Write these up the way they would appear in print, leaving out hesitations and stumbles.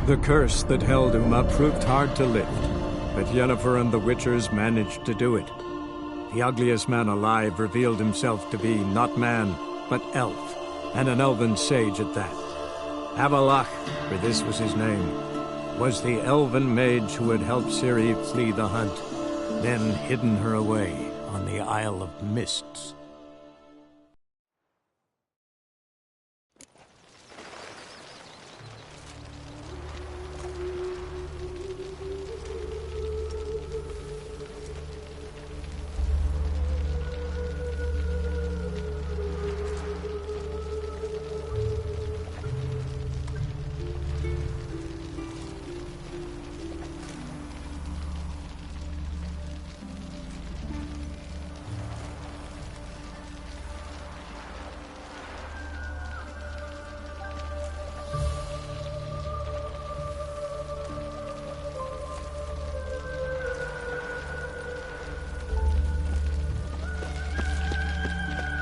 The curse that held Uma proved hard to lift, but Yennefer and the Witchers managed to do it. The ugliest man alive revealed himself to be not man, but elf, and an elven sage at that. Avallac'h, for this was his name, was the elven mage who had helped Ciri flee the hunt, then hidden her away on the Isle of Mists.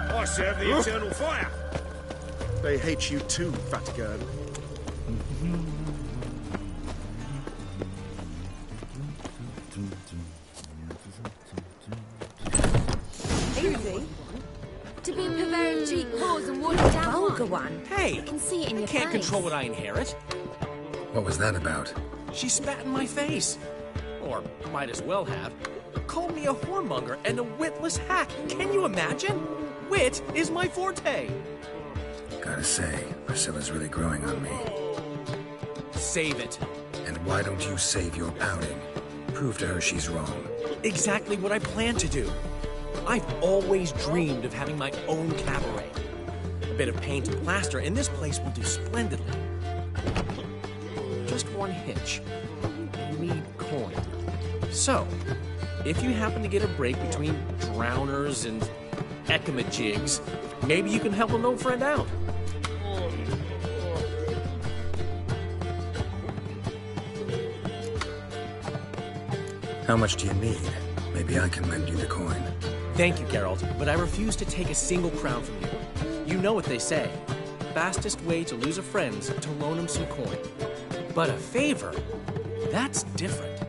I serve the eternal fire. They hate you too, Vatigern. Easy. To be Pavarian cheek paws and watered down vulgar one. Hey! I can see it in your Can't face. control what I inherit. What was that about? She spat in my face. Or might as well have. Called me a whoremonger and a witless hack. Can you imagine? Wit is my forte. Gotta say, Priscilla's really growing on me. Save it. And why don't you save your pouting? Prove to her she's wrong. Exactly what I plan to do. I've always dreamed of having my own cabaret. A bit of paint and plaster, and this place will do splendidly. Just one hitch. I need coin. So, if you happen to get a break between drowners and ekamajigs, maybe you can help an old friend out. How much do you need? Maybe I can lend you the coin. Thank you, Geralt, but I refuse to take a single crown from you. You know what they say. Fastest way to lose a friend's to loan him some coin. But a favor? That's different.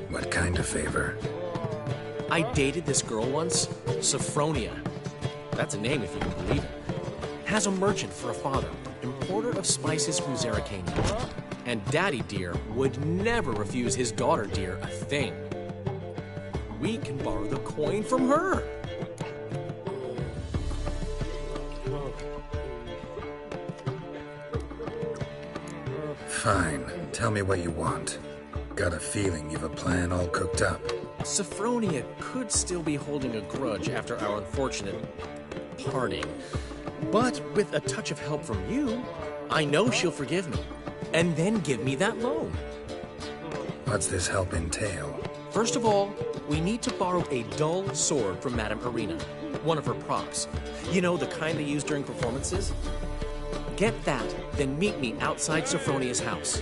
What kind of favor? I dated this girl once, Sophronia. That's a name if you can believe it. Has a merchant for a father, importer of spices from Zerrikania. And Daddy Dear would never refuse his daughter Dear a thing. We can borrow the coin from her. Fine. Tell me what you want. Got a feeling you've a plan all cooked up. Sophronia could still be holding a grudge after our unfortunate parting. But with a touch of help from you, I know she'll forgive me. And then give me that loan. What's this help entail? First of all, we need to borrow a dull sword from Madame Irina, one of her props. You know, the kind they use during performances? Get that, then meet me outside Sophronia's house.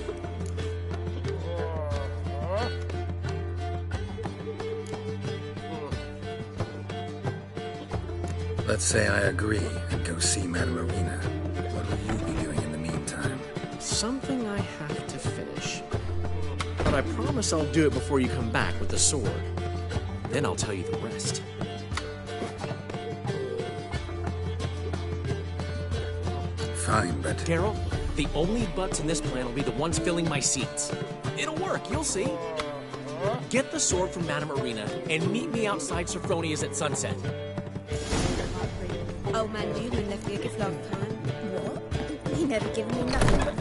Let's say I agree and go see Madame Irina. What will you be doing in the meantime? Something I have to finish. But I promise I'll do it before you come back with the sword. Then I'll tell you the rest. Fine, but... Geralt, the only butts in this plan will be the ones filling my seats. It'll work, you'll see. Get the sword from Madame Irina and meet me outside Sophronia's at sunset. Old man Newman left me a gift last time. What? He never given me nothing.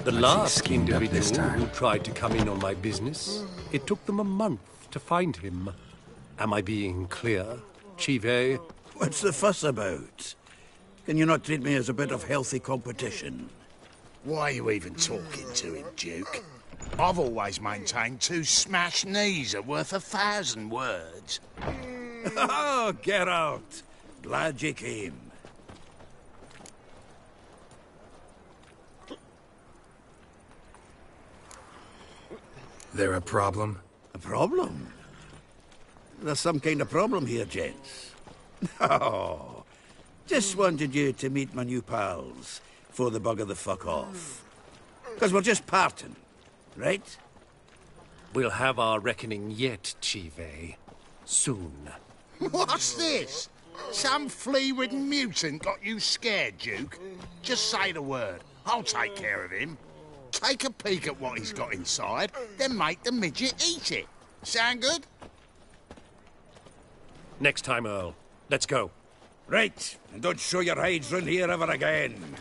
The What's last he schemed up this individual time? who tried to come in on my business, it took them a month to find him. Am I being clear, Chive? What's the fuss about? Can you not treat me as a bit of healthy competition? Why are you even talking to him, Duke? I've always maintained 2 smashed knees are worth 1,000 words. Oh, Geralt! Glad you came. There a problem? A problem? There's some kind of problem here, gents. Oh, just wanted you to meet my new pals before the bugger the fuck off. Because we're just parting, right? We'll have our reckoning yet, Chive. Soon. What's this? Some flea-ridden mutant got you scared, Duke? Just say the word. I'll take care of him. Take a peek at what he's got inside, then make the midget eat it. Sound good? Next time, Earl. Let's go. Right, and don't show your hides round here ever again.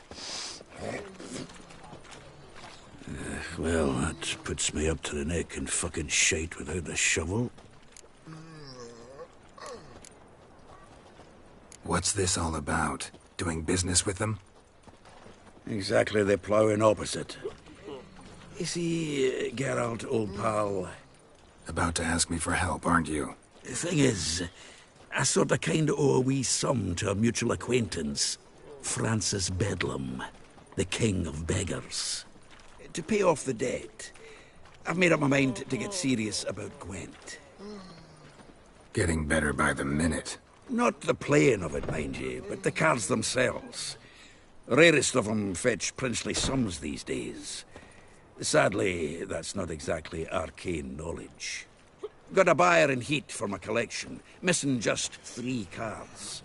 Well, that puts me up to the neck in fucking shite without the shovel. What's this all about? Doing business with them? Exactly the ploughing opposite. You see, Geralt, old pal, About to ask me for help, aren't you? the thing is, I sort of kind of owe a wee sum to a mutual acquaintance, Francis Bedlam, the king of beggars. To pay off the debt, I've made up my mind to get serious about Gwent. Getting better by the minute. Not the playing of it, mind you, but the cards themselves. Rarest of them fetch princely sums these days. Sadly, that's not exactly arcane knowledge. Got a buyer in heat for my collection, missing just 3 cards.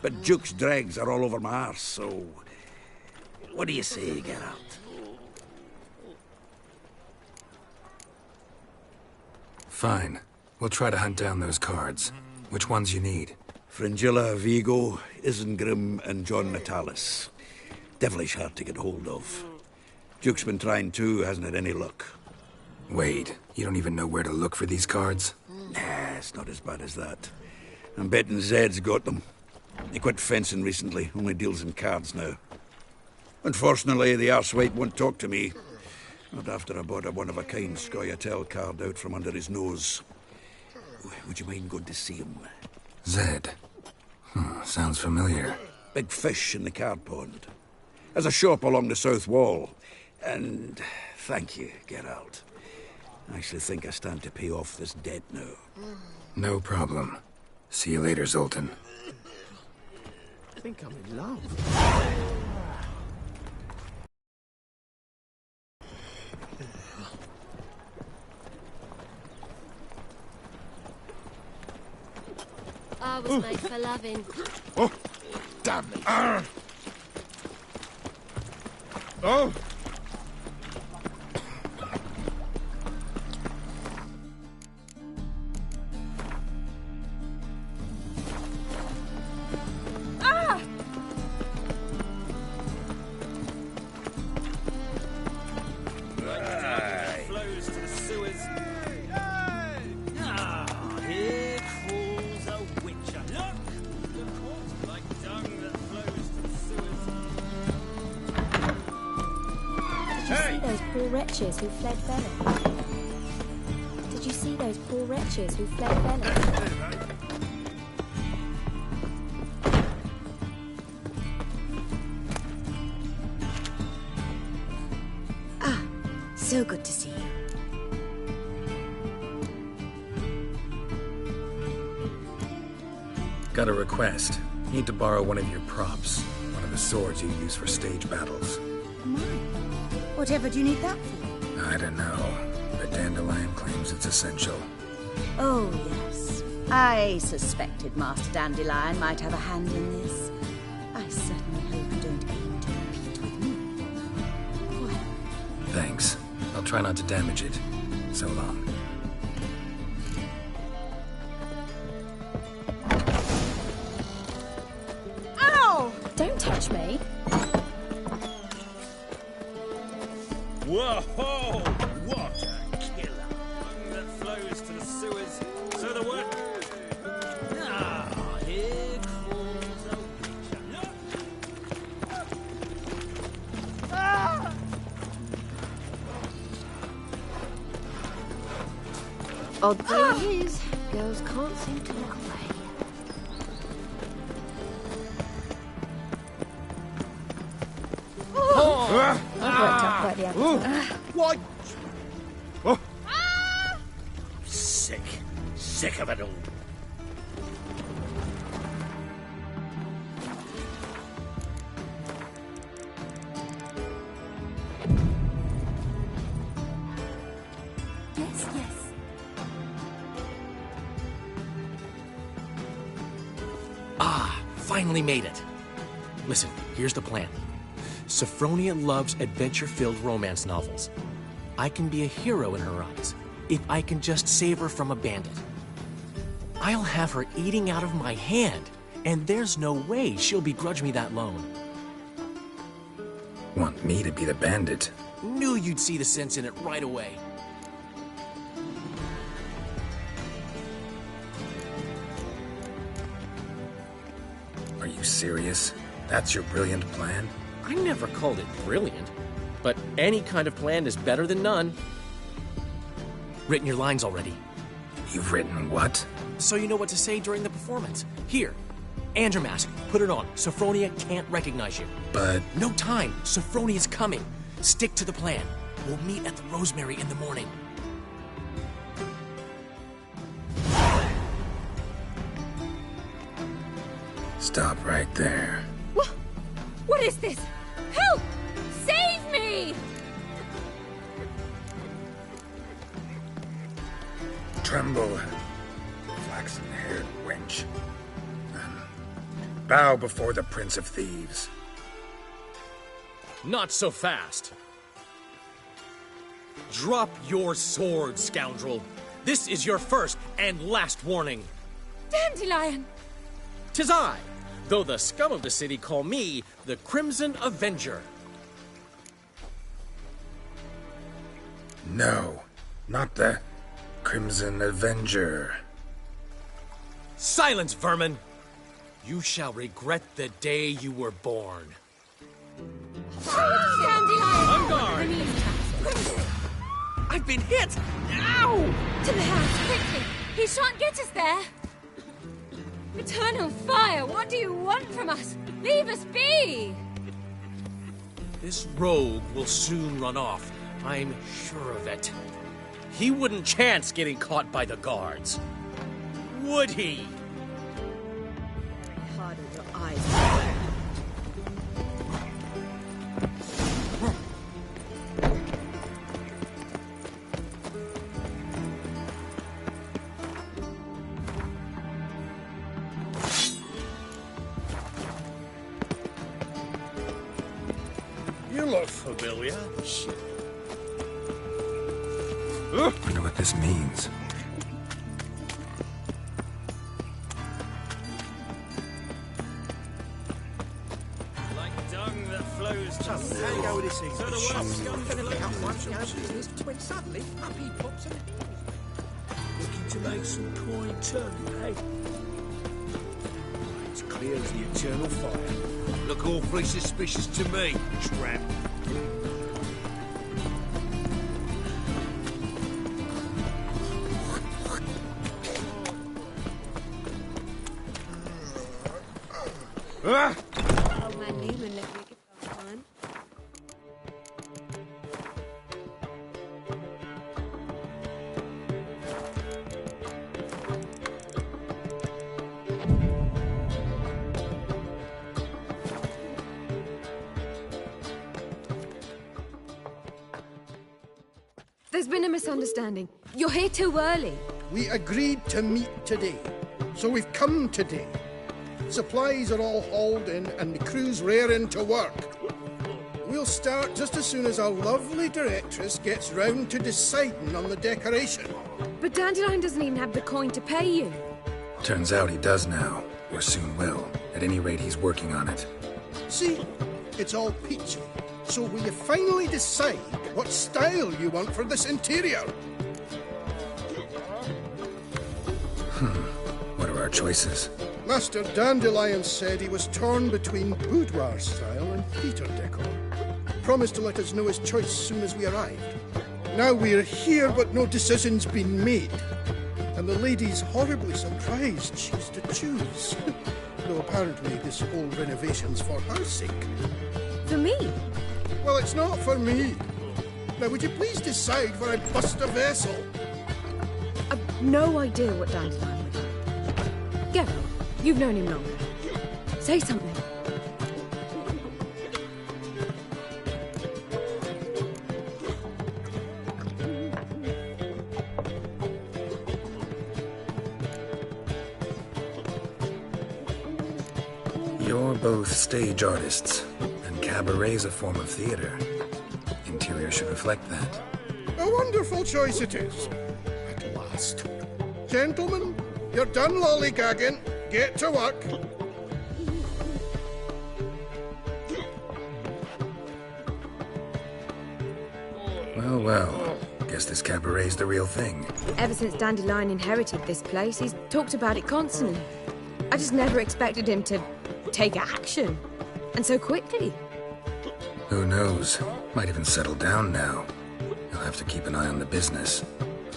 But Duke's dregs are all over my arse, so... What do you say, Geralt? Fine. We'll try to hunt down those cards. Which ones you need? Fringilla, Vigo, Isengrim, and John Natalis. Devilish hard to get hold of. Duke's been trying too, hasn't had any luck. Wait, you don't even know where to look for these cards? Nah, it's not as bad as that. I'm betting Zed's got them. He quit fencing recently, only deals in cards now. Unfortunately, the arsewite won't talk to me. Not after I bought a one-of-a-kind Scoia'tael card out from under his nose. Would you mind going to see him? Zed. Sounds familiar. Big fish in the card pond. Has a shop along the south wall. And thank you, Geralt. I actually think I stand to pay off this debt now. No problem. See you later, Zoltan. I think I'm in love. I was made for loving. Oh, damn it. Oh! Flows to the sewers. Here crawls a witcher. Look! The court like dung that flows to the sewers. Did you see those poor wretches who fled Venice? Did you see those poor wretches who fled Venice? So good to see you. Got a request. Need to borrow one of your props. One of the swords you use for stage battles. Mine? Whatever do you need that for? I don't know, but Dandelion claims it's essential. Oh, yes. I suspected Master Dandelion might have a hand in this. I certainly hope you don't aim to compete with me. Well, Thanks. I'll try not to damage it. So long. ow! Don't touch me. Whoa! What a killer! That flows to the sewers. So the work. Here crawls a witcher. Odd thing is, girls can't seem to look away. I've worked out quite the appetite. What? Oh. Sick. Sick of it all. finally made it. Listen, here's the plan. Sophronia loves adventure-filled romance novels. I can be a hero in her eyes if I can just save her from a bandit. I'll have her eating out of my hand, and there's no way she'll begrudge me that loan. Want me to be the bandit? Knew you'd see the sense in it right away. Are you serious? That's your brilliant plan? I never called it brilliant, but any kind of plan is better than none. Written your lines already. You've written what? So you know what to say during the performance. Here, and your mask. Put it on. Sophronia can't recognize you. But... No time. Sophronia's coming. Stick to the plan. We'll meet at the Rosemary in the morning. Stop right there. What is this? Help! Save me! Tremble, flaxen-haired wench. Bow before the Prince of Thieves. Not so fast. Drop your sword, scoundrel. This is your first and last warning. Dandelion! 'Tis I, though the scum of the city call me the Crimson Avenger. No, not the Crimson Avenger. Silence, vermin! You shall regret the day you were born. Dandelion! On guard! I've been hit! Ow! To the house, quickly! He shan't get us there! Eternal fire, what do you want from us? Leave us be! This rogue will soon run off. I'm sure of it. He wouldn't chance getting caught by the guards. Would he? Harder your eyes. You look familiar. Wonder what this means. Like dung that flows to How do you go with this thing? So the world's gone to the Up once, you know, business, when suddenly up he pops and Looking to make some coin turn, eh? It's clear as the eternal fire. Look awfully suspicious to me, tramp. Old man Newman left me a gift last time. There's been a misunderstanding. You're here too early. We agreed to meet today, so we've come today. Supplies are all hauled in and the crew's raring to work. We'll start just as soon as our lovely directress gets round to deciding on the decoration. But Dandelion doesn't even have the coin to pay you. Turns out he does now, or soon will. At any rate, he's working on it. See, it's all peachy. So will you finally decide what style you want for this interior? What are our choices? Master Dandelion said he was torn between boudoir style and theatre decor. Promised to let us know his choice soon as we arrived. Now we're here, but no decision's been made. And the lady's horribly surprised she's to choose. Though apparently this whole renovation's for her sake. For me? Well, it's not for me. Now, would you please decide where I bust a vessel? I've no idea what Dandelion would like. Get on. You've known him longer. Say something. both stage artists, and cabaret's a form of theater. Interior should reflect that. A wonderful choice it is. At last. Gentlemen, you're done lollygagging. Get to work. Well, well. Guess this cabaret's the real thing. Ever since Dandelion inherited this place, he's talked about it constantly. I just never expected him to take action. And so quickly. Who knows? Might even settle down now. He'll have to keep an eye on the business.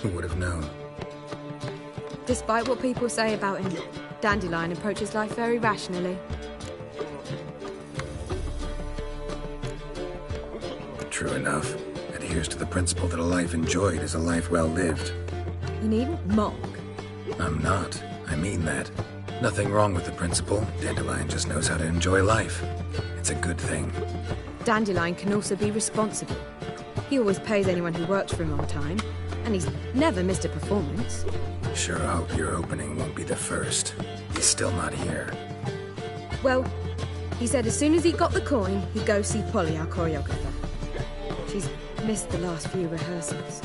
Who would have known? Despite what people say about him, Dandelion approaches life very rationally. True enough. Adheres to the principle that a life enjoyed is a life well lived. You needn't mock. I'm not. I mean that. Nothing wrong with the principle. Dandelion just knows how to enjoy life. It's a good thing. Dandelion can also be responsible. He always pays anyone who works for him on time, and he's never missed a performance. Sure hope your opening won't be the first. He's still not here. Well, he said as soon as he got the coin, he'd go see Polly, our choreographer. She's missed the last few rehearsals.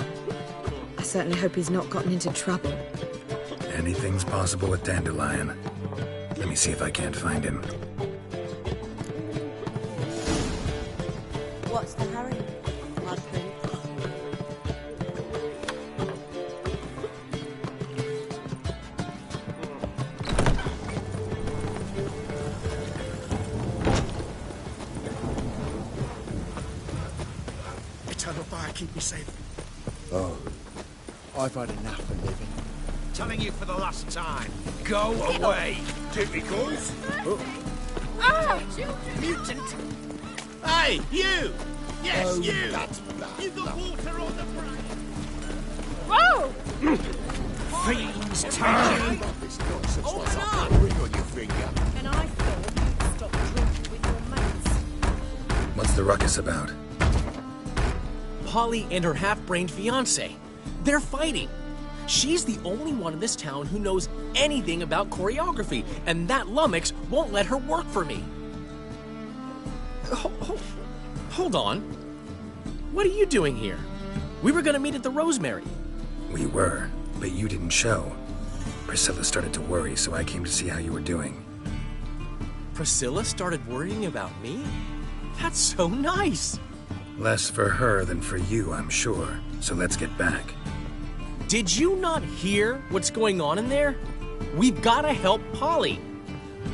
I certainly hope he's not gotten into trouble. Anything's possible with Dandelion. Let me see if I can't find him. What's the hurry, my prince? Eternal fire, keep me safe. Oh, I've had enough of living. Telling you for the last time. Go away. Duty calls. Ah! Mutant. Hey, you! Yes, Oh, you! that's bad. You got water on the brain. Whoa! Fiends take you. Open up! Ring on your finger. And I thought you'd stop drinking with your mates. What's the ruckus about? Polly and her half-brained fiancé. They're fighting. She's the only one in this town who knows anything about choreography, and that lummox won't let her work for me. Hold on. What are you doing here? We were gonna meet at the Rosemary. We were, but you didn't show. Priscilla started to worry, so I came to see how you were doing. Priscilla started worrying about me? That's so nice. Less for her than for you, I'm sure. So let's get back. Did you not hear what's going on in there? We've gotta help Polly.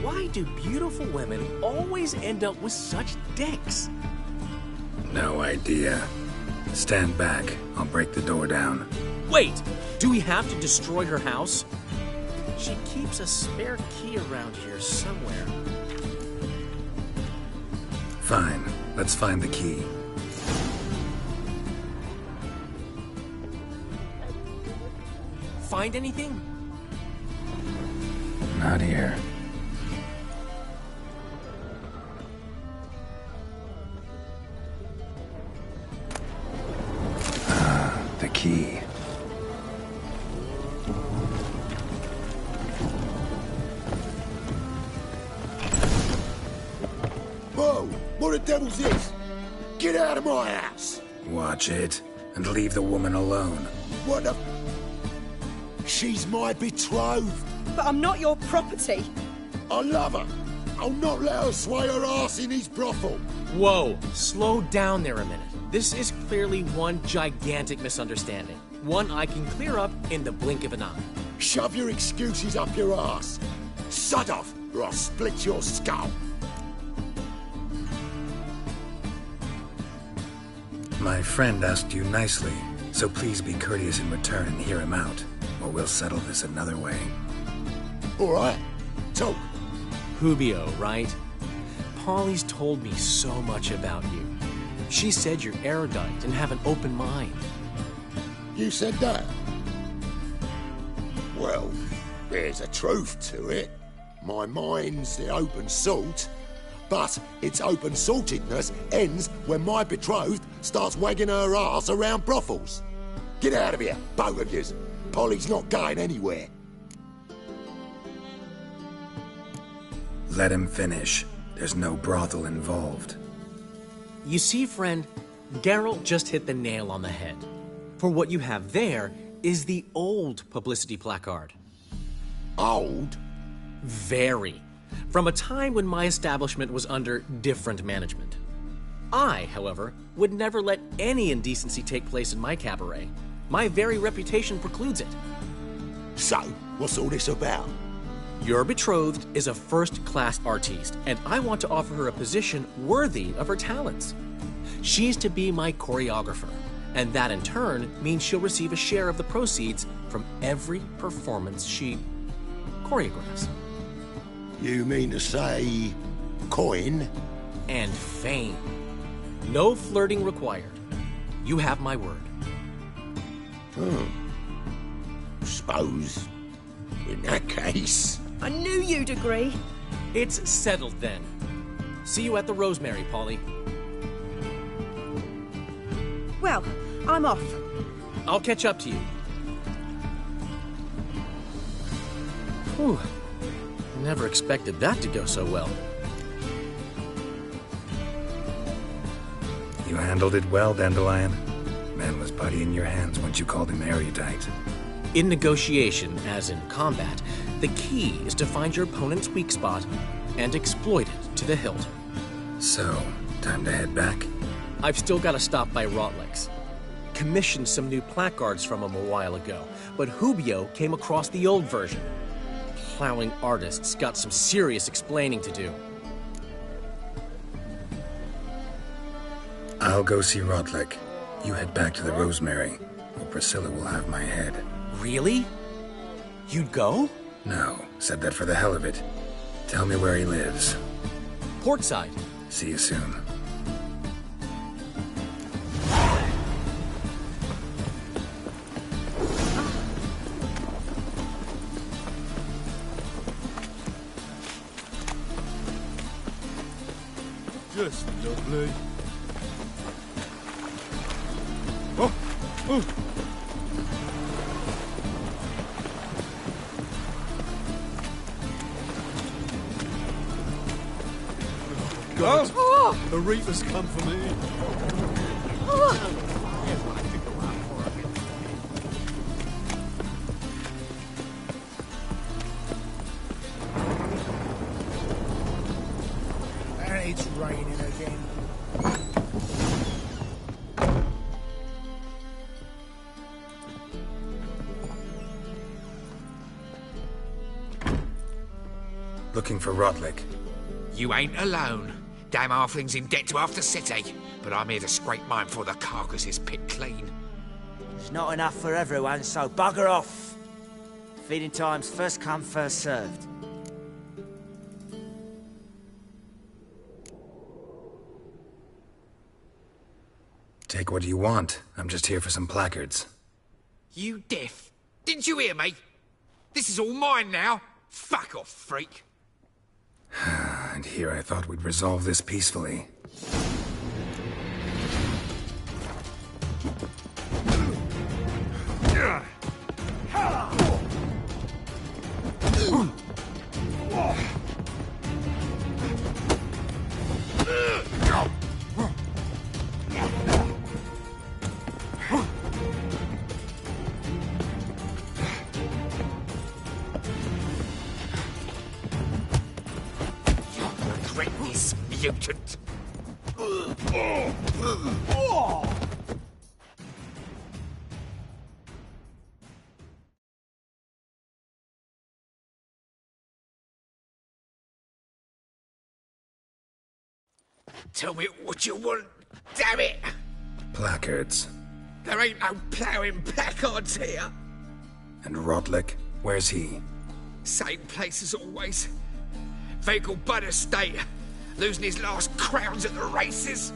Why do beautiful women always end up with such dicks? No idea. Stand back. I'll break the door down. Wait, do we have to destroy her house? She keeps a spare key around here somewhere. Fine. Let's find the key. Find anything? Not here. The key. Whoa! What the devil's this? Get out of my house! Watch it, and leave the woman alone. What the... She's my betrothed. But I'm not your property. I love her. I'll not let her sway her ass in his brothel. Whoa, slow down there a minute. This is clearly one gigantic misunderstanding. One I can clear up in the blink of an eye. Shove your excuses up your ass. Sod off, or I'll split your skull. My friend asked you nicely, so please be courteous in return and hear him out, or we'll settle this another way. All right, talk. Hubio, right? Polly's told me so much about you. She said you're erudite and have an open mind. You said that? Well, there's a truth to it. My mind's the open salt, but its open saltedness ends when my betrothed starts wagging her ass around brothels. Get out of here, both of yous. Polly's not going anywhere. Let him finish. There's no brothel involved. You see, friend, Geralt just hit the nail on the head. For what you have there is the old publicity placard. Old? Very. From a time when my establishment was under different management. I, however, would never let any indecency take place in my cabaret. My very reputation precludes it. So, what's all this about? Your betrothed is a first-class artiste, and I want to offer her a position worthy of her talents. She's to be my choreographer, and that in turn means she'll receive a share of the proceeds from every performance she choreographs. You mean to say... coin? And fame. No flirting required. You have my word. Suppose... in that case... I knew you'd agree. It's settled then. See you at the Rosemary, Polly. Well, I'm off. I'll catch up to you. Whew. Never expected that to go so well. You handled it well, Dandelion. Man was putty in your hands once you called him erudite. In negotiation, as in combat, the key is to find your opponent's weak spot and exploit it to the hilt. So, time to head back? I've still got to stop by Rotlick's. Commissioned some new placards from him a while ago, but Hubio came across the old version. Plowing artists got some serious explaining to do. I'll go see Rotlick. You head back to the Rosemary, or Priscilla will have my head. Really? You'd go? No, said that for the hell of it. Tell me where he lives. Portside. See you soon. Just lovely. Oh, oh. God, the Reaper's come for me. And it's raining again. Looking for Rotlick. You ain't alone. Damn halfling's in debt to half the city, but I'm here to scrape mine before the carcass is picked clean. There's not enough for everyone, so bugger off. Feeding time's first come, first served. Take what you want. I'm just here for some placards. You deaf? Didn't you hear me? This is all mine now. Fuck off, freak. And here I thought we'd resolve this peacefully. This mutant. Tell me what you want, damn it! Placards. There ain't no ploughing placards here. And Rotlick, where's he? Same place as always. Vehicle Bud Estate. Losing his last crowns at the races.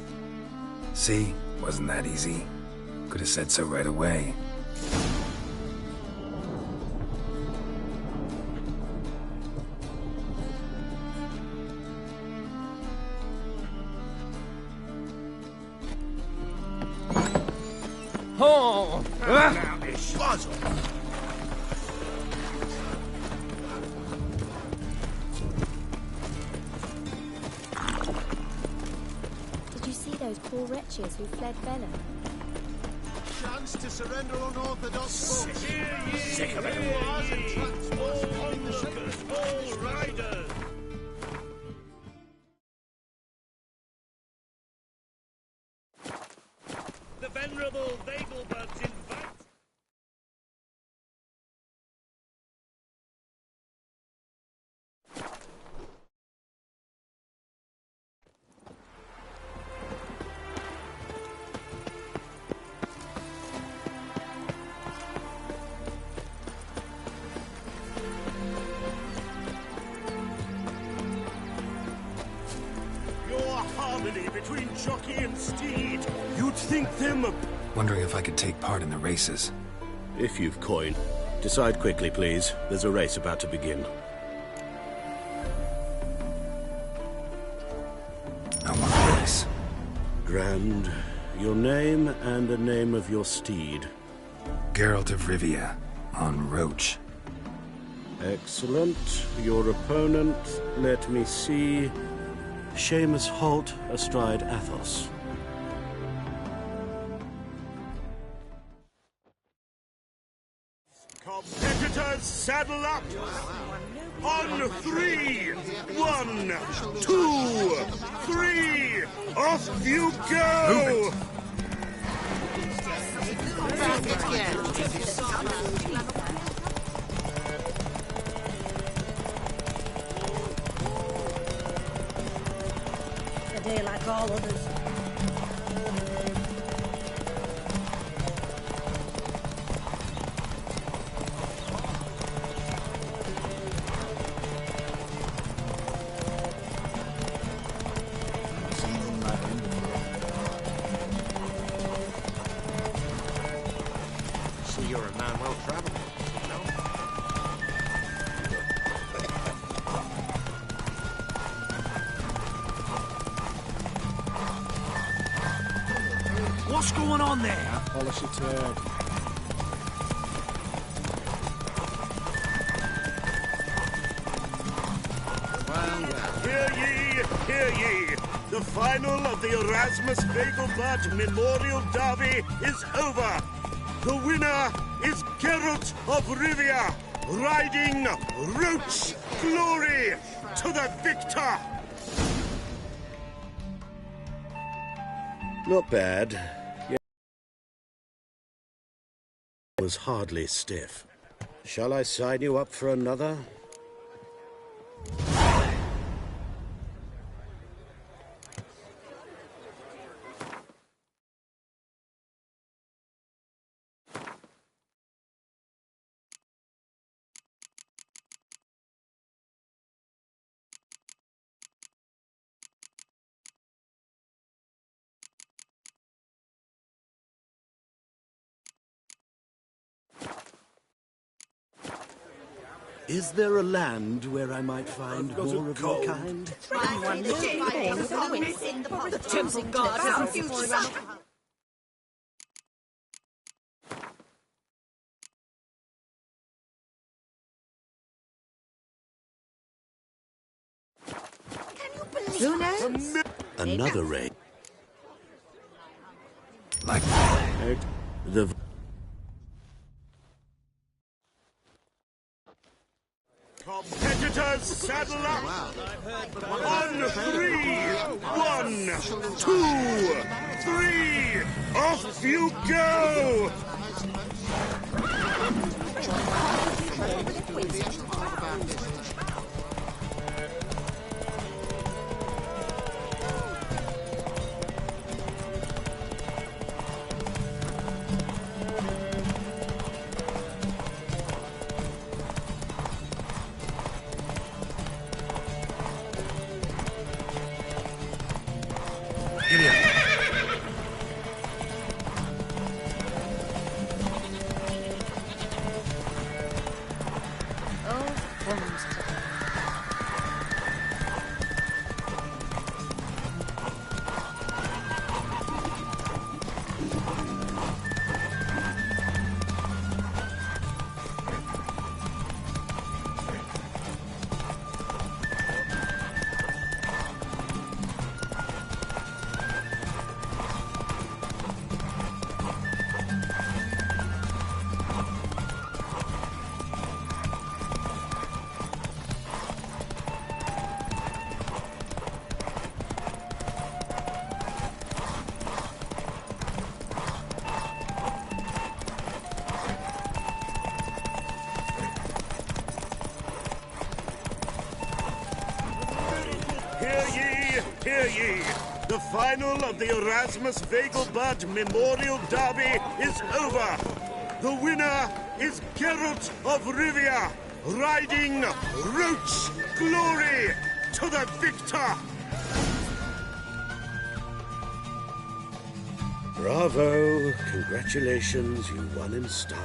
See? Wasn't that easy? Could have said so right away. Oh! Now this puzzle. those poor wretches who fled Velen. Chance to surrender unorthodox folks. Sick of it. All onlookers, all riders. The venerable Vegelbuds invite. Between jockey and steed, you'd think them a... Wondering if I could take part in the races. If you've coin, decide quickly, please. There's a race about to begin. I want a race. Grand, your name and the name of your steed. Geralt of Rivia, on Roach. Excellent. Your opponent, let me see... Seamus Holt astride Athos. Competitors, saddle up! On 3! 1, 2, 3! Off you go! A day like all others. See, you're a man well traveled. What's going on there? Polish it out. Hear ye, hear ye! The final of the Erasmus Vegelbud Memorial Derby is over. The winner is Geralt of Rivia, riding Roach. Glory to the victor! Not bad. Yeah. Was hardly stiff. Shall I sign you up for another? Is there a land where I might find more of your kind? The temple guard has refused to... Who knows? Another raid. Like the... Competitors, saddle up! On 3! 1, 2, 3! Off you go! Oh, thumbs. final of the Erasmus Vegelbud Memorial Derby is over. The winner is Geralt of Rivia, riding Roach Glory to the victor. Bravo! Congratulations, you won in style.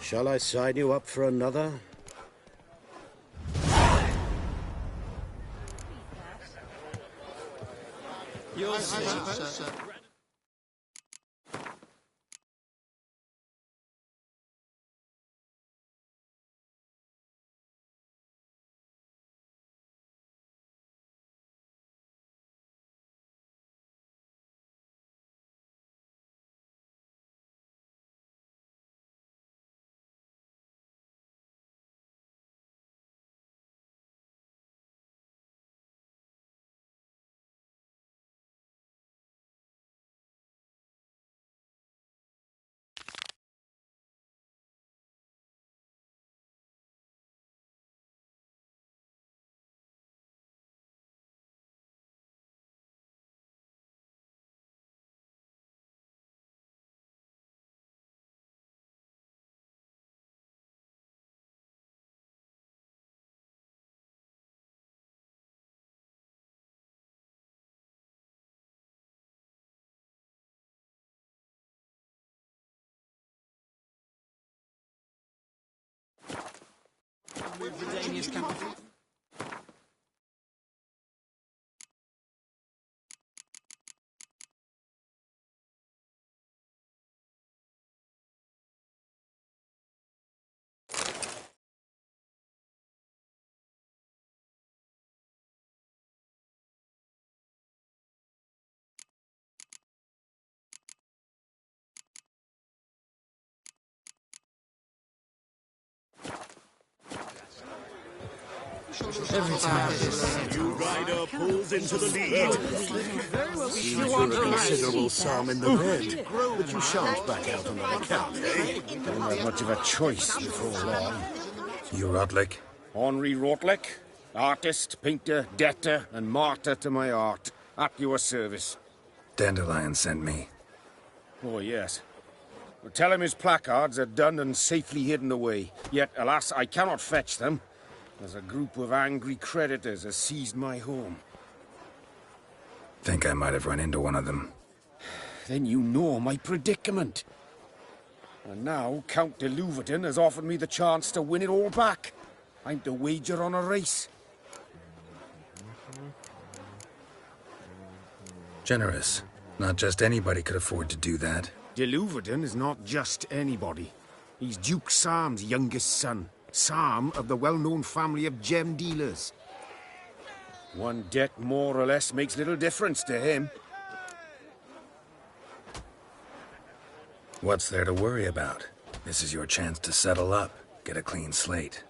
Shall I sign you up for another? You'll see. The Danish capital. Every time new rider pulls into the lead. You want a considerable sum in the red, but you shan't back out on that account, eh? Don't have much of a choice before long. You Rotlick? Henri Rotlick, artist, painter, debtor, and martyr to my art. At your service. Dandelion sent me. Oh, yes. Well, tell him his placards are done and safely hidden away. Yet, alas, I cannot fetch them, as a group of angry creditors has seized my home. Think I might have run into one of them. Then you know my predicament. And now Count de Louverton has offered me the chance to win it all back. I'm to wager on a race. Generous. Not just anybody could afford to do that. De Louverton is not just anybody. He's Duke Sam's youngest son. Sam of the well-known family of gem dealers. One debt more or less makes little difference to him. What's there to worry about? This is your chance to settle up, get a clean slate.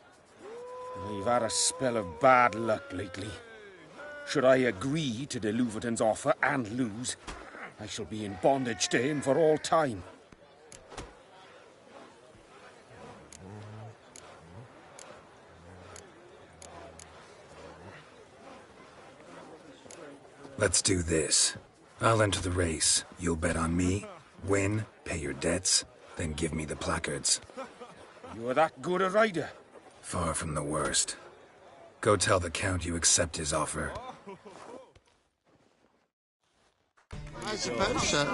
I've had a spell of bad luck lately. Should I agree to de Louverton's offer and lose, I shall be in bondage to him for all time. Let's do this. I'll enter the race. You'll bet on me, win, pay your debts, then give me the placards. You are that good a rider? Far from the worst. Go tell the Count you accept his offer. I suppose so.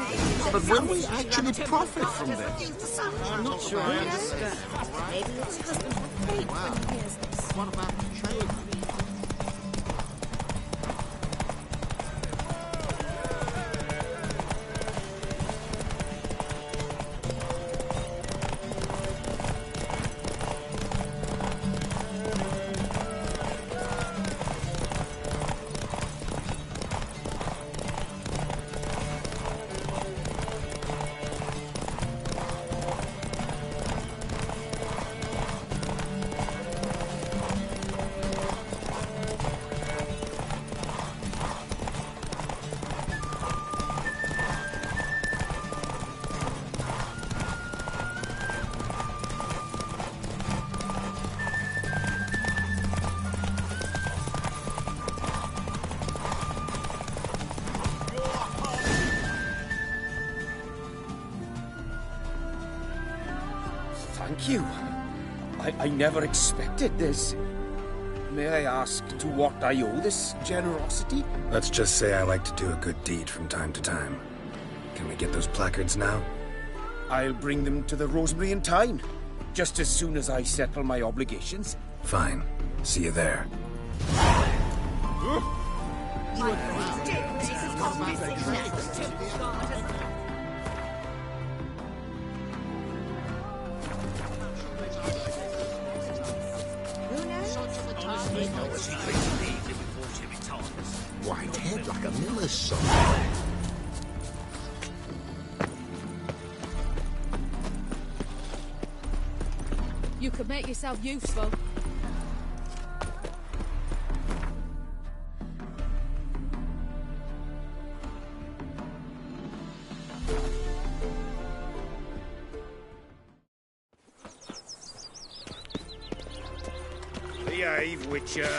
But will we actually profit from this? I'm not sure I understand. Maybe it's husband will hate when he hears this. What about trade? Thank you. I never expected this. May I ask to what I owe this generosity? Let's just say I like to do a good deed from time to time. Can we get those placards now? I'll bring them to the Rosemary in time, just as soon as I settle my obligations. Fine. See you there. White head like a miller's son. You could make yourself useful. Behave, Witcher.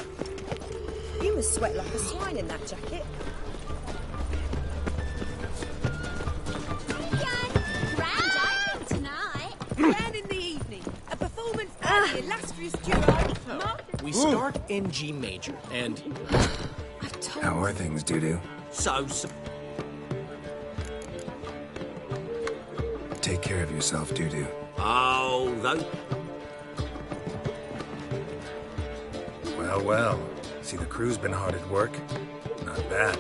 You must sweat like a swine in that jacket. Grand opening tonight. Grand in the evening. A performance by the illustrious duo. We start in G major, and... How are things, Dudu? So... Take care of yourself, Dudu. Oh, though. Well. See, the crew's been hard at work. Not bad.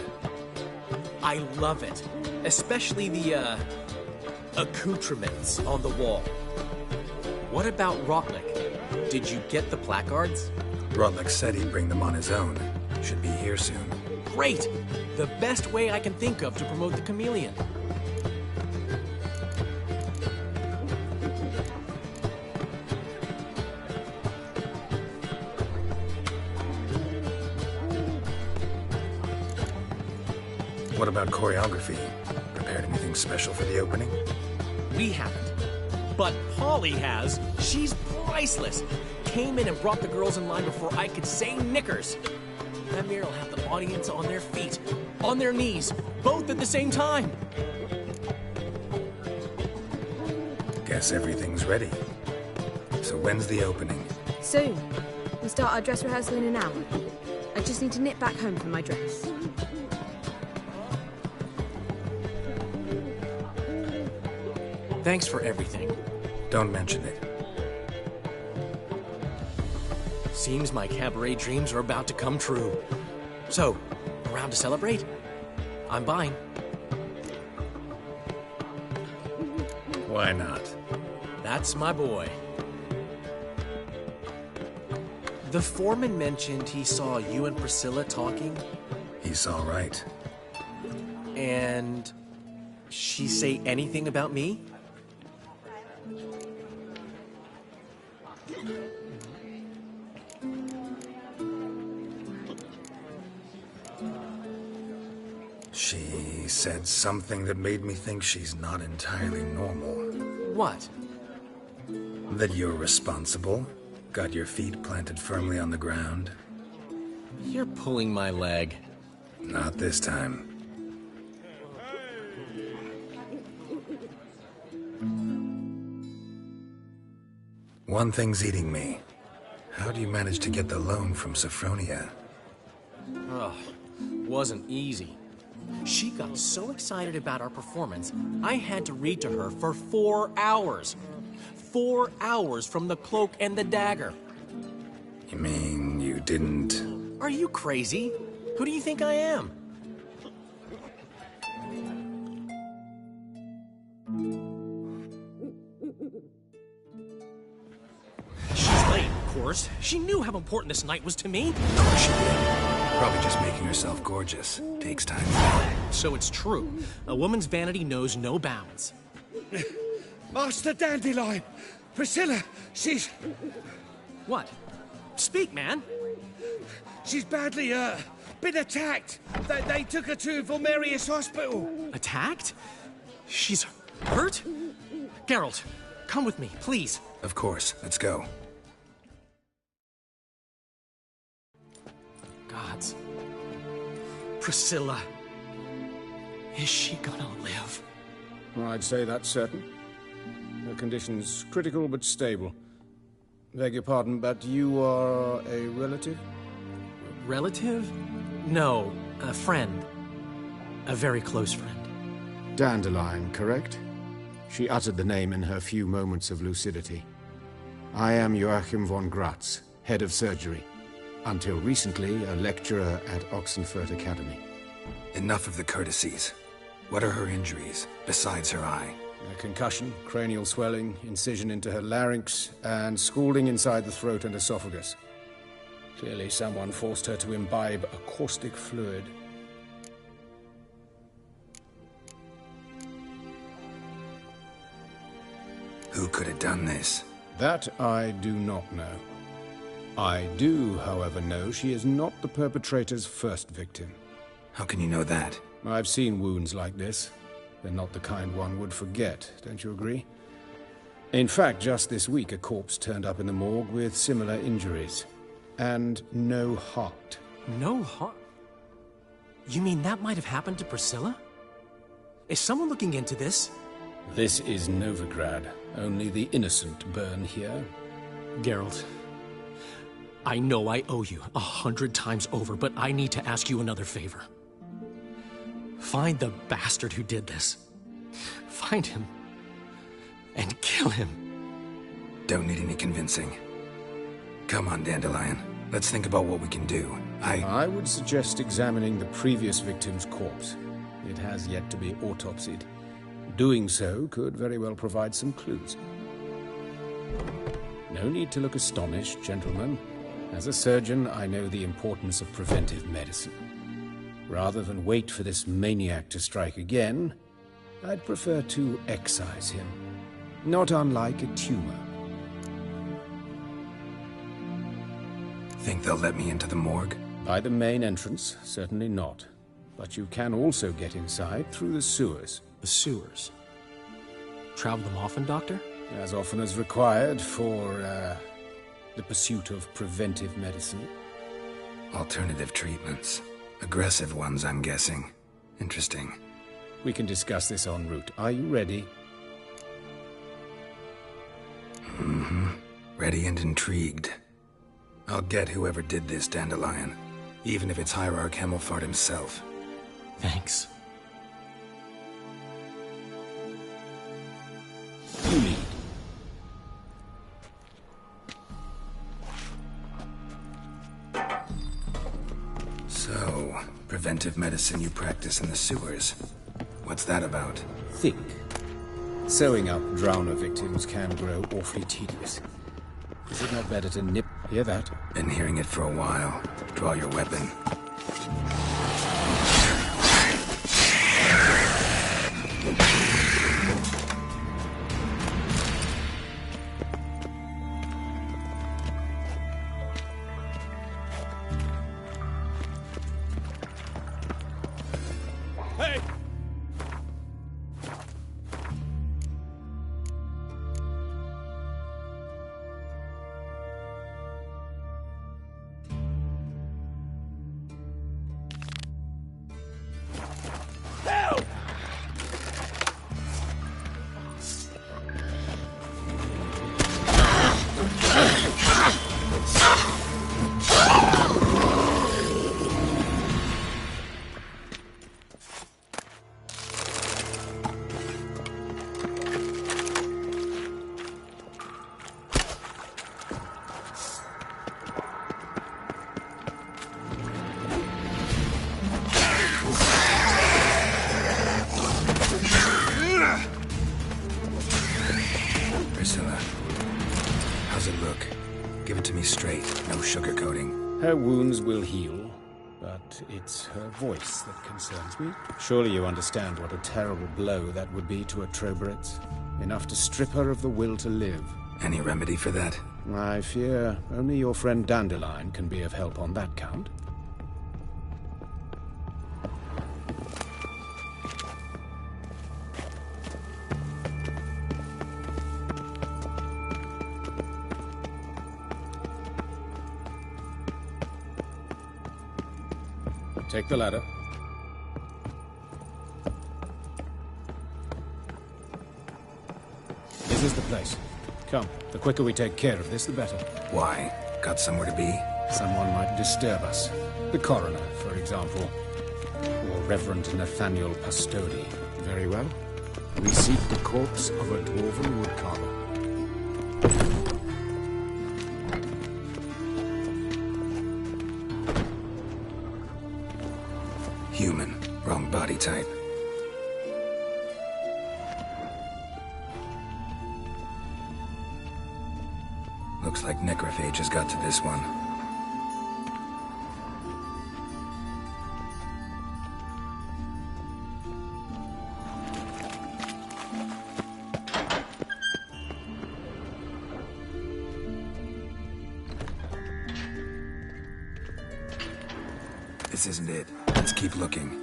I love it. Especially the, accoutrements on the wall. What about Rotlick? Did you get the placards? Rotlick said he'd bring them on his own. Should be here soon. Great! The best way I can think of to promote the chameleon. What about choreography? Prepared anything special for the opening? We haven't. But Polly has. She's priceless. Came in and brought the girls in line before I could say knickers. That mirror will have the audience on their feet, on their knees, both at the same time. Guess everything's ready. So when's the opening? Soon. We start our dress rehearsal in an hour. I just need to nip back home for my dress. Thanks for everything. Don't mention it. Seems my cabaret dreams are about to come true. So, around to celebrate? I'm buying. Why not? That's my boy. The foreman mentioned he saw you and Priscilla talking. He's all right. And she say anything about me? She said something that made me think she's not entirely normal. What? That you're responsible, got your feet planted firmly on the ground. You're pulling my leg. Not this time. One thing's eating me. How do you manage to get the loan from Sophronia? Ugh, wasn't easy. She got so excited about our performance, I had to read to her for 4 hours. 4 hours from The Cloak and the Dagger. You mean you didn't... Are you crazy? Who do you think I am? She's late, of course. She knew how important this night was to me. Of course she did. Probably just making herself gorgeous. Takes time. So it's true. A woman's vanity knows no bounds. Master Dandelion! Priscilla, she's... What? Speak, man. She's badly, been attacked. They took her to Vulmerius Hospital. Attacked? She's hurt? Geralt, come with me, please. Of course. Let's go. Gods. Priscilla. Is she gonna live? I'd say that's certain. Her condition's critical but stable. Beg your pardon, but you are a relative? Relative? No, a friend. A very close friend. Dandelion, correct? She uttered the name in her few moments of lucidity. I am Joachim von Gratz, head of surgery. Until recently, a lecturer at Oxenfurt Academy. Enough of the courtesies. What are her injuries, besides her eye? A concussion, cranial swelling, incision into her larynx, and scalding inside the throat and esophagus. Clearly someone forced her to imbibe a caustic fluid. Who could have done this? That I do not know. I do, however, know she is not the perpetrator's first victim. How can you know that? I've seen wounds like this. They're not the kind one would forget, don't you agree? In fact, just this week a corpse turned up in the morgue with similar injuries. And no heart. No heart? You mean that might have happened to Priscilla? Is someone looking into this? This is Novigrad. Only the innocent burn here. Geralt, I know I owe you 100 times over, but I need to ask you another favor. Find the bastard who did this. Find him. And kill him. Don't need any convincing. Come on, Dandelion. Let's think about what we can do. I would suggest examining the previous victim's corpse. It has yet to be autopsied. Doing so could very well provide some clues. No need to look astonished, gentlemen. As a surgeon, I know the importance of preventive medicine. Rather than wait for this maniac to strike again, I'd prefer to excise him. Not unlike a tumor. Think they'll let me into the morgue? By the main entrance, certainly not. But you can also get inside through the sewers. The sewers? Travel them often, Doctor? As often as required for, the pursuit of preventive medicine. Alternative treatments. Aggressive ones, I'm guessing. Interesting. We can discuss this en route. Are you ready? Mm-hmm. Ready and intrigued. I'll get whoever did this, Dandelion. Even if it's Hierarch Hemmelfart himself. Thanks. You lead. So, preventive medicine you practice in the sewers. What's that about? Think. Sewing up drowner victims can grow awfully tedious. Is it not better to nip? Hear that? Been hearing it for a while. Draw your weapon. Hey! Help! Priscilla, how's it look? Give it to me straight, no sugarcoating. Her wounds will heal, but it's her voice that concerns me. Surely you understand what a terrible blow that would be to a Troberet. Enough to strip her of the will to live. Any remedy for that? I fear only your friend Dandelion can be of help on that count. Take the ladder. Isn't is the place. Come, the quicker we take care of this, the better. Why? Got somewhere to be? Someone might disturb us. The coroner, for example. Or Reverend Nathaniel Pastodi. Very well. We seek the corpse of a dwarven woodcarver. Human. Wrong body type. Looks like necrophage has got to this one. This isn't it. Let's keep looking.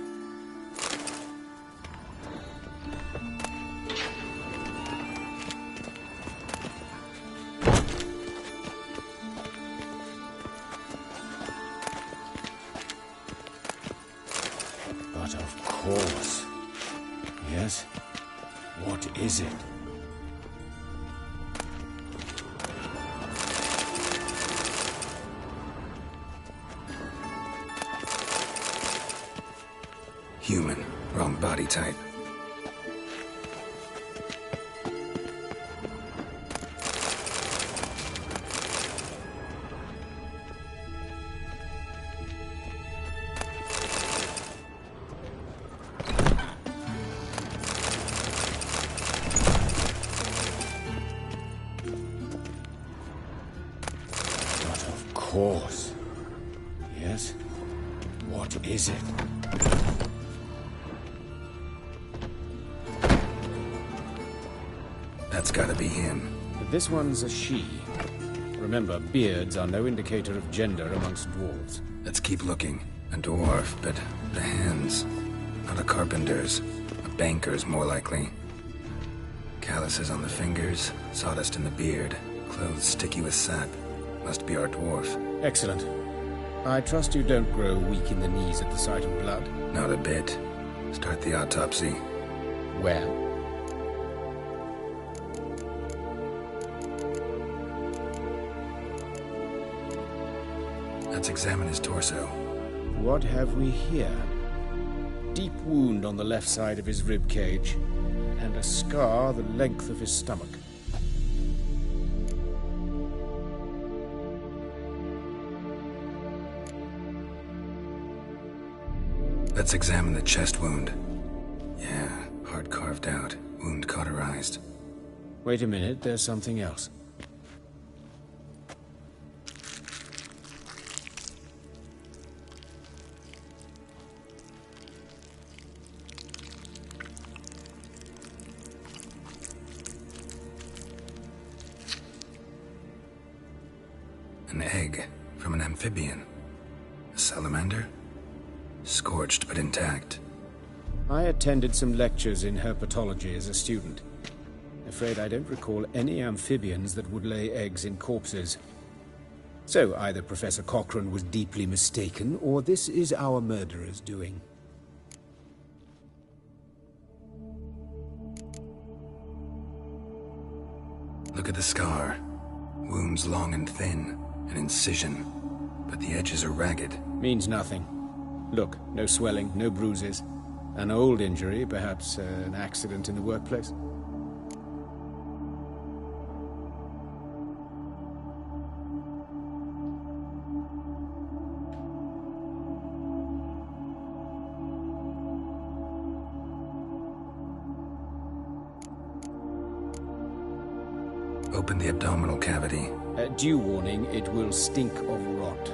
But of course. Yes? What is it? Human. Wrong body type. But of course. Yes? What is it? That's gotta be him. This one's a she. Remember, beards are no indicator of gender amongst dwarves. Let's keep looking. A dwarf, but the hands. Not a carpenter's. A banker's, more likely. Calluses on the fingers, sawdust in the beard, clothes sticky with sap. Must be our dwarf. Excellent. I trust you don't grow weak in the knees at the sight of blood. Not a bit. Start the autopsy. Well? Let's examine his torso. What have we here? Deep wound on the left side of his rib cage, and a scar the length of his stomach. Let's examine the chest wound. Yeah, heart carved out, wound cauterized. Wait a minute, there's something else. An egg from an amphibian. A salamander? Scorched but intact. I attended some lectures in herpetology as a student. Afraid I don't recall any amphibians that would lay eggs in corpses. So either Professor Cochrane was deeply mistaken, or this is our murderer's doing. Look at the scar. Wounds long and thin. An incision. But the edges are ragged. Means nothing. Look, no swelling, no bruises. An old injury, perhaps an accident in the workplace. Open the abdominal cavity. Due warning, it will stink of rot.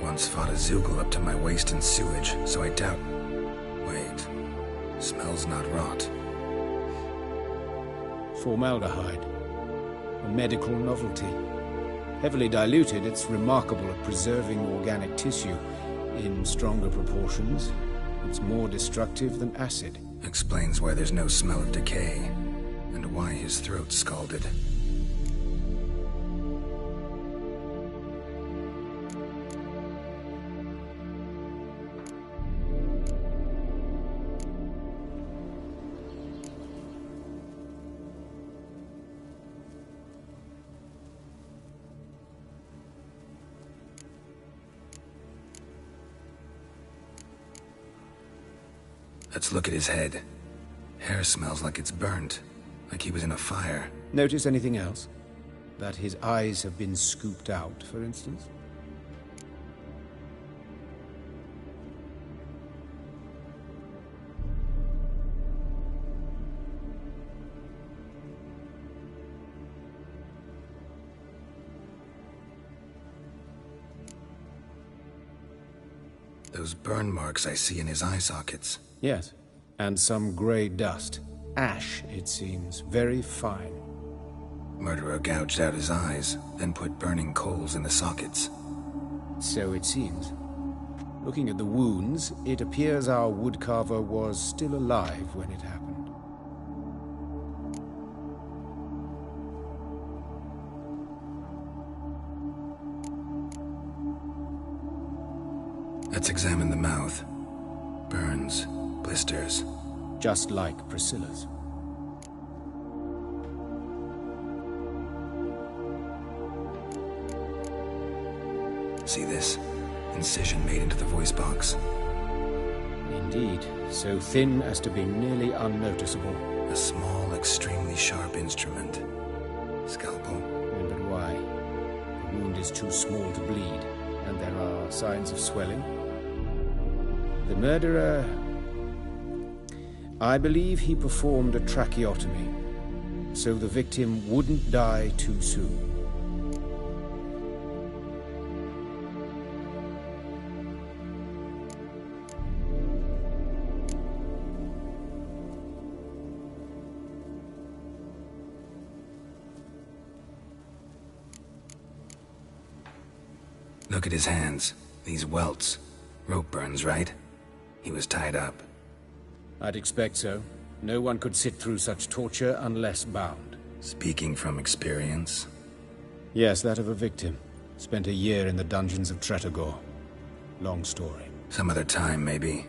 Once fought a Zoogle up to my waist in sewage, so I doubt... Wait. Smells not rot. Formaldehyde. A medical novelty. Heavily diluted, it's remarkable at preserving organic tissue. In stronger proportions, it's more destructive than acid. Explains why there's no smell of decay, and why his throat's scalded. Let's look at his head. Hair smells like it's burnt, like he was in a fire. Notice anything else? That his eyes have been scooped out, for instance? Those burn marks I see in his eye sockets. Yes, and some grey dust. Ash, it seems. Very fine. Murderer gouged out his eyes, then put burning coals in the sockets. So it seems. Looking at the wounds, it appears our woodcarver was still alive when it happened. Let's examine the mouth. Burns, blisters. Just like Priscilla's. See this? Incision made into the voice box. Indeed, so thin as to be nearly unnoticeable. A small, extremely sharp instrument. Scalpel. But why? The wound is too small to bleed, and there are signs of swelling. The murderer... I believe he performed a tracheotomy, so the victim wouldn't die too soon. Look at his hands. These welts. Rope burns, right? He was tied up. I'd expect so. No one could sit through such torture unless bound. Speaking from experience? Yes, that of a victim. Spent a year in the dungeons of Tretogor. Long story. Some other time, maybe.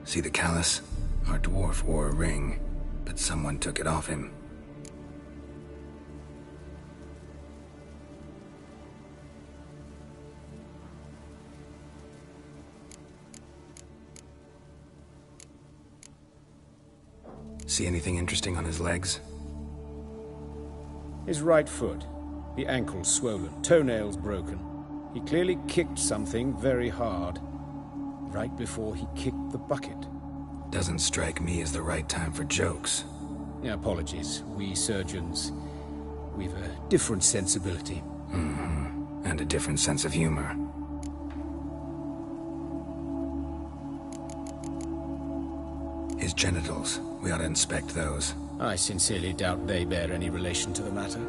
See the callus? Our dwarf wore a ring, but someone took it off him. See anything interesting on his legs? His right foot. The ankle swollen, toenails broken. He clearly kicked something very hard. Right before he kicked the bucket. Doesn't strike me as the right time for jokes. Apologies. We surgeons, we've a different sensibility. Mm-hmm. And a different sense of humor. His genitals. We ought to inspect those. I sincerely doubt they bear any relation to the matter.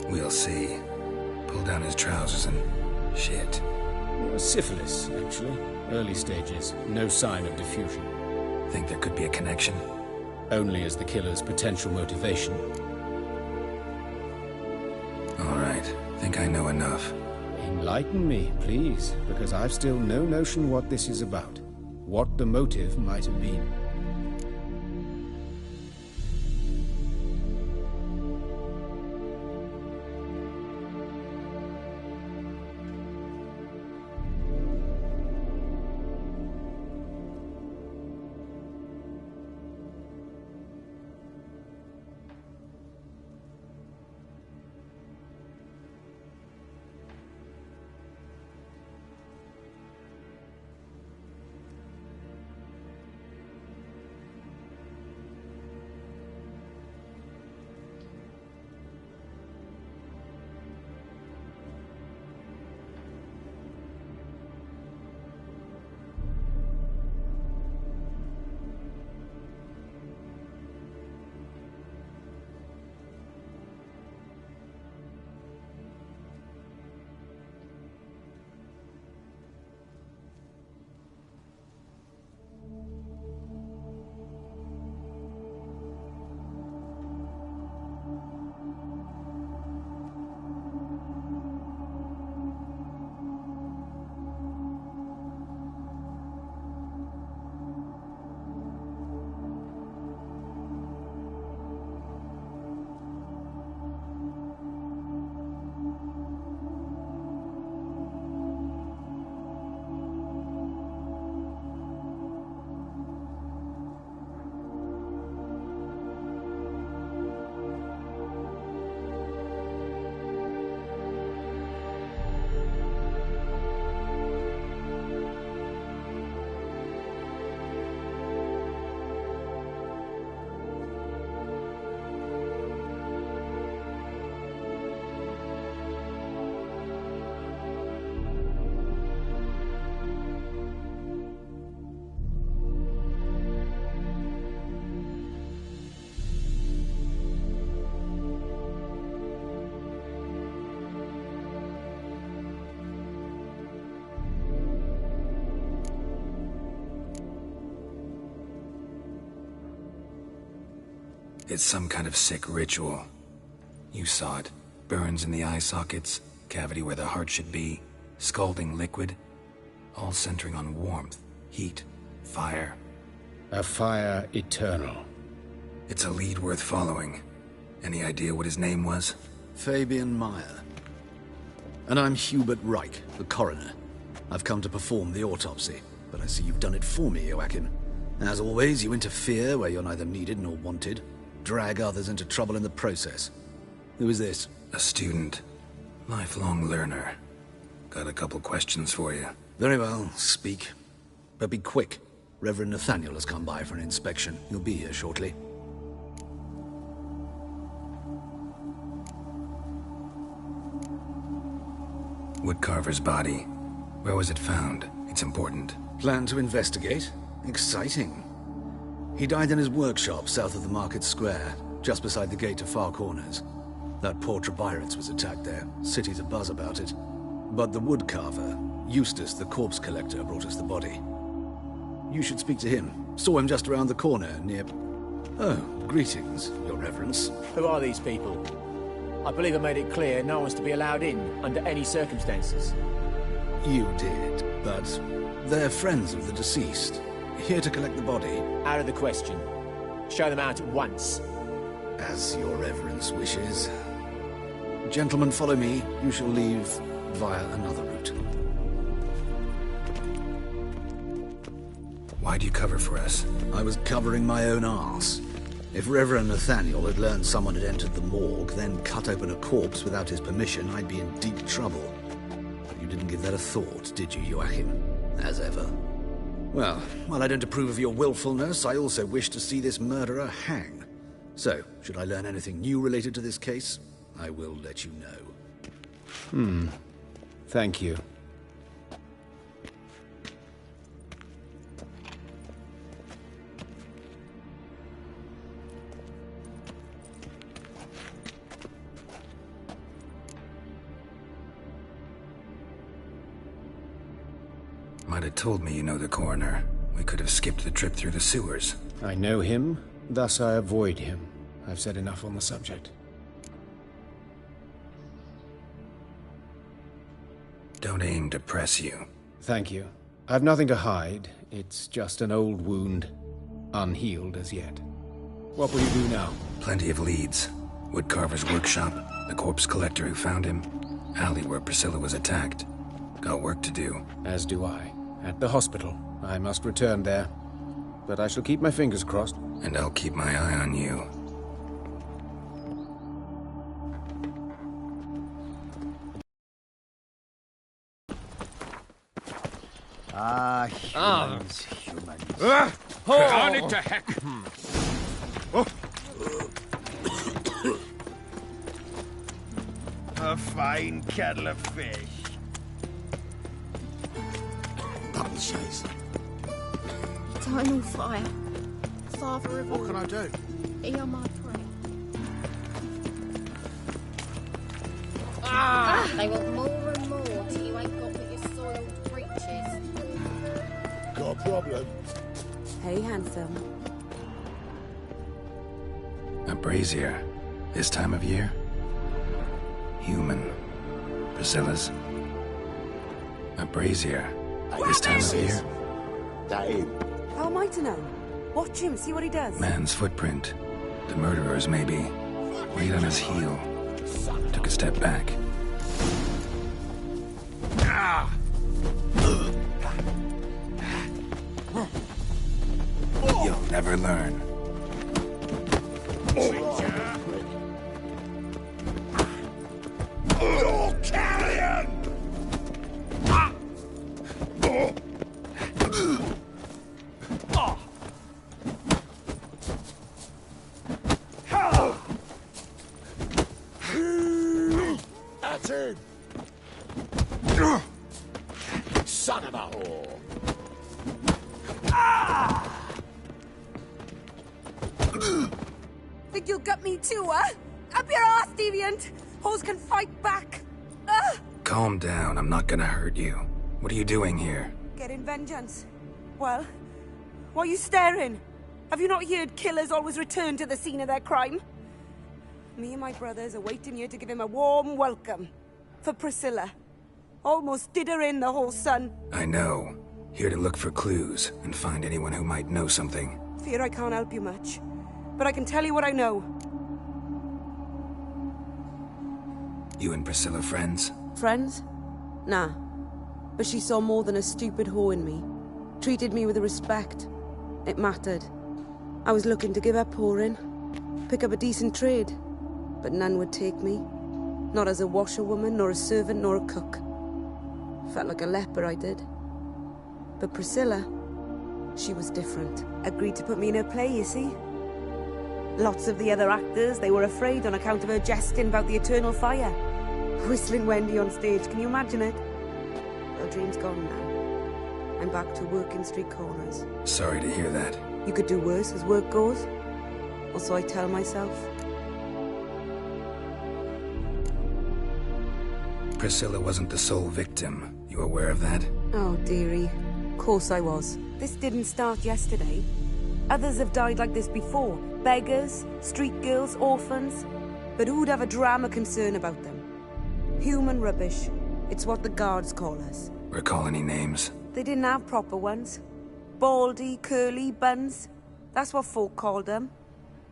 We'll see. Pull down his trousers and... shit. Syphilis, actually. Early stages. No sign of diffusion. Think there could be a connection? Only as the killer's potential motivation. All right. Think I know enough. Enlighten me, please, because I've still no notion what this is about. What the motive might have been. It's some kind of sick ritual. You saw it. Burns in the eye sockets, cavity where the heart should be, scalding liquid, all centering on warmth, heat, fire. A fire eternal. It's a lead worth following. Any idea what his name was? Fabian Meyer. And I'm Hubert Reich, the coroner. I've come to perform the autopsy, but I see you've done it for me, Joachim. As always, you interfere where you're neither needed nor wanted. Drag others into trouble in the process. Who is this? A student. Lifelong learner. Got a couple questions for you. Very well, speak. But be quick. Reverend Nathaniel has come by for an inspection. He'll be here shortly. Woodcarver's body. Where was it found? It's important. Plan to investigate? Exciting. He died in his workshop south of the market square, just beside the gate to Far Corners. That poor Trebyritz was attacked there. City's abuzz about it. But the woodcarver, Eustace the corpse collector, brought us the body. You should speak to him. Saw him just around the corner near... Oh, greetings, Your Reverence. Who are these people? I believe I made it clear no one's to be allowed in under any circumstances. You did, but they're friends of the deceased. Here to collect the body. Out of the question. Show them out at once. As Your Reverence wishes. Gentlemen, follow me. You shall leave via another route. Why'd you cover for us? I was covering my own arse. If Reverend Nathaniel had learned someone had entered the morgue, then cut open a corpse without his permission, I'd be in deep trouble. But you didn't give that a thought, did you, Joachim? As ever. Well, while I don't approve of your willfulness, I also wish to see this murderer hang. So, should I learn anything new related to this case, I will let you know. Thank you. Might have told me you know the coroner. We could have skipped the trip through the sewers. I know him, thus I avoid him. I've said enough on the subject. Don't aim to press you. Thank you. I've nothing to hide. It's just an old wound, unhealed as yet. What will you do now? Plenty of leads. Woodcarver's workshop, the corpse collector who found him, alley where Priscilla was attacked. Got work to do. As do I. At the hospital. I must return there. But I shall keep my fingers crossed. And I'll keep my eye on you. Humans. On it to heck! A fine kettle of fish. Double chase. Eternal fire. Father of What can I do? Hear my prayer. They want more and more till you ain't got but your soiled breeches. Got a problem? Hey, handsome. A brazier. This time of year? Human. Priscilla's. A brazier. This time of year? That him? How am I to know? Watch him, see what he does. Man's footprint. The murderer's maybe. Weight on his heel. Took a step back. You'll never learn. Oh, carrion! That's him! Son of a whore! Think you'll gut me too, huh? Up your ass, deviant! Hoes can fight back! Calm down, I'm not gonna hurt you. What are you doing here? Getting vengeance. Well, why are you staring? Have you not heard killers always return to the scene of their crime? Me and my brothers are waiting here to give him a warm welcome. For Priscilla. Almost did her in, the whole son. I know. Here to look for clues and find anyone who might know something. Fear I can't help you much. But I can tell you what I know. You and Priscilla friends? Friends? Nah. But she saw more than a stupid whore in me. Treated me with respect. It mattered. I was looking to give up whoring. Pick up a decent trade. But none would take me. Not as a washerwoman, nor a servant, nor a cook. Felt like a leper, I did. But Priscilla, she was different. Agreed to put me in her play, you see. Lots of the other actors, they were afraid on account of her jesting about the eternal fire. Whistling Wendy on stage, can you imagine it? Well, dream's gone now. I'm back to working street corners. Sorry to hear that. You could do worse as work goes. Or so I tell myself. Priscilla wasn't the sole victim. You aware of that? Oh, dearie. Of course I was. This didn't start yesterday. Others have died like this before. Beggars, street girls, orphans. But who'd have a drama concern about them? Human rubbish. It's what the guards call us. Recall any names? They didn't have proper ones. Baldy, curly, buns. That's what folk called them.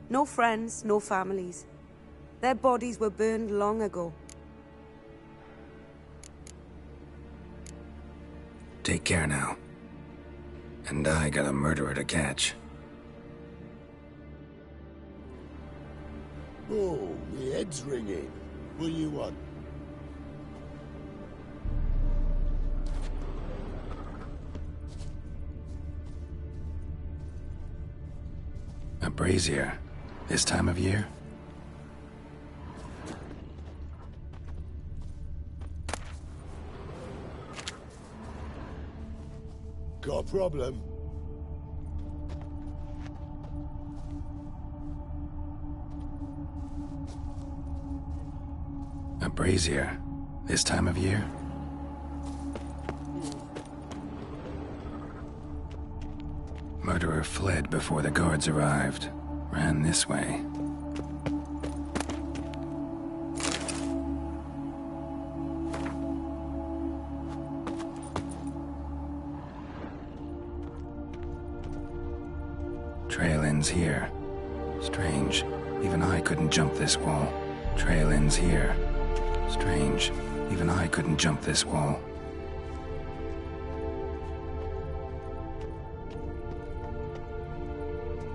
No friends, no families. Their bodies were burned long ago. Take care now. And I got a murderer to catch. Oh, my head's ringing. What do you want? A brazier. This time of year? Got a problem? A brazier. This time of year? Murderer fled before the guards arrived. Ran this way. Trail ends here. Strange. Even I couldn't jump this wall. Trail ends here. Strange. Even I couldn't jump this wall.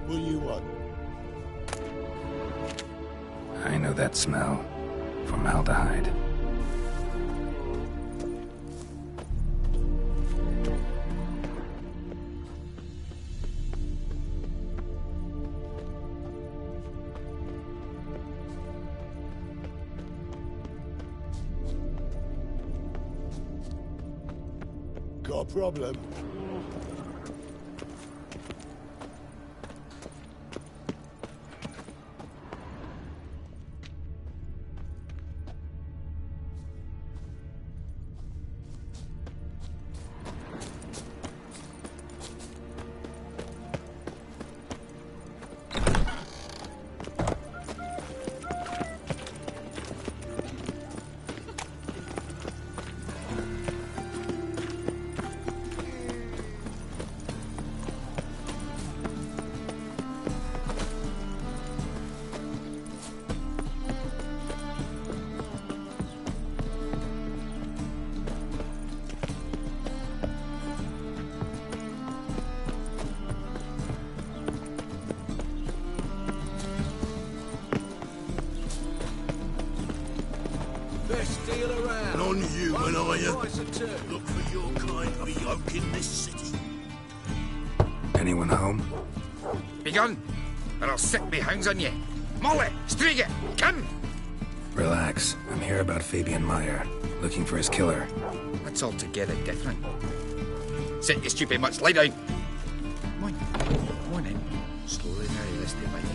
What do you want? I know that smell. Formaldehyde. Got a problem? Best deal around. Non-human, are you? Price of two. Look for your kind of a yoke in this city. Anyone home? Be gone, or I'll set me hounds on you. Molly, Striga, come! Relax. I'm here about Fabian Meyer. Looking for his killer. That's altogether different. Sit your stupid mutts, lie down. Come on, come on in. Slowly now, this day by me.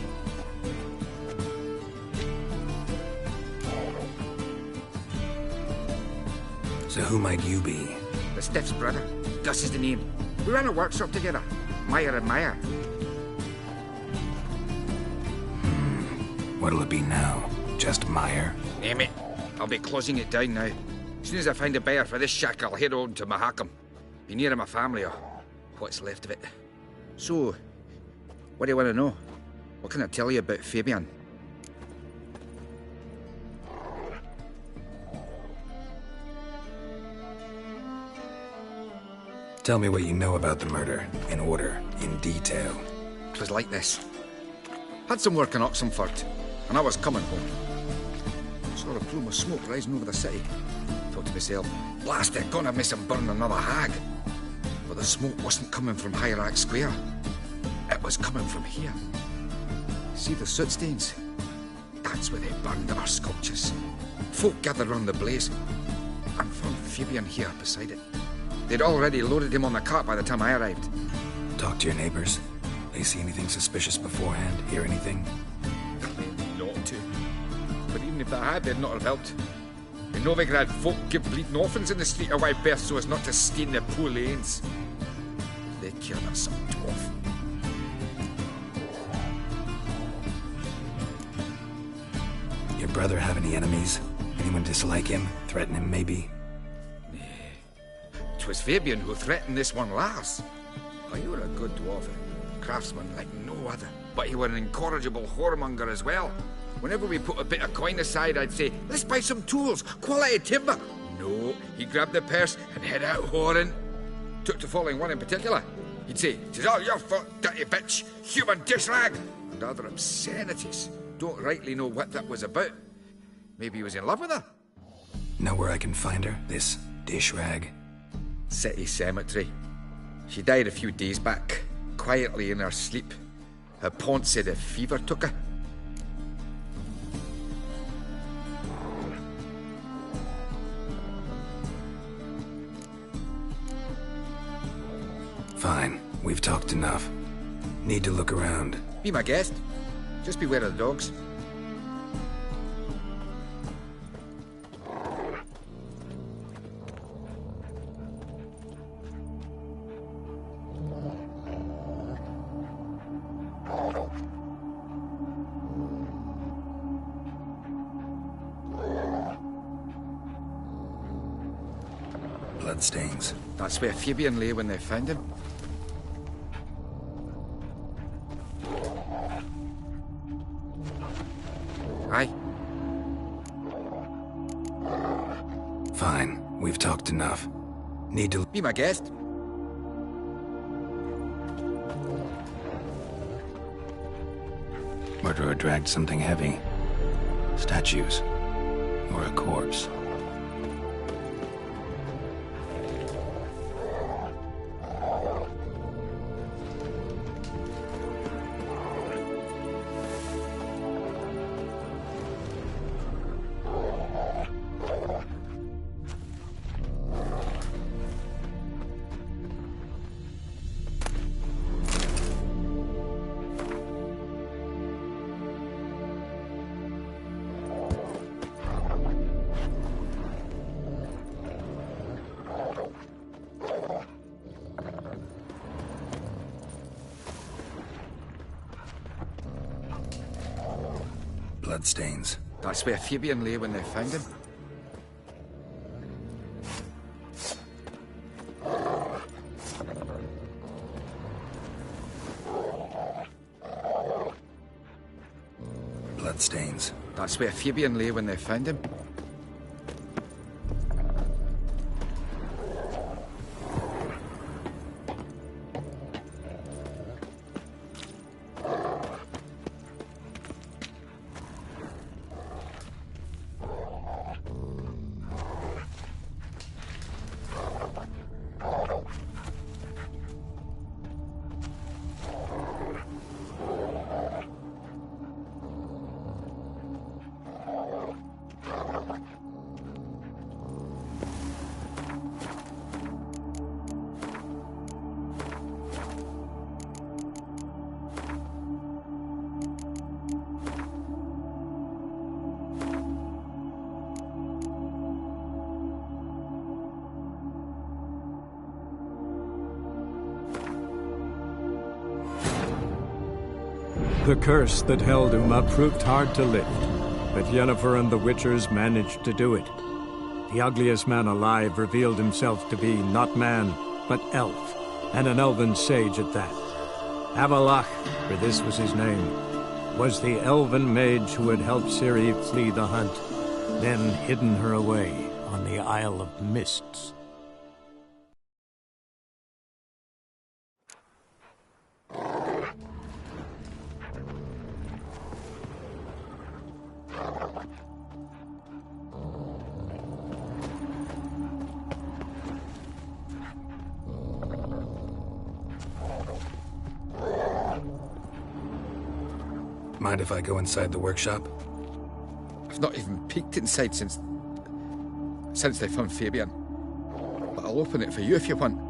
So who might you be? The Stiff's brother. Gus is the name. We ran a workshop together. Meyer and Meyer. What'll it be now? Just Meyer? Name it. I'll be closing it down now. As soon as I find a buyer for this shack, I'll head on to Mahakam. Be near my family, or what's left of it. So, what do you want to know? What can I tell you about Fabian? Tell me what you know about the murder, in order, in detail. It was like this. Had some work in Oxenford, and I was coming home. Saw a plume of smoke rising over the city. Thought to myself, blast it, gonna miss him burn another hag. But the smoke wasn't coming from Hierarch Square. It was coming from here. See the soot stains? That's where they burned our sculptures. Folk gathered round the blaze, and found Fabian here beside it. They'd already loaded him on the cart by the time I arrived. Talk to your neighbors. They see anything suspicious beforehand? Hear anything? Not to. But even if they had, they'd not have helped. In Novigrad, folk give bleeding orphans in the street a wide berth so as not to stain their poor lanes. They cared of some dwarf. Your brother have any enemies? Anyone dislike him? Threaten him, maybe? 'Twas Fabian who threatened this one last. Oh, you were a good dwarf, craftsman like no other. But you were an incorrigible whoremonger as well. Whenever we put a bit of coin aside, I'd say, let's buy some tools, quality timber. No, he grabbed the purse and head out whoring. Took to following one in particular. He'd say, 'tis all your fault, dirty bitch, human dish rag, and other obscenities. Don't rightly know what that was about. Maybe he was in love with her. Know where I can find her, this dish rag? City cemetery. She died a few days back, quietly in her sleep. Her pont said a fever took her. Fine, we've talked enough. Need to look around. Be my guest. Just beware of the dogs. Bloodstains. That's where Fabian lay when they found him. Aye. Fine, we've talked enough. Need to be my guest. Murderer dragged something heavy. Statues. Or a corpse. Bloodstains. That's where Fabian lay when they found him. Bloodstains. That's where Fabian lay when they found him. The curse that held Uma proved hard to lift, but Yennefer and the Witchers managed to do it. The ugliest man alive revealed himself to be not man, but elf, and an elven sage at that. Avalach, for this was his name, was the elven mage who had helped Ciri flee the hunt, then hidden her away on the Isle of Mists. Mind if I go inside the workshop? I've not even peeked inside since they found Fabian. But I'll open it for you if you want.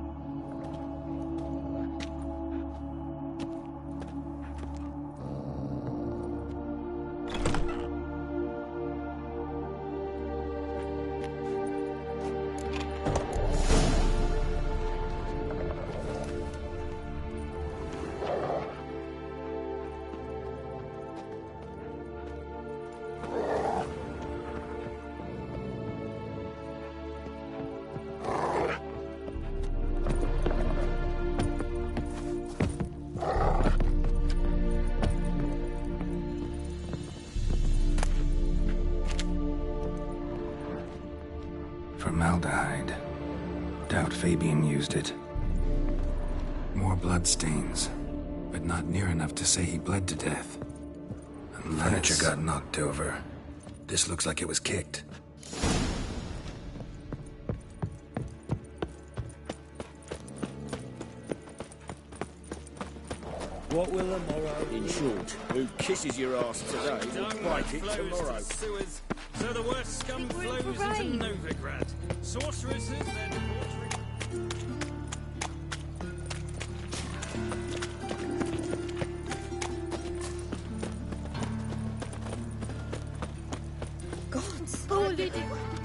Formaldehyde. Doubt Fabian used it. More bloodstains, but not near enough to say he bled to death. Unless... Furniture got knocked over. This looks like it was kicked. What will the morrow? In short, who kisses your ass today will bite it tomorrow. So the worst scum flows into Novigrad. Sorceresses, then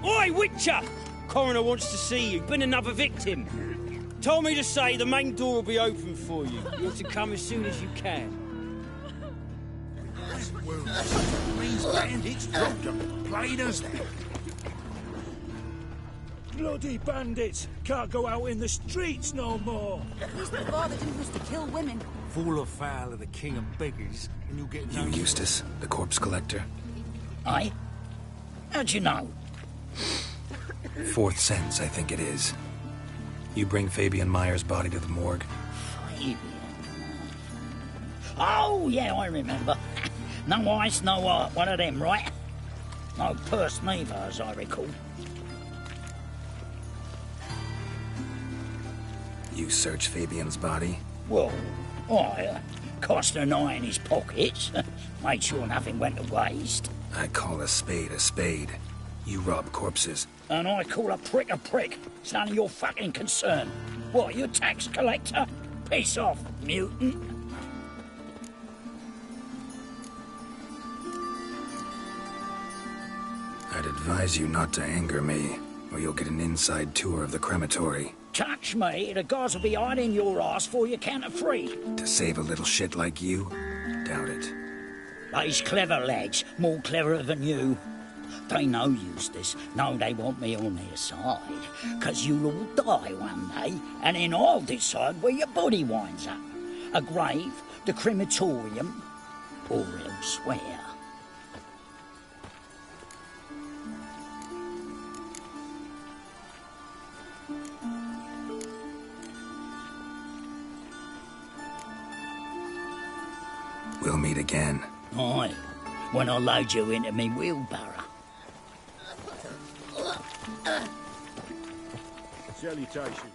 Oi, Witcher! Coroner wants to see you. Been another victim. Told me to say the main door will be open for you. You're to come as soon as you can. These bandits dropped them, plain as that. Bloody bandits! Can't go out in the streets no more! At least the father didn't wish to kill women. Fall afoul of the king of beggars, and you'll get You, Eustace, the corpse collector. Aye? How'd you know? Fourth sense, I think it is. You bring Fabian Meyer's body to the morgue. Fabian? Oh, yeah, I remember. No eyes, no heart, one of them, right? No purse neither, as I recall. You search Fabian's body? Well, I cast an eye in his pockets, made sure nothing went to waste. I call a spade a spade. You rob corpses. And I call a prick a prick. It's none of your fucking concern. What, you tax collector? Piss off, mutant. I'd advise you not to anger me, or you'll get an inside tour of the crematory. Touch me, the guards will be hiding your ass for you count of 3. To save a little shit like you? Doubt it. They's clever lads, more cleverer than you. They know Eustace, know they want me on their side, 'cause you'll all die one day, and then I'll decide where your body winds up. A grave, the crematorium, or elsewhere. We'll meet again. Aye, when I load you into me wheelbarrow. Salutation.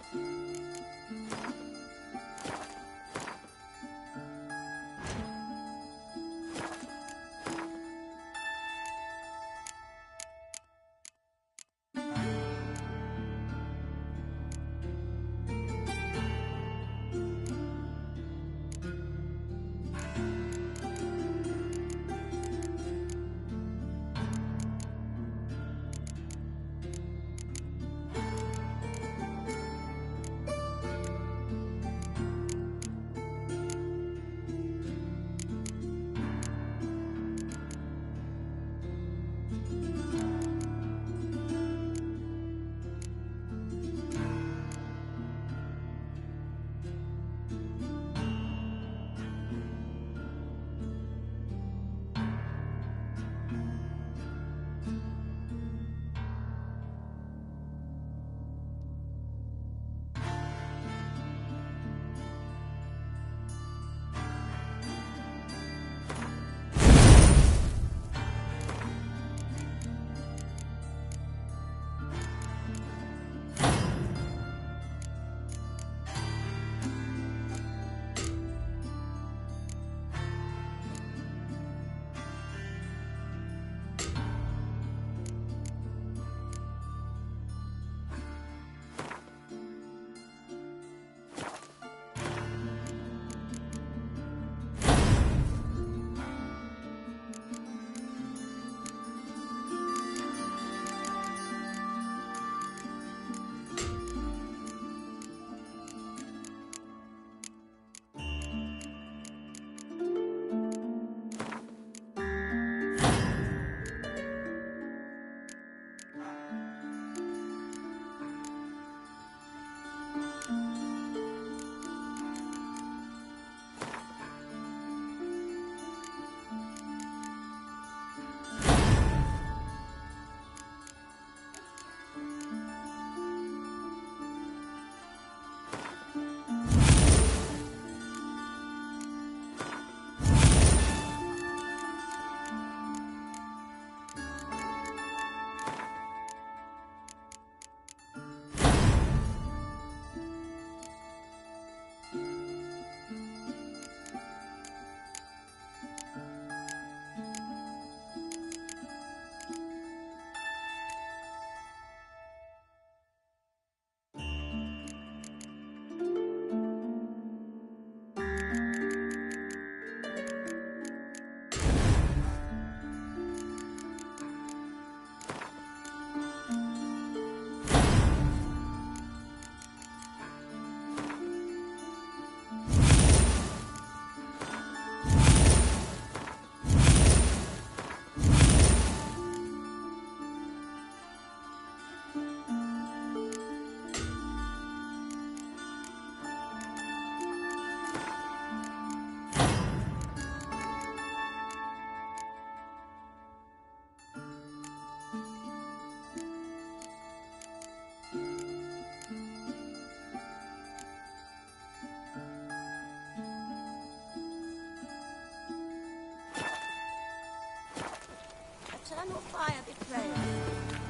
Gun or fire be praised.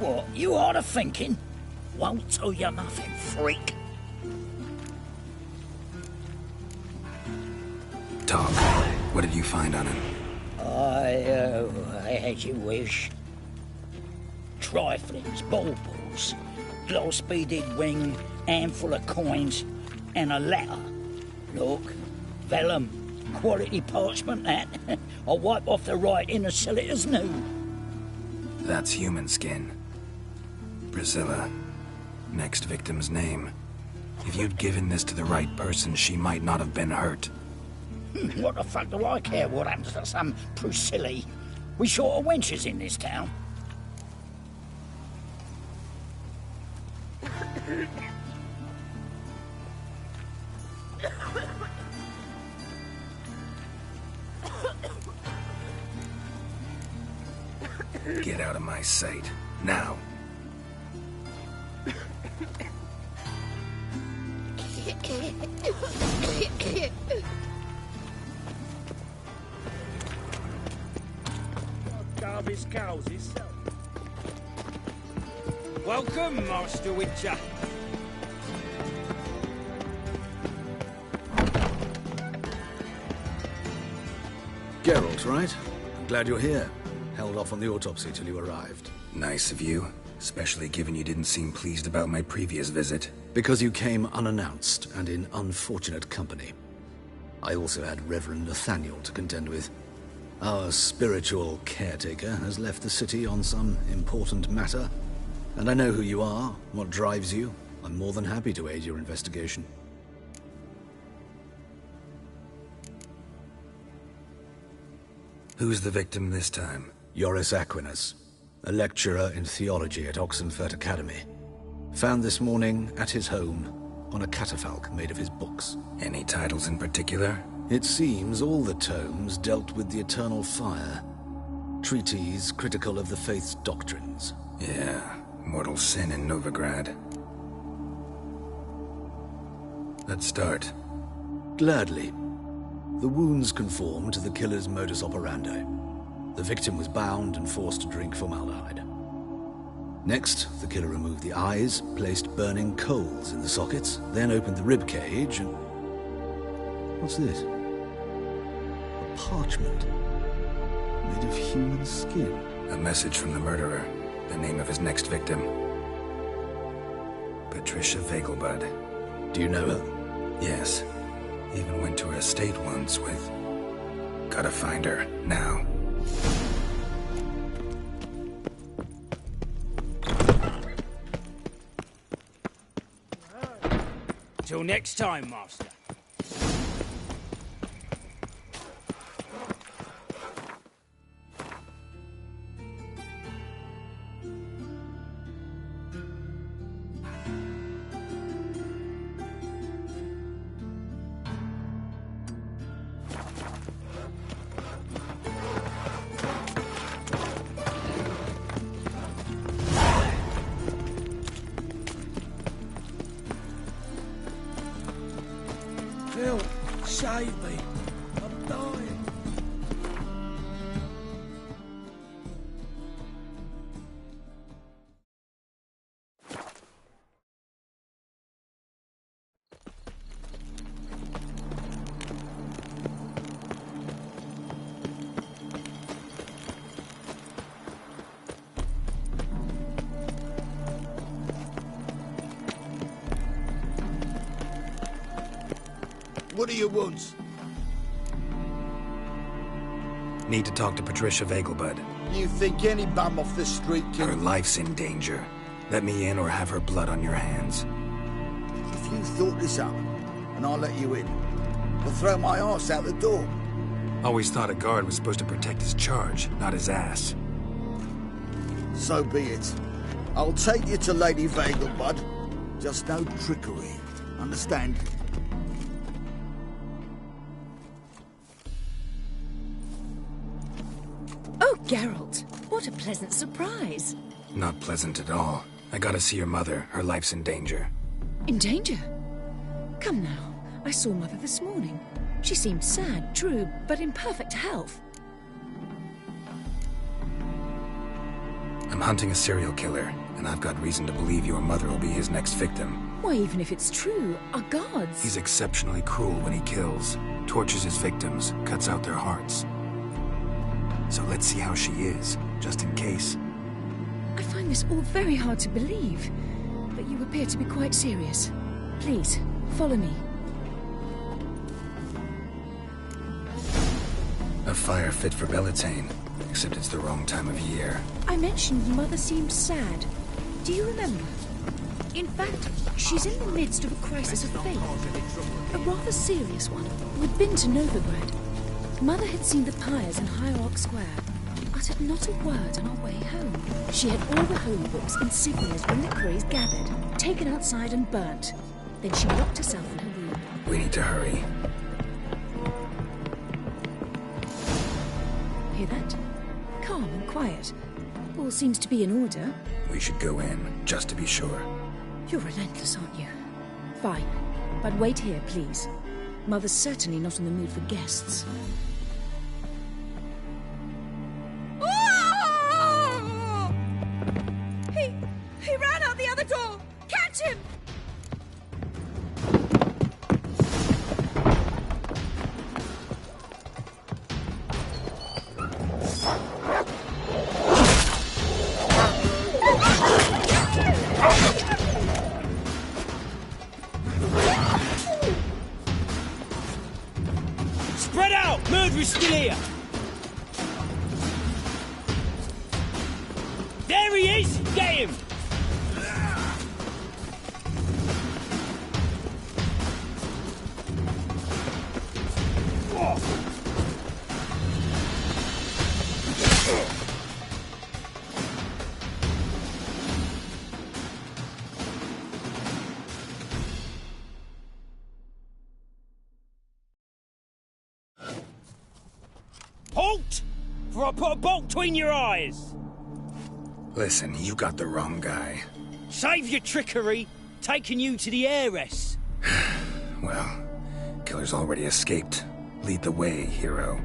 What, you hard of thinking? Won't tell you nothing, freak. Talk. What did you find on him? As you wish. Triflings, baubles, gloss-beaded ring, handful of coins, and a letter. Look, vellum, quality parchment, that. I'll wipe off the writing and sell it as new. That's human skin. Priscilla. Next victim's name. If you'd given this to the right person, she might not have been hurt. What the fuck do I care what happens to some Priscilla? We short of wenches in this town. Get out of my sight. Now. Darby's cows himself. Welcome, Master Witcher. Geralt, right? I'm glad you're here. Held off on the autopsy till you arrived. Nice of you, especially given you didn't seem pleased about my previous visit. Because you came unannounced and in unfortunate company. I also had Reverend Nathaniel to contend with. Our spiritual caretaker has left the city on some important matter, and I know who you are, what drives you. I'm more than happy to aid your investigation. Who's the victim this time? Joris Aquinas, a lecturer in theology at Oxenfurt Academy. Found this morning at his home on a catafalque made of his books. Any titles in particular? It seems all the tomes dealt with the eternal fire. Treatises critical of the faith's doctrines. Yeah, mortal sin in Novigrad. Let's start. Gladly. The wounds conform to the killer's modus operandi. The victim was bound and forced to drink formaldehyde. Next, the killer removed the eyes, placed burning coals in the sockets, then opened the rib cage and... What's this? A parchment made of human skin. A message from the murderer. The name of his next victim. Patricia Vegelbud. Do you know her? Yes. Even went to her estate once with... Gotta find her, now. Till next time, Master. Phil, save me. I'm dying. What do you want? Need to talk to Patricia Vegelbud. You think any bum off the street can... Her life's in danger. Let me in or have her blood on your hands. If you thought this up, and I'll let you in, I'll throw my ass out the door. Always thought a guard was supposed to protect his charge, not his ass. So be it. I'll take you to Lady Vegelbud. Just no trickery. Understand? Oh, Geralt, what a pleasant surprise. Not pleasant at all. I gotta see your mother. Her life's in danger. In danger? Come now, I saw Mother this morning. She seemed sad, true, but in perfect health. I'm hunting a serial killer, and I've got reason to believe your mother will be his next victim. Why, even if it's true, our guards... He's exceptionally cruel when he kills, tortures his victims, cuts out their hearts. So let's see how she is, just in case. I find this all very hard to believe, but you appear to be quite serious. Please, follow me. A fire fit for Bellatane, except it's the wrong time of year. I mentioned Mother seemed sad. Do you remember? In fact, she's in the midst of a crisis of faith. A rather serious one. We'd been to Novigrad. Mother had seen the pyres in Hierarch Square, uttered not a word on our way home. She had all the holy books, insignias, reliquaries gathered, taken outside and burnt. Then she locked herself in her room. We need to hurry. Hear that? Calm and quiet. All seems to be in order. We should go in, just to be sure. You're relentless, aren't you? Fine. But wait here, please. Mother's certainly not in the mood for guests. He ran out the other door! Catch him! Spread out! Murderer's still here! There he is! Get him! Halt! For I put a bolt between your eyes! Listen, you got the wrong guy. Save your trickery, taking you to the heiress. Well, killer's already escaped. Lead the way, hero.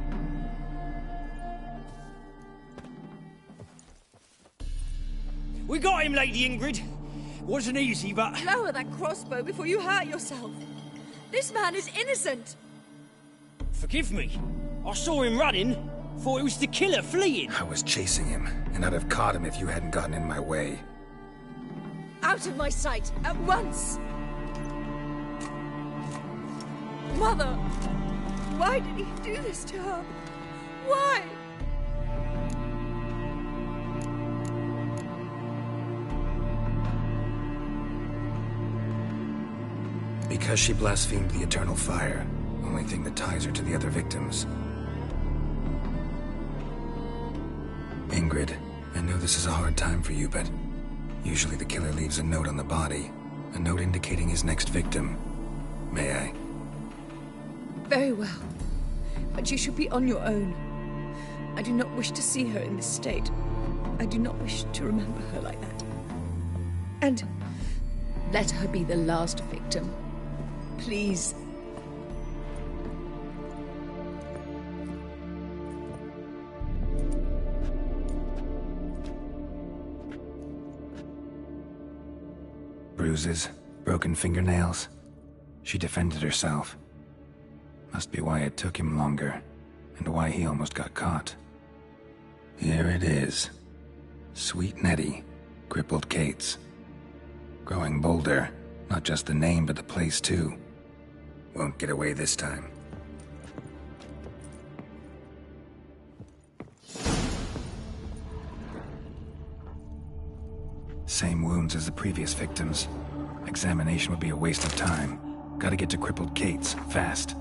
We got him, Lady Ingrid. Wasn't easy, but... Lower that crossbow before you hurt yourself. This man is innocent. Forgive me. I saw him running. Thought it was the killer fleeing. I was chasing him, and I'd have caught him if you hadn't gotten in my way. Out of my sight, at once! Mother! Why did he do this to her? Why? Because she blasphemed the eternal fire. Only thing that ties her to the other victims. Ingrid, I know this is a hard time for you, but usually the killer leaves a note on the body. A note indicating his next victim. May I? Very well. But you should be on your own. I do not wish to see her in this state. I do not wish to remember her like that. And let her be the last victim. Please. Bruises, broken fingernails. She defended herself. Must be why it took him longer, and why he almost got caught. Here it is. Sweet Nettie, crippled Kate's. Growing bolder, not just the name but the place too. Won't get away this time. Same wounds as the previous victims. Examination would be a waste of time. Gotta get to crippled Kate's, fast.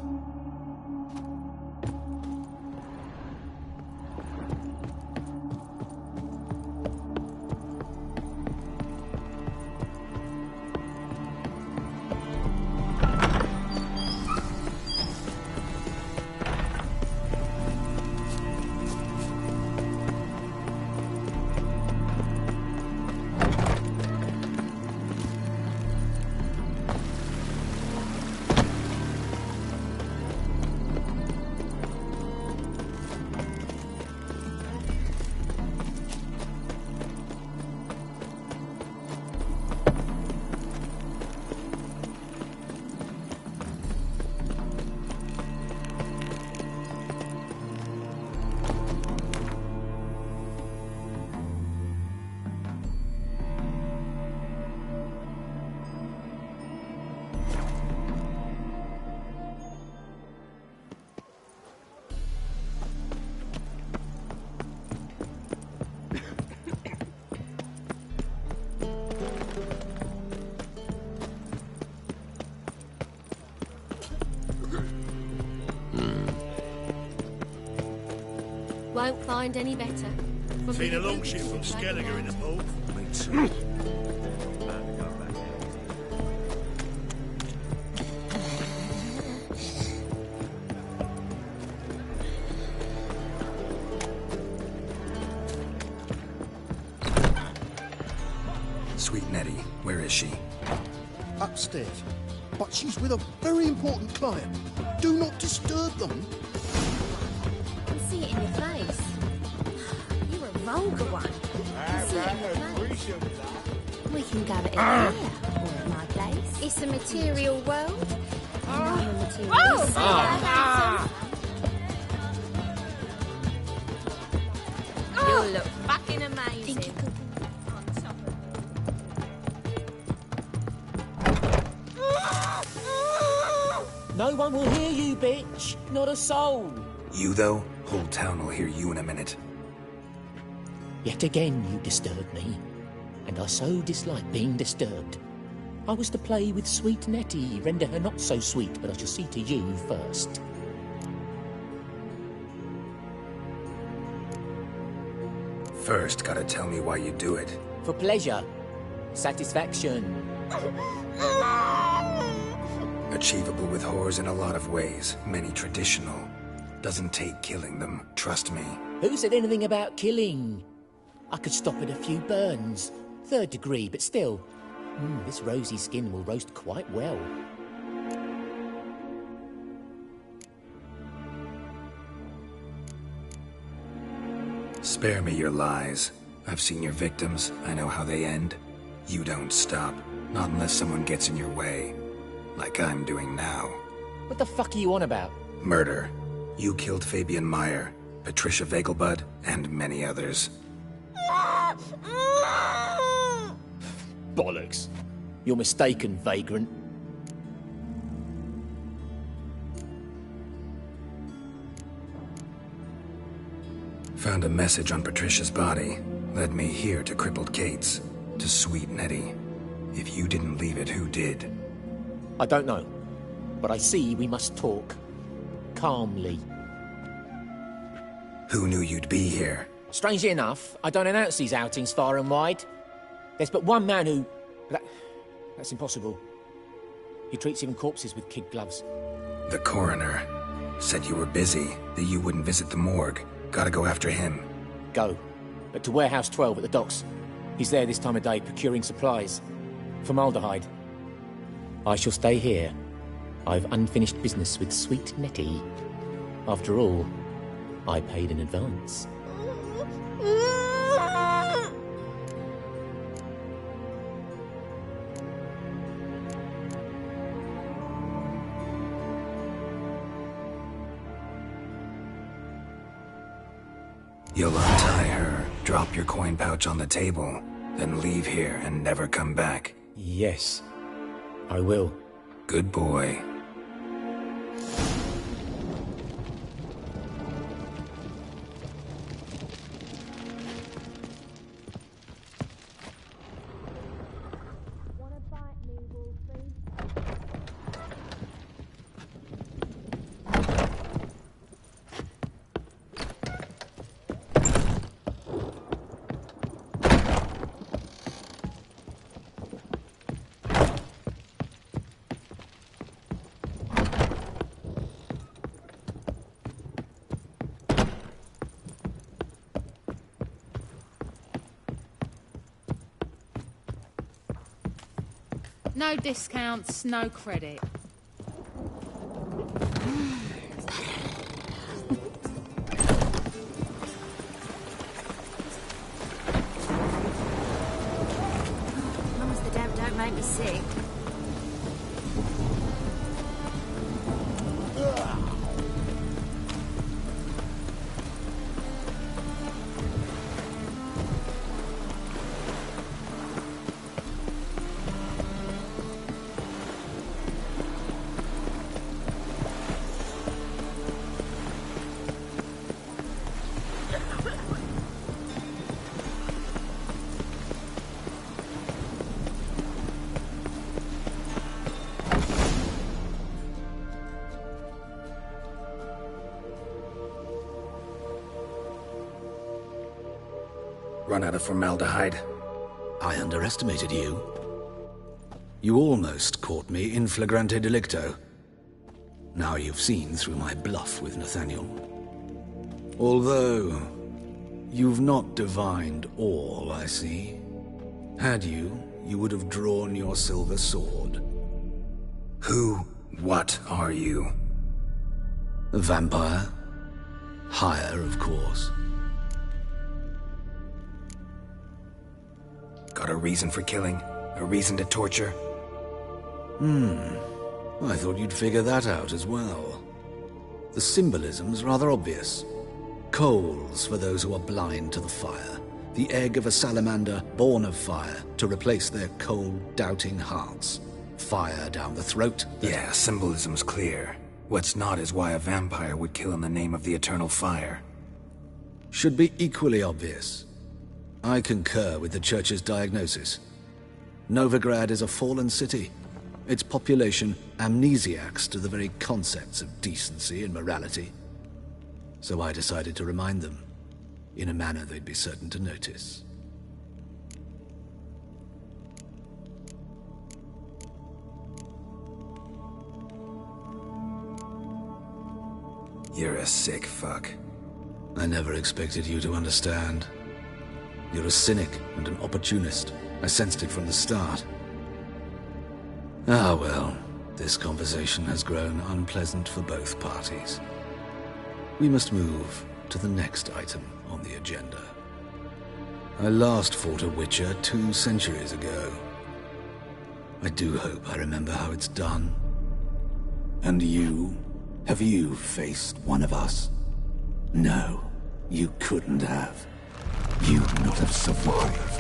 Won't find any better. Seen a longship from Skelliger in the port. Me too. Sweet Nettie, where is she? Upstairs. But she's with a very important client. Do not disturb them. I can see it in your face. You're a vulgar one. I can see it in your face. We can gather it here, or at my place. It's a material world. I'm a material. You look fucking amazing. No one will hear you, bitch. Not a soul. You, though? Whole town will hear you in a minute. Yet again you disturb me, and I so dislike being disturbed. I was to play with sweet Nettie, render her not so sweet, but I shall see to you first. First, gotta tell me why you do it. For pleasure. Satisfaction. Achievable with whores in a lot of ways, many traditional. Doesn't take killing them, trust me. Who said anything about killing? I could stop at a few burns. 3rd degree, but still. This rosy skin will roast quite well. Spare me your lies. I've seen your victims, I know how they end. You don't stop, not unless someone gets in your way. Like I'm doing now. What the fuck are you on about? Murder. You killed Fabian Meyer, Patricia Vegelbud, and many others. Bollocks. You're mistaken, vagrant. Found a message on Patricia's body. Led me here to crippled Kate's. To sweet Nettie. If you didn't leave it, who did? I don't know. But I see we must talk. Calmly. Who knew you'd be here? Strangely enough, I don't announce these outings far and wide. There's but one man who... That's impossible. He treats even corpses with kid gloves. The coroner. Said you were busy, that you wouldn't visit the morgue. Gotta go after him. Go. But to Warehouse 12 at the docks. He's there this time of day procuring supplies. Formaldehyde. I shall stay here. I've unfinished business with sweet Nettie. After all, I paid in advance. You'll untie her, drop your coin pouch on the table, then leave here and never come back. Yes, I will. Good boy. No discounts, no credit. Long as the damp don't make me sick. Run out of formaldehyde? I underestimated you. You almost caught me in flagrante delicto. Now you've seen through my bluff with Nathaniel. Although, you've not divined all, I see. Had you, you would have drawn your silver sword. What are you? A vampire. Higher, of course. Got a reason for killing? A reason to torture? I thought you'd figure that out as well. The symbolism's rather obvious. Coals for those who are blind to the fire. The egg of a salamander born of fire to replace their cold, doubting hearts. Fire down the throat. Yeah, symbolism's clear. What's not is why a vampire would kill in the name of the eternal fire. Should be equally obvious. I concur with the Church's diagnosis. Novigrad is a fallen city. Its population amnesiacs to the very concepts of decency and morality. So I decided to remind them, in a manner they'd be certain to notice. You're a sick fuck. I never expected you to understand. You're a cynic and an opportunist. I sensed it from the start. Ah well, this conversation has grown unpleasant for both parties. We must move to the next item on the agenda. I last fought a Witcher 2 centuries ago. I do hope I remember how it's done. And you? Have you faced one of us? No, you couldn't have. You'd not have survived.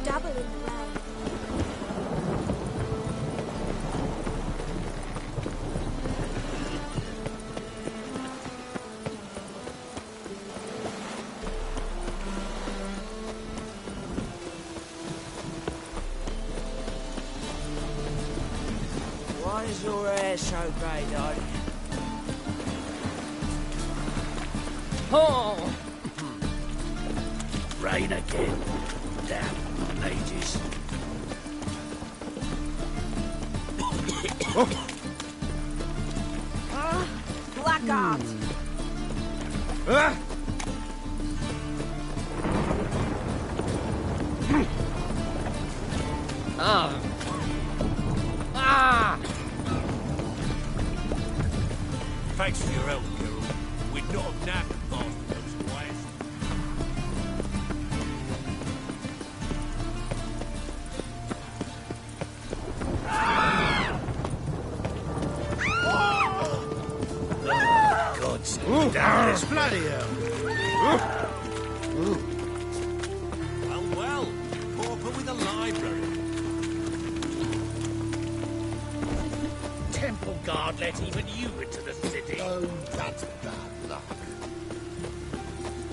Double in the rain. Why is your hair so grey, darling? Oh! rain again. Damn mages. Blackguard! Thanks for your help, Geralt. We'd not have nabbed the bastard those ways. God's Damn this bloody hell! Well, well. Pauper with a library. Temple guard let even you into the city. Oh, that's bad luck.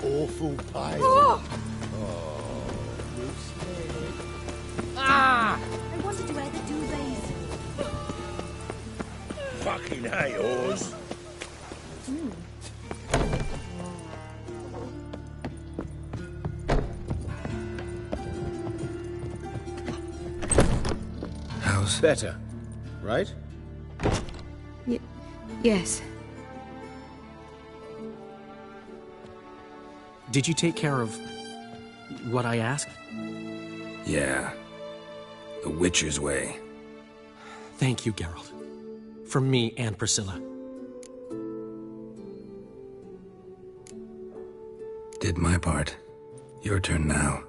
Awful pale. Oh! Ah! I wanted to wear the duvets. Fucking hey, Oz. How's... Better, right? Yes. Did you take care of what I asked? Yeah. The Witcher's way. Thank you, Geralt. From me and Priscilla. Did my part. Your turn now.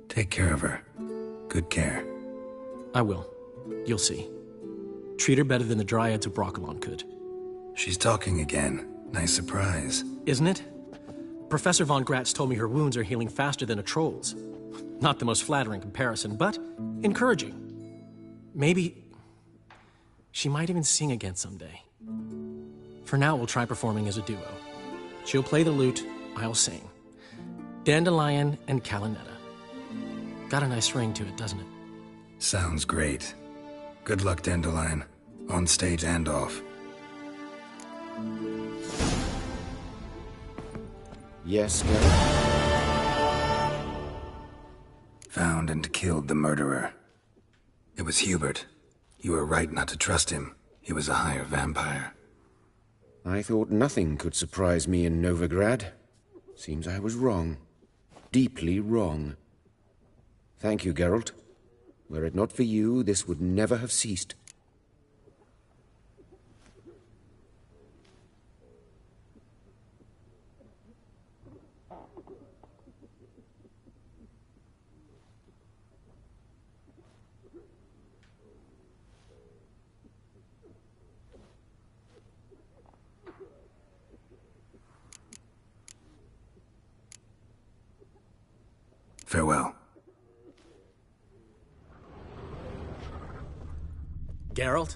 Take care of her. Good care. I will. You'll see. Treat her better than the Dryads of Brokilon could. She's talking again. Nice surprise. Isn't it? Professor Von Gratz told me her wounds are healing faster than a troll's. Not the most flattering comparison, but encouraging. Maybe she might even sing again someday. For now, we'll try performing as a duo. She'll play the lute, I'll sing. Dandelion and Calinetta. Got a nice ring to it, doesn't it? Sounds great. Good luck, Dandelion. On stage and off. Yes, Geralt? Found and killed the murderer. It was Hubert. You were right not to trust him. He was a higher vampire. I thought nothing could surprise me in Novigrad. Seems I was wrong. Deeply wrong. Thank you, Geralt. Were it not for you, this would never have ceased. Farewell. Geralt?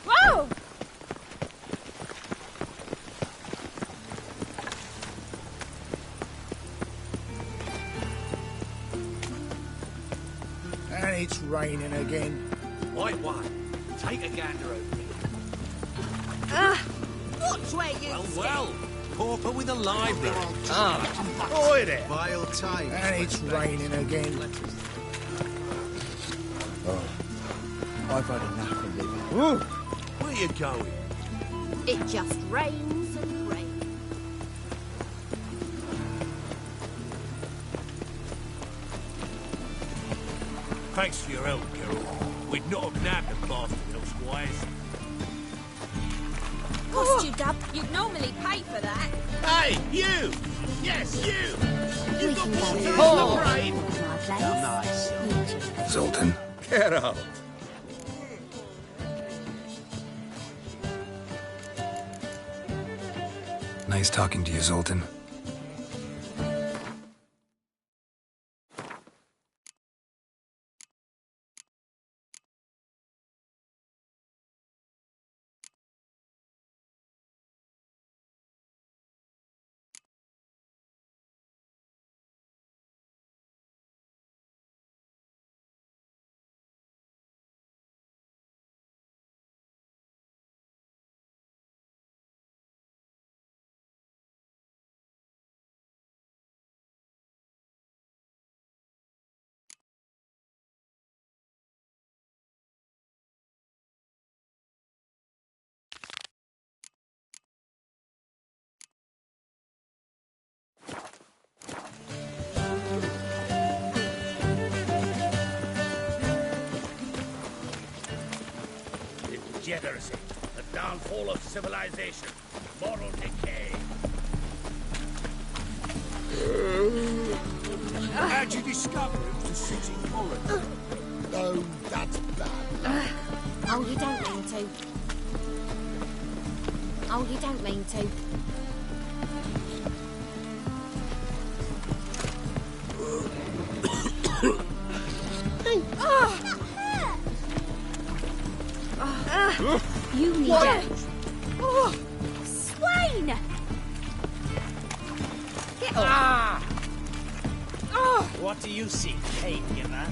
Whoa! And it's raining again. White one. Take a gander over here. Watch where you Well, Pauper with a library. Oi there. Vile time. And it's raining again. Oh, I've had enough of living. Whoa. Where you going? It just rains and rains. Thanks for your help, Geralt. We'd not have nabbed the bastard elsewise. Cost you, Dub. You'd normally pay for that. Hey, you! Yes, you! We You've got can go water in to the rain! my place. Zoltan. Get out. Nice talking to you, Zoltan. fall of civilization, moral decay. How'd you discover it was a city colony? No, that's bad. Oh, you don't mean to. Oh, you don't mean to. You need it. Swain! Get off. What do you see, Kate Giver?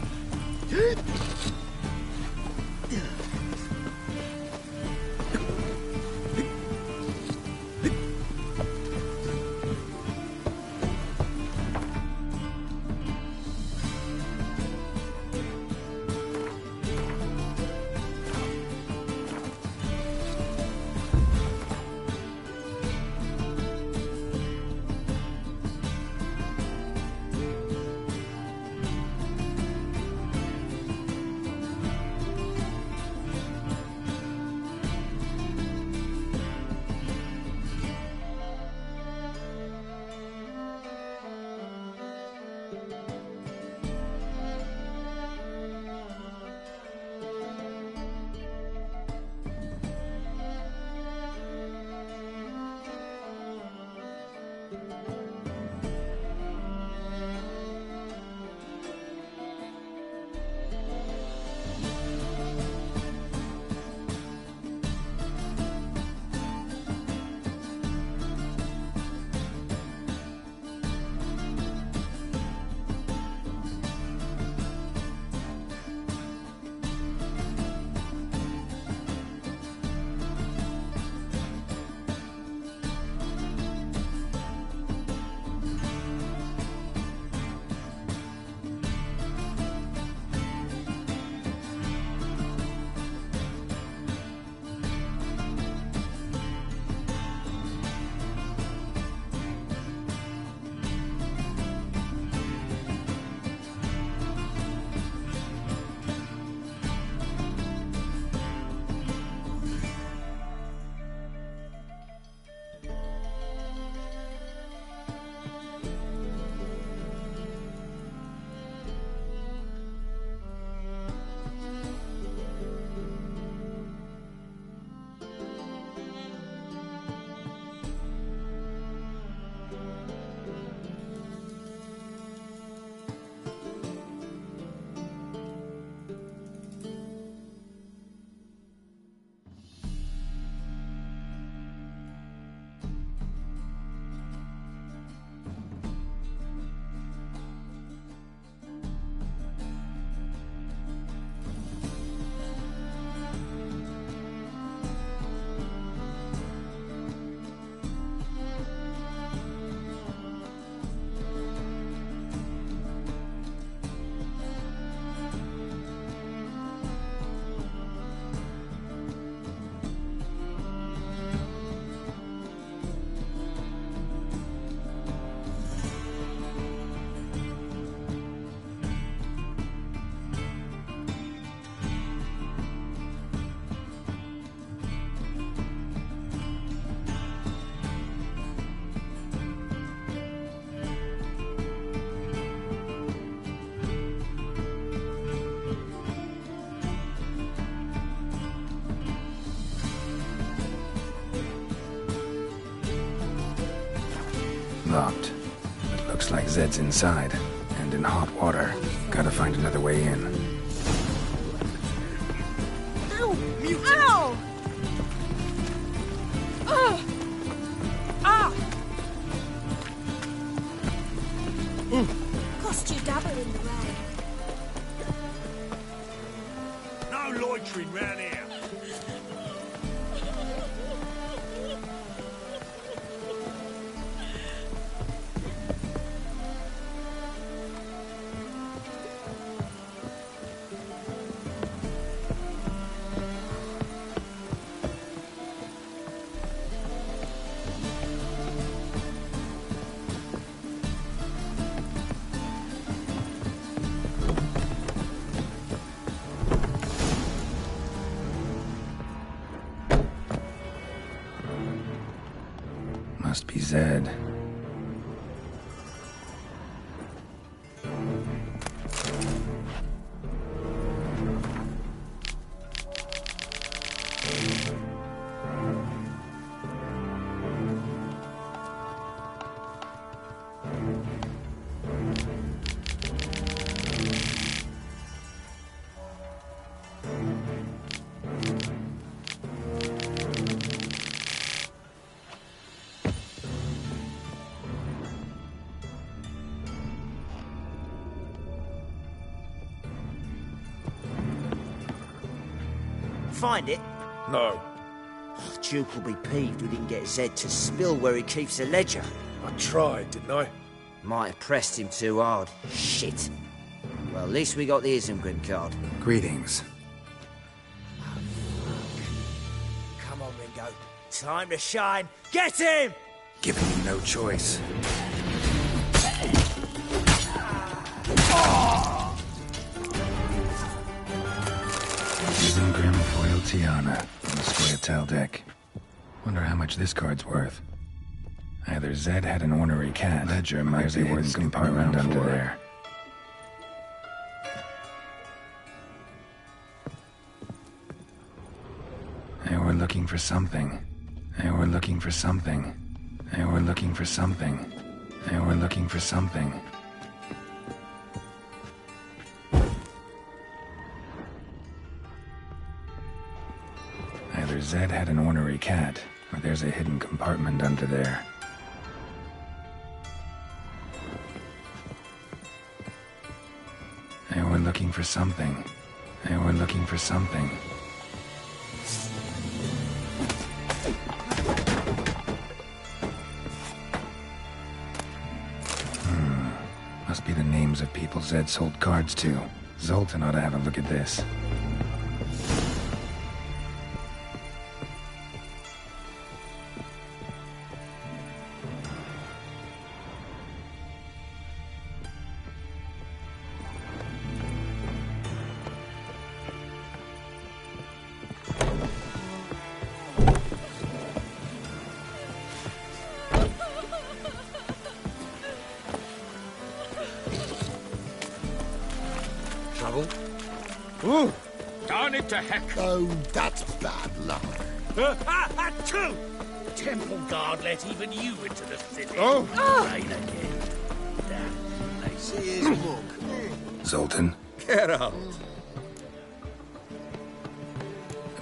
Locked. It looks like Zed's inside, and in hot water. Gotta find another way in. Ow! Ow! Ah! Cost you double in the rain. No loitering round here. find it? No. Oh, Duke will be peeved we didn't get Zed to spill where he keeps the ledger. I tried, didn't I? Might have pressed him too hard. Shit. Well, at least we got the Isengrim card. Greetings. Come on, Ringo. Time to shine. Get him! Giving you no choice. Isengrim Foil Tiana on the Scoia'tael deck. Wonder how much this card's worth. Either Zed had an ornery cat, ledger might be worth compartment under there. They were looking for something. They were looking for something. They were looking for something. They were looking for something. Either Zed had an ornery cat, or there's a hidden compartment under there. They were looking for something. They were looking for something. Must be the names of people Zed sold cards to. Zoltan ought to have a look at this. Trouble? Ooh! Darn it to heck! Oh, that's bad luck. Two! Temple Guard let even you into the city. Oh! Rain again. Damn place. See his mug. Zoltan, Get out!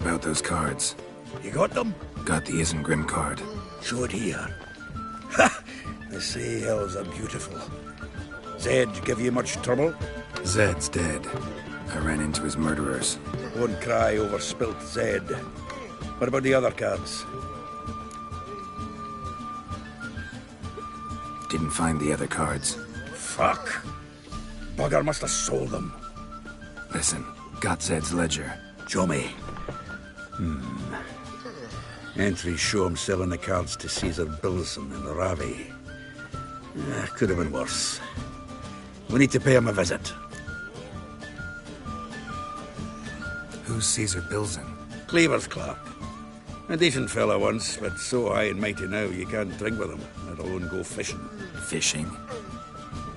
about those cards. You got them? Got the Isengrim card. Show it here. Ha! The sea hills are beautiful. Zed give you much trouble? Zed's dead. I ran into his murderers. Won't cry over spilt Zed. What about the other cards? Didn't find the other cards. Fuck! Bugger must have sold them. Listen, got Zed's ledger. Show me. Entries show him selling the cards to Caesar Bilson and Ravi. Could have been worse. We need to pay him a visit. Who's Caesar Bilson? Cleaver's clerk. A decent fella once, but so high and mighty now you can't drink with him, let alone go fishing. Fishing?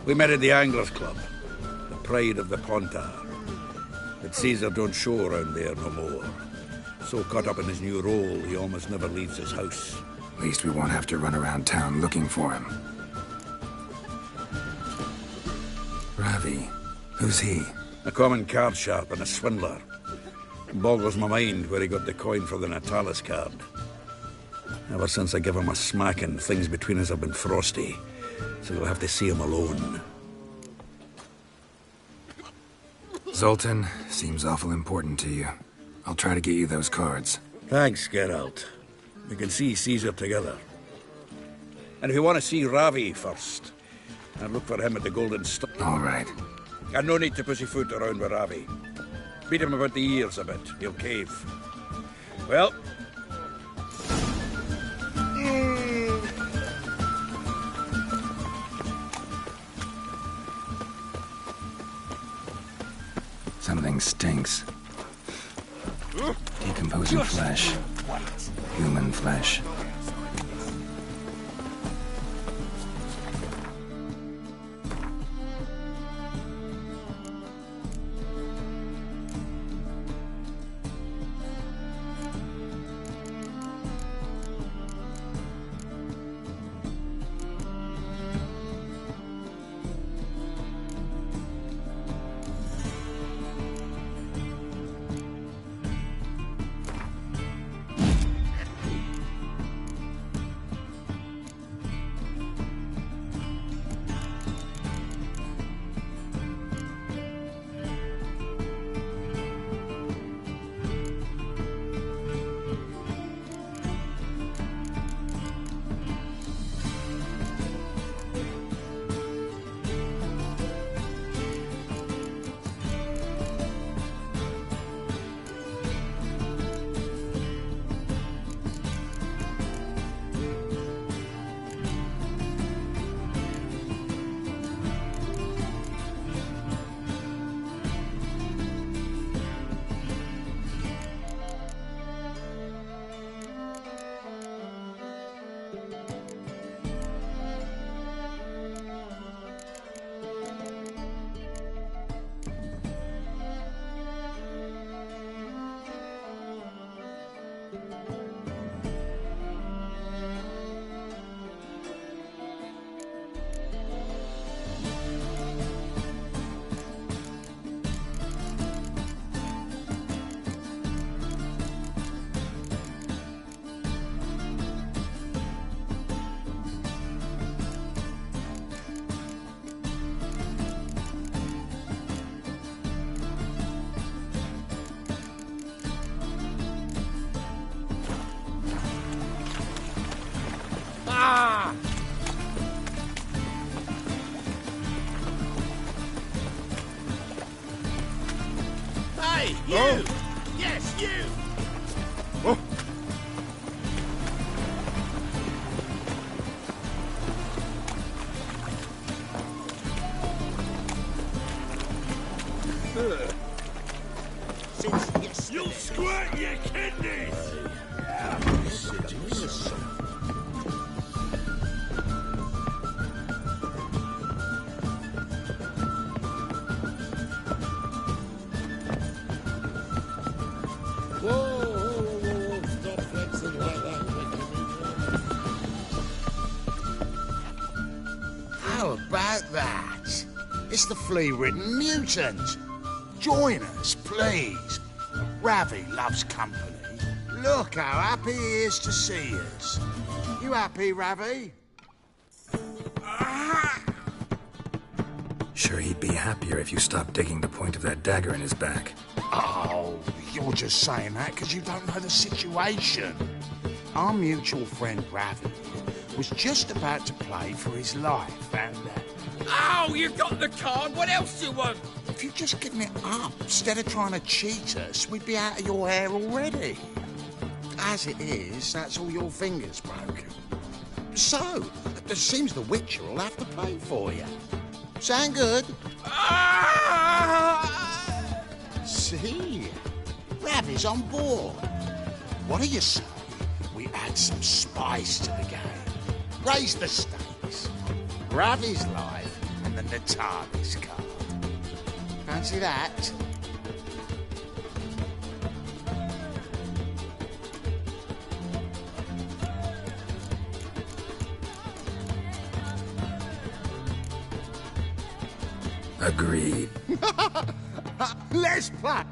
We met at the Anglers Club, the pride of the Pontar. But Caesar don't show around there no more. So caught up in his new role, he almost never leaves his house. At least we won't have to run around town looking for him. Ravi, who's he? A common card sharp and a swindler. Boggles my mind where he got the coin for the Natalis card. Ever since I gave him a smacking, things between us have been frosty. So you'll have to see him alone. Zoltan, seems awful important to you. I'll try to get you those cards. Thanks, Geralt. We can see Caesar together. And if you want to see Ravi first, I'll look for him at the Golden Star. All right. And no need to pussyfoot around with Ravi. Beat him about the ears a bit. He'll cave. Well... Something stinks. Decomposing flesh. Human flesh. Hey, you! Oh. Yes, you! Oh. You'll squirt your kidneys! Whoa, stop flexing like that. How about that? It's the flea-ridden mutant. Join us, please. Ravi loves company. Look how happy he is to see us. You happy, Ravi? Sure, he'd be happier if you stopped digging the point of that dagger in his back. Oh, you're just saying that because you don't know the situation. Our mutual friend Ravi was just about to play for his life, and... Oh, you got the card! What else do you want? If you'd just given it up, instead of trying to cheat us, we'd be out of your hair already. As it is, that's all your fingers broken. So, it seems the Witcher will have to pay for you. Sound good? See? Ravi's on board. What do you say? We add some spice to the game. Raise the stakes. Ravi's life and the Natalis card. Fancy that? Agreed. Let's play.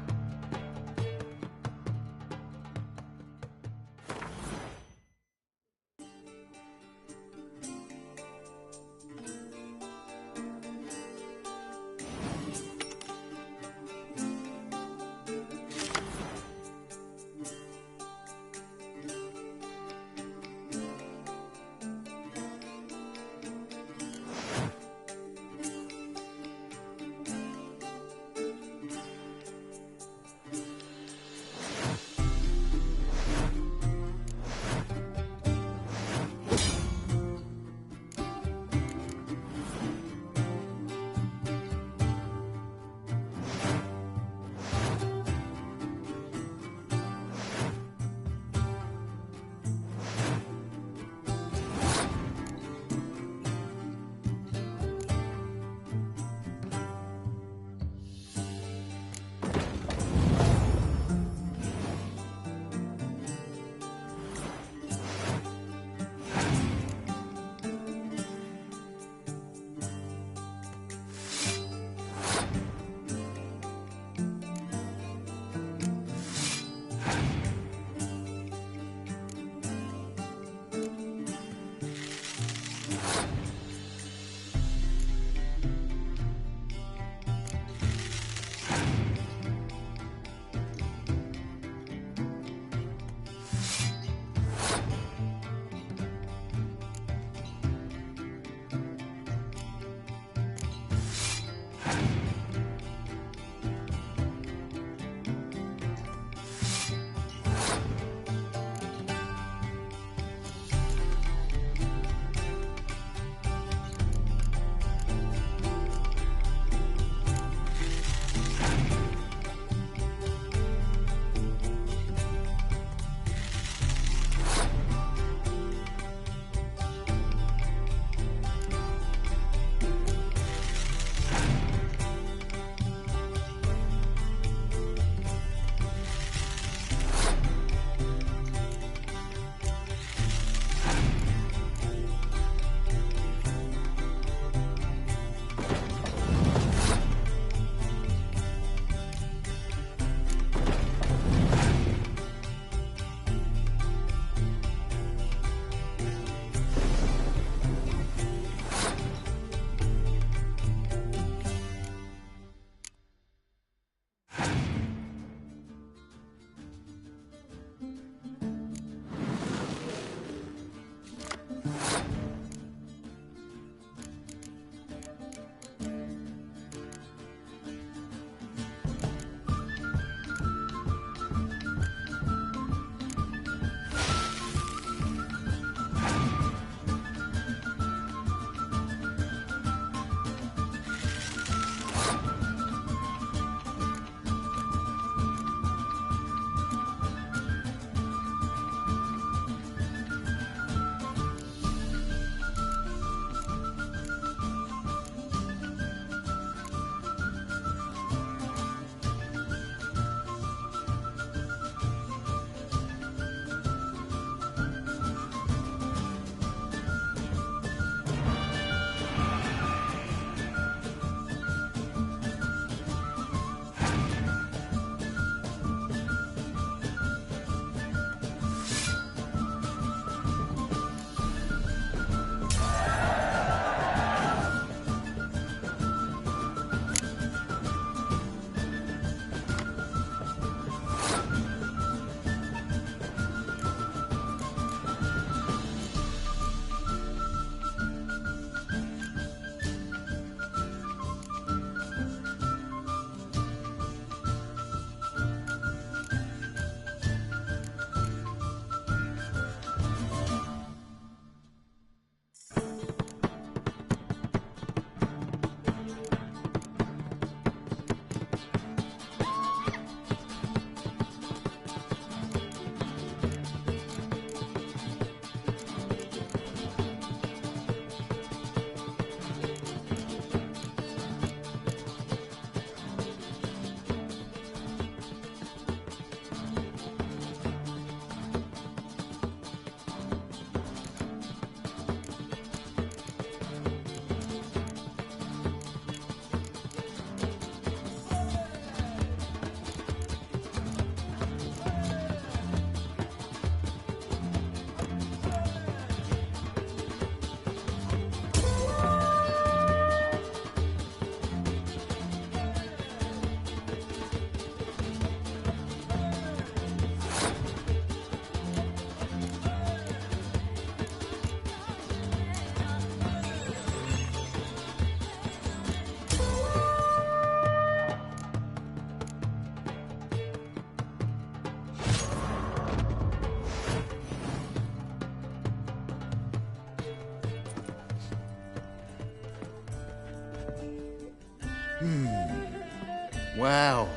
Well,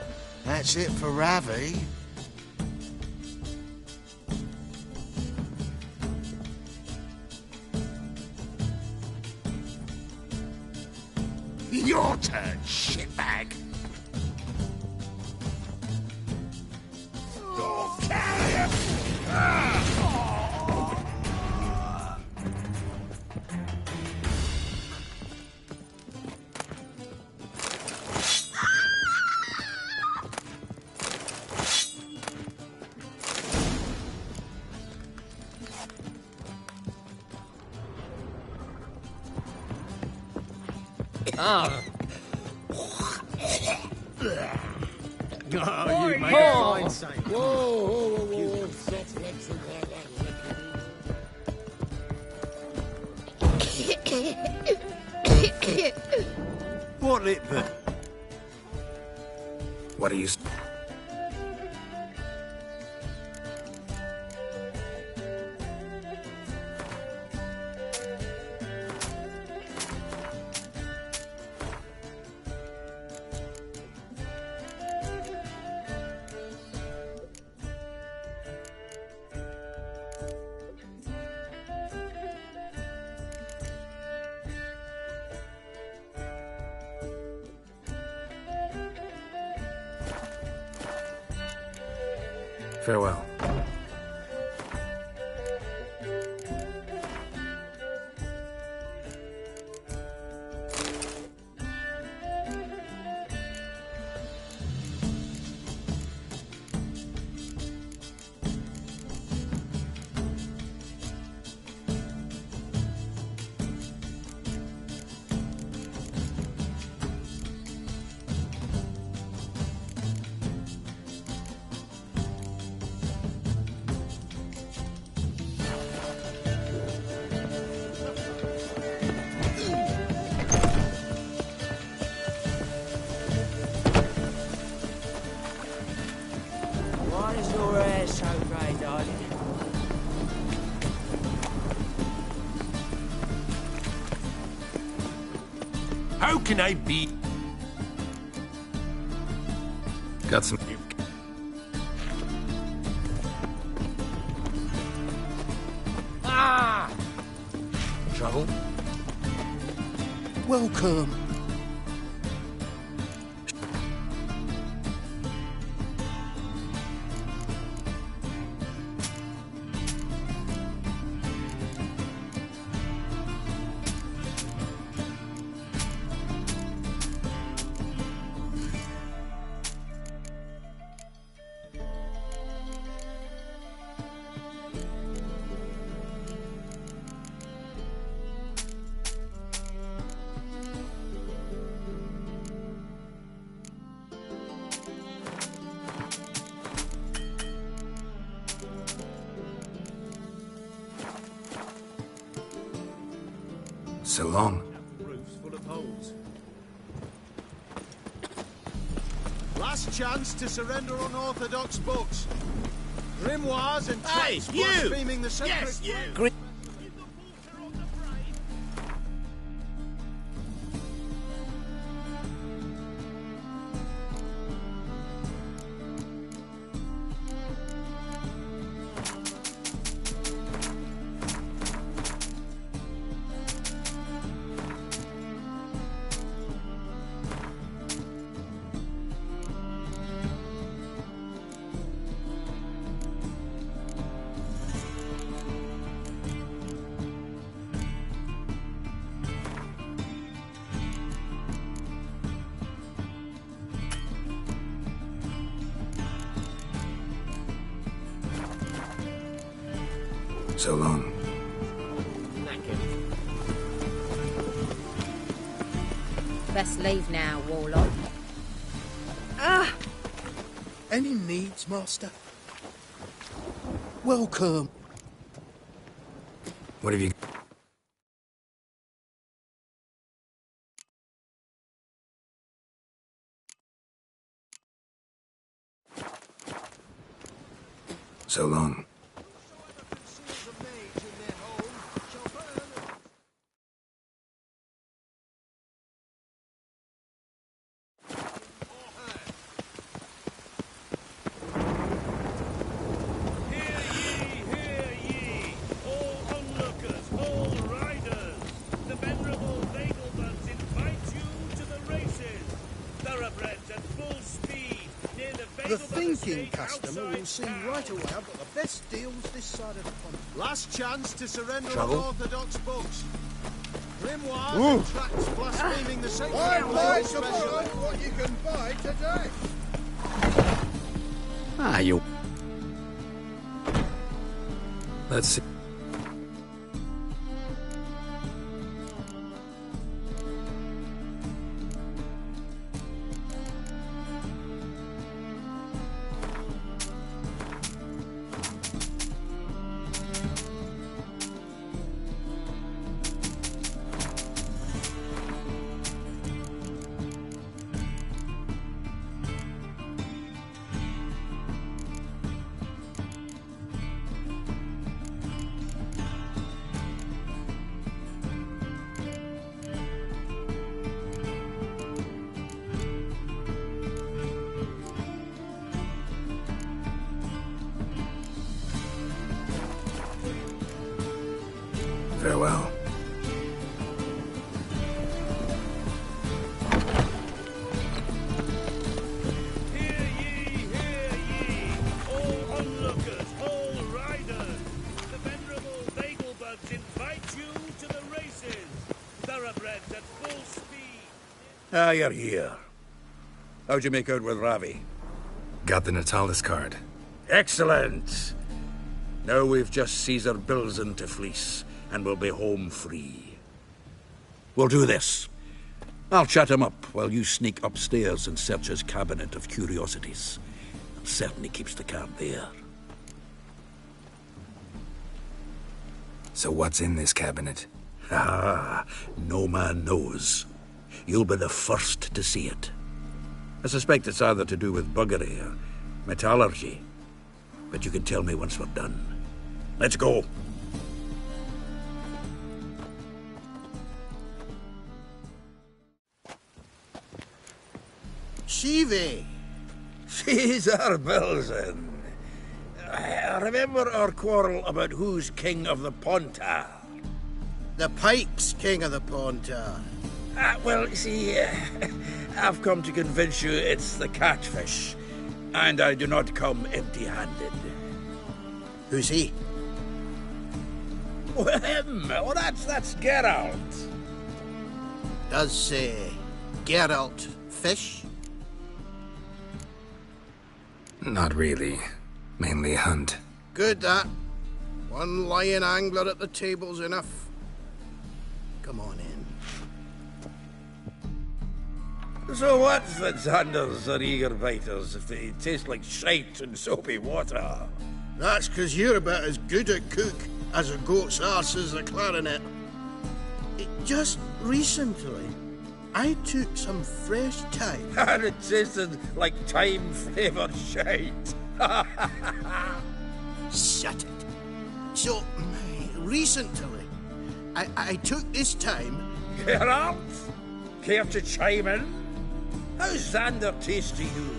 that's it for Ravi. Your turn, shitbag. Oh, carry Ah. Oh, you made a fine saint. Whoa, stop flexing like that. What it then? What are you... Farewell. Why is your hair so grey, darling? How can I be? Got some... Ah! Trouble? Welcome. So long. Roof's full of holes. Last chance to surrender unorthodox books. Grimoires and texts blaspheming the sacred... Yes, you! So long. Best leave now, Warlock. Any needs, Master? Welcome. What have you... So long. thinking customer will see right away I've got the best deals this side of the pond. Last chance to surrender unorthodox books. Grimoires and tracts blaspheming the sacred Buy special. what you can buy today. Ah, you... Let's see. Farewell. Hear ye, all onlookers, all riders. The venerable Bagelbuds invite you to the races. Thoroughbreds at full speed. Ah, you're here. How'd you make out with Ravi? Got the Natalis card. Excellent! Now we've just Caesar Bilzen to fleece, and we'll be home free. We'll do this. I'll chat him up while you sneak upstairs and search his cabinet of curiosities. Certainly keeps the card there. So what's in this cabinet? Ah, no man knows. You'll be the first to see it. I suspect it's either to do with buggery or metallurgy. But you can tell me once we're done. Let's go. Shive. Caesar Bilzen. Remember our quarrel about who's king of the Pontar? The Pike's king of the Pontar. Well, see, I've come to convince you it's the catfish. And I do not come empty-handed. Who's he? Well, him. Oh, that's Geralt. Does Geralt fish? Not really. Mainly hunt. Good, that. One lion angler at the table's enough. Come on in. So what's the Xanders or eager biters if they taste like shite and soapy water? That's 'cause you're about as good a cook as a goat's arse is a clarinet. Just recently, I took some fresh thyme. And it tasted like thyme-flavoured shite. Shut it. So, recently, I took this time... Geralt? Care to chime in? How's Xander taste to you?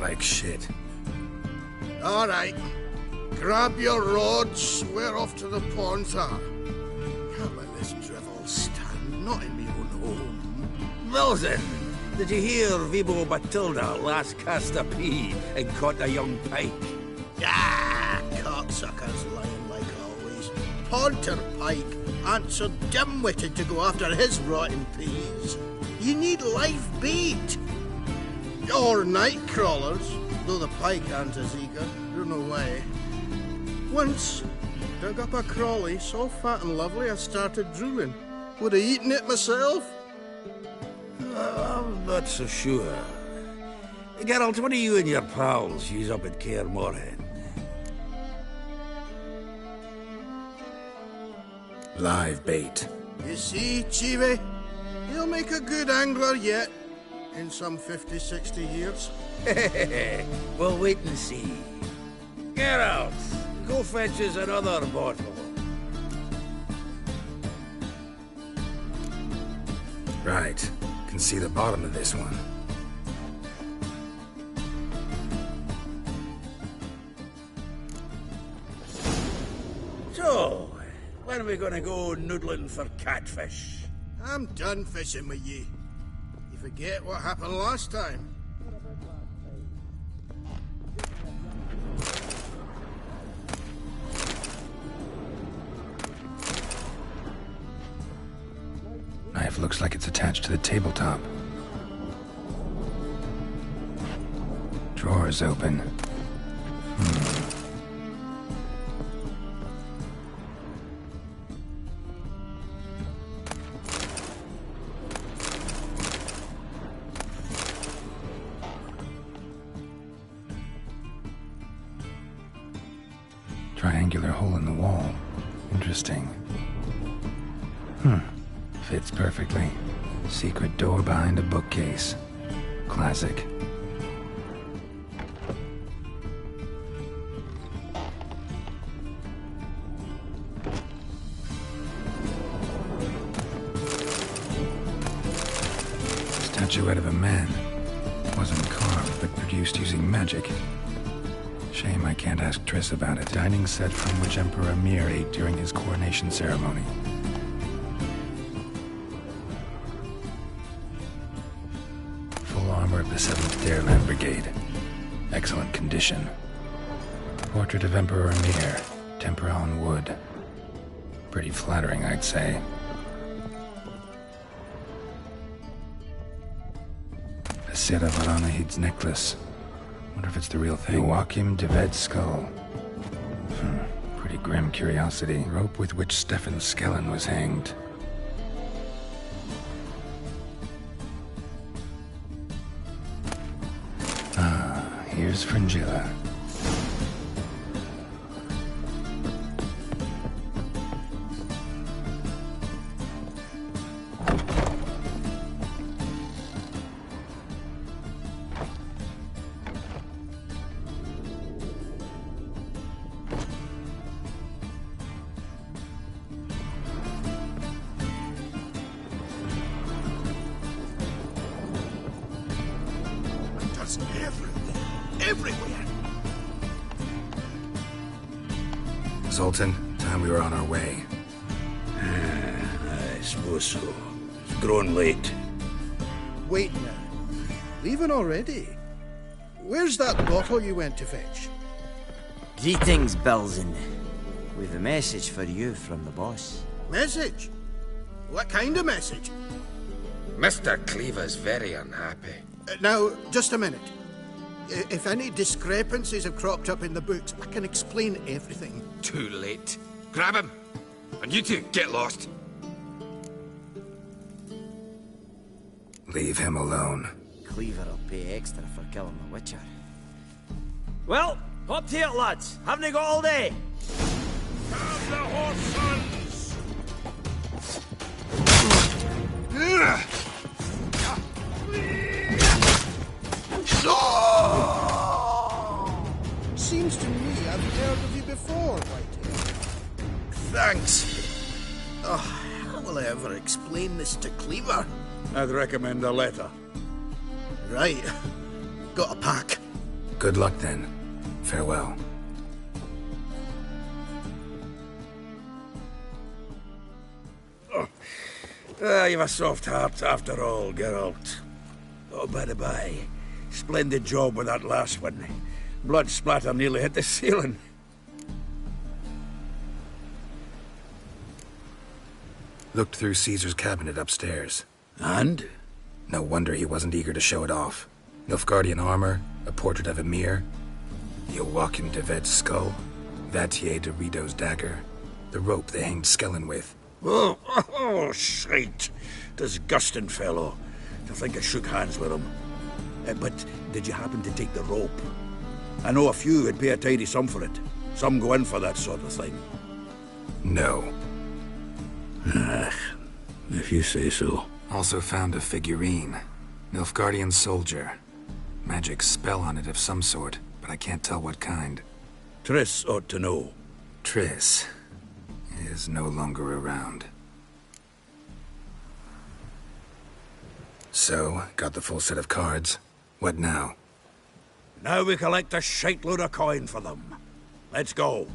Like shit. All right. Grab your rods. We're off to the Pontar. Can't let this drivel stand. Not in me own home. Bilzen, did you hear Vibo Batilda last cast a pea and caught a young pike? Ah, cocksuckers lying like always. Pontar Pike aren't so dim-witted to go after his rotten peas. You need live bait. Or night crawlers, though the pike aren't as eager. Don't know why. Once, dug up a crawly so fat and lovely I started drooling. Would have eaten it myself. I'm not so sure. Geralt, what do you and your pals use up at Kaer Morhen? Live bait. You see, Chive? He'll make a good angler yet. In some 50, 60 years. We'll wait and see. Geralt, go fetch us another bottle. Right. Can see the bottom of this one. So, when are we gonna go noodling for catfish? I'm done fishing with ye. You forget what happened last time. Knife looks like it's attached to the tabletop. Drawer's open. Triangular hole in the wall. Interesting. Fits perfectly. Secret door behind a bookcase. Classic. Statuette of a man. Wasn't carved, but produced using magic. Shame I can't ask Triss about it. Dining set from which Emperor Mir ate during his coronation ceremony. Full armor of the 7th Dareland Brigade. Excellent condition. Portrait of Emperor Mir. Tempera on wood. Pretty flattering, I'd say. A Sera Varanahid's necklace. Wonder if it's the real thing. Joachim de Ved's skull. Pretty grim curiosity. Rope with which Stefan Skellen was hanged. Here's Fringilla. Everywhere. Zoltan, time we were on our way. I suppose so. It's grown late. Wait now. Leaving already? Where's that bottle you went to fetch? Greetings, Belzen. We've a message for you from the boss. Message? What kind of message? Mr. Cleaver's very unhappy. Now, just a minute. If any discrepancies have cropped up in the books, I can explain everything. Too late. Grab him! And you two, get lost. Leave him alone. Cleaver will pay extra for killing the Witcher. Well, up to it, lads. Haven't you got all day? Have the horse sons! Seems to me I've heard of you before, Whitehair. Thanks. How will I ever explain this to Cleaver? I'd recommend a letter. Right. Got a pack. Good luck then. Farewell. You've a soft heart after all, Geralt. Oh, by the by, splendid job with that last one. Blood splatter nearly hit the ceiling. Looked through Caesar's cabinet upstairs. And? No wonder he wasn't eager to show it off. Nilfgaardian armor, a portrait of Emir, Joachim de Ved's skull, Vatier de Rideau's dagger, the rope they hanged Skellen with. Oh, shite. Disgusting fellow. To think I shook hands with him. But did you happen to take the rope? I know a few would pay a tidy sum for it. Some go in for that sort of thing. No. If you say so. Also found a figurine. Nilfgaardian soldier. Magic spell on it of some sort, but I can't tell what kind. Triss ought to know. Triss is no longer around. So, got the full set of cards. What now? Now we collect a shite load of coin for them. Let's go.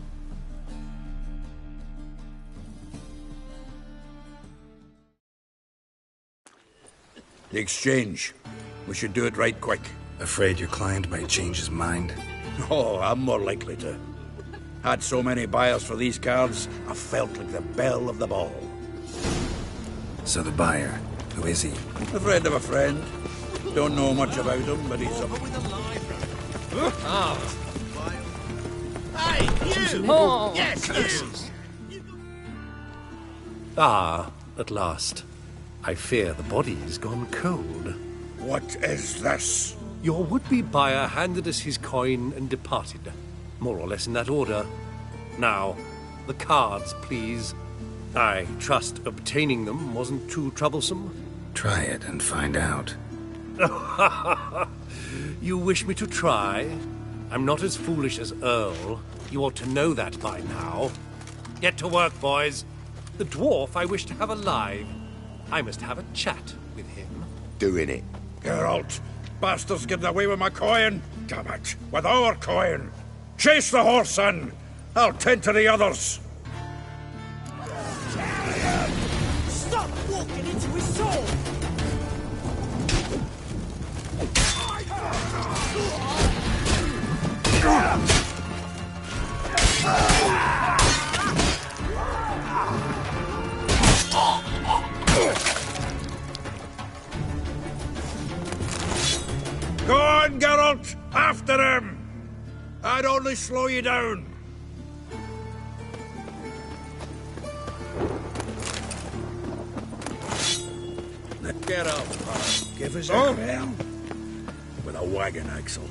The exchange. We should do it right quick. Afraid your client might change his mind? Oh, I'm more likely to. Had so many buyers for these cards, I felt like the belle of the ball. So the buyer, who is he? A friend of a friend. Don't know much about him, but he's a... Hey, you! Oh, Yes, you! Ah, at last. I fear the body has gone cold. What is this? Your would-be buyer handed us his coin and departed. More or less in that order. Now, the cards, please. I trust obtaining them wasn't too troublesome. Try it and find out. You wish me to try? I'm not as foolish as Earl. You ought to know that by now. Get to work, boys. The dwarf I wish to have alive. I must have a chat with him. Doing it. Geralt, bastards getting away with my coin. Damn it, with our coin. Chase the horse, son. I'll tend to the others. Stop walking into his sword! Go on, Geralt! After him! I'd only slow you down. Get out, pal. Give us a call. With a wagon axle.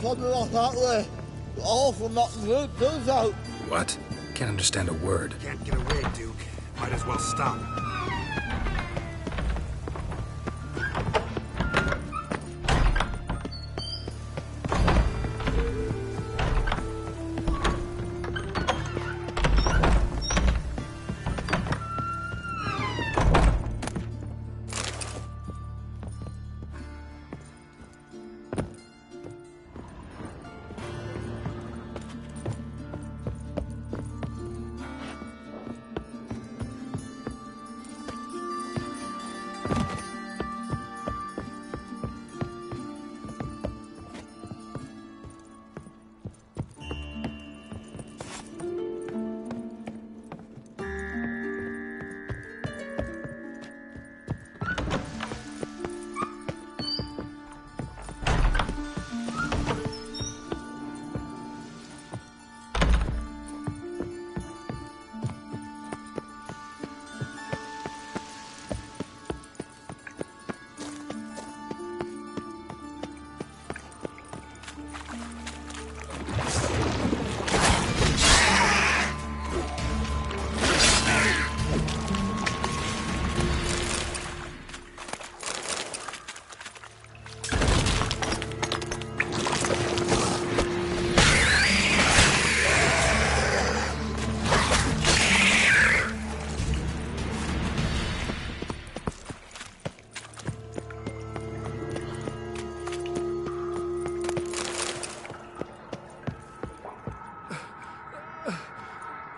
Something like that way. All for nothing good, do so. What? Can't understand a word. Can't get away, Duke. Might as well stop.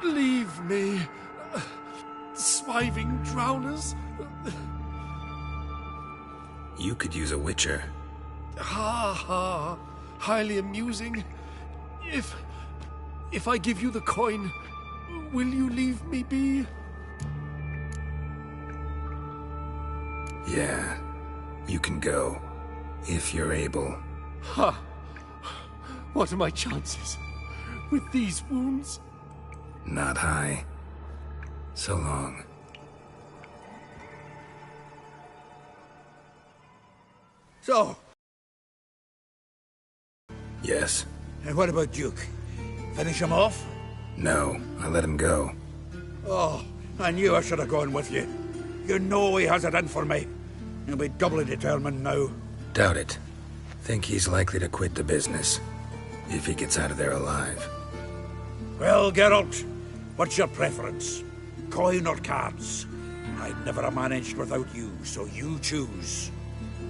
Leave me. Swiving drowners. You could use a witcher. Ha ha. Highly amusing. If I give you the coin, will you leave me be? Yeah. You can go. If you're able. Ha! What are my chances? With these wounds? Not high. So long. So, Yes. and what about Duke? Finish him off? No, I let him go. Oh, I knew I should have gone with you. You know he has it in for me. He'll be doubly determined now. Doubt it. Think he's likely to quit the business. If he gets out of there alive. Well, Geralt, what's your preference? Coin or cards? I'd never have managed without you, so you choose.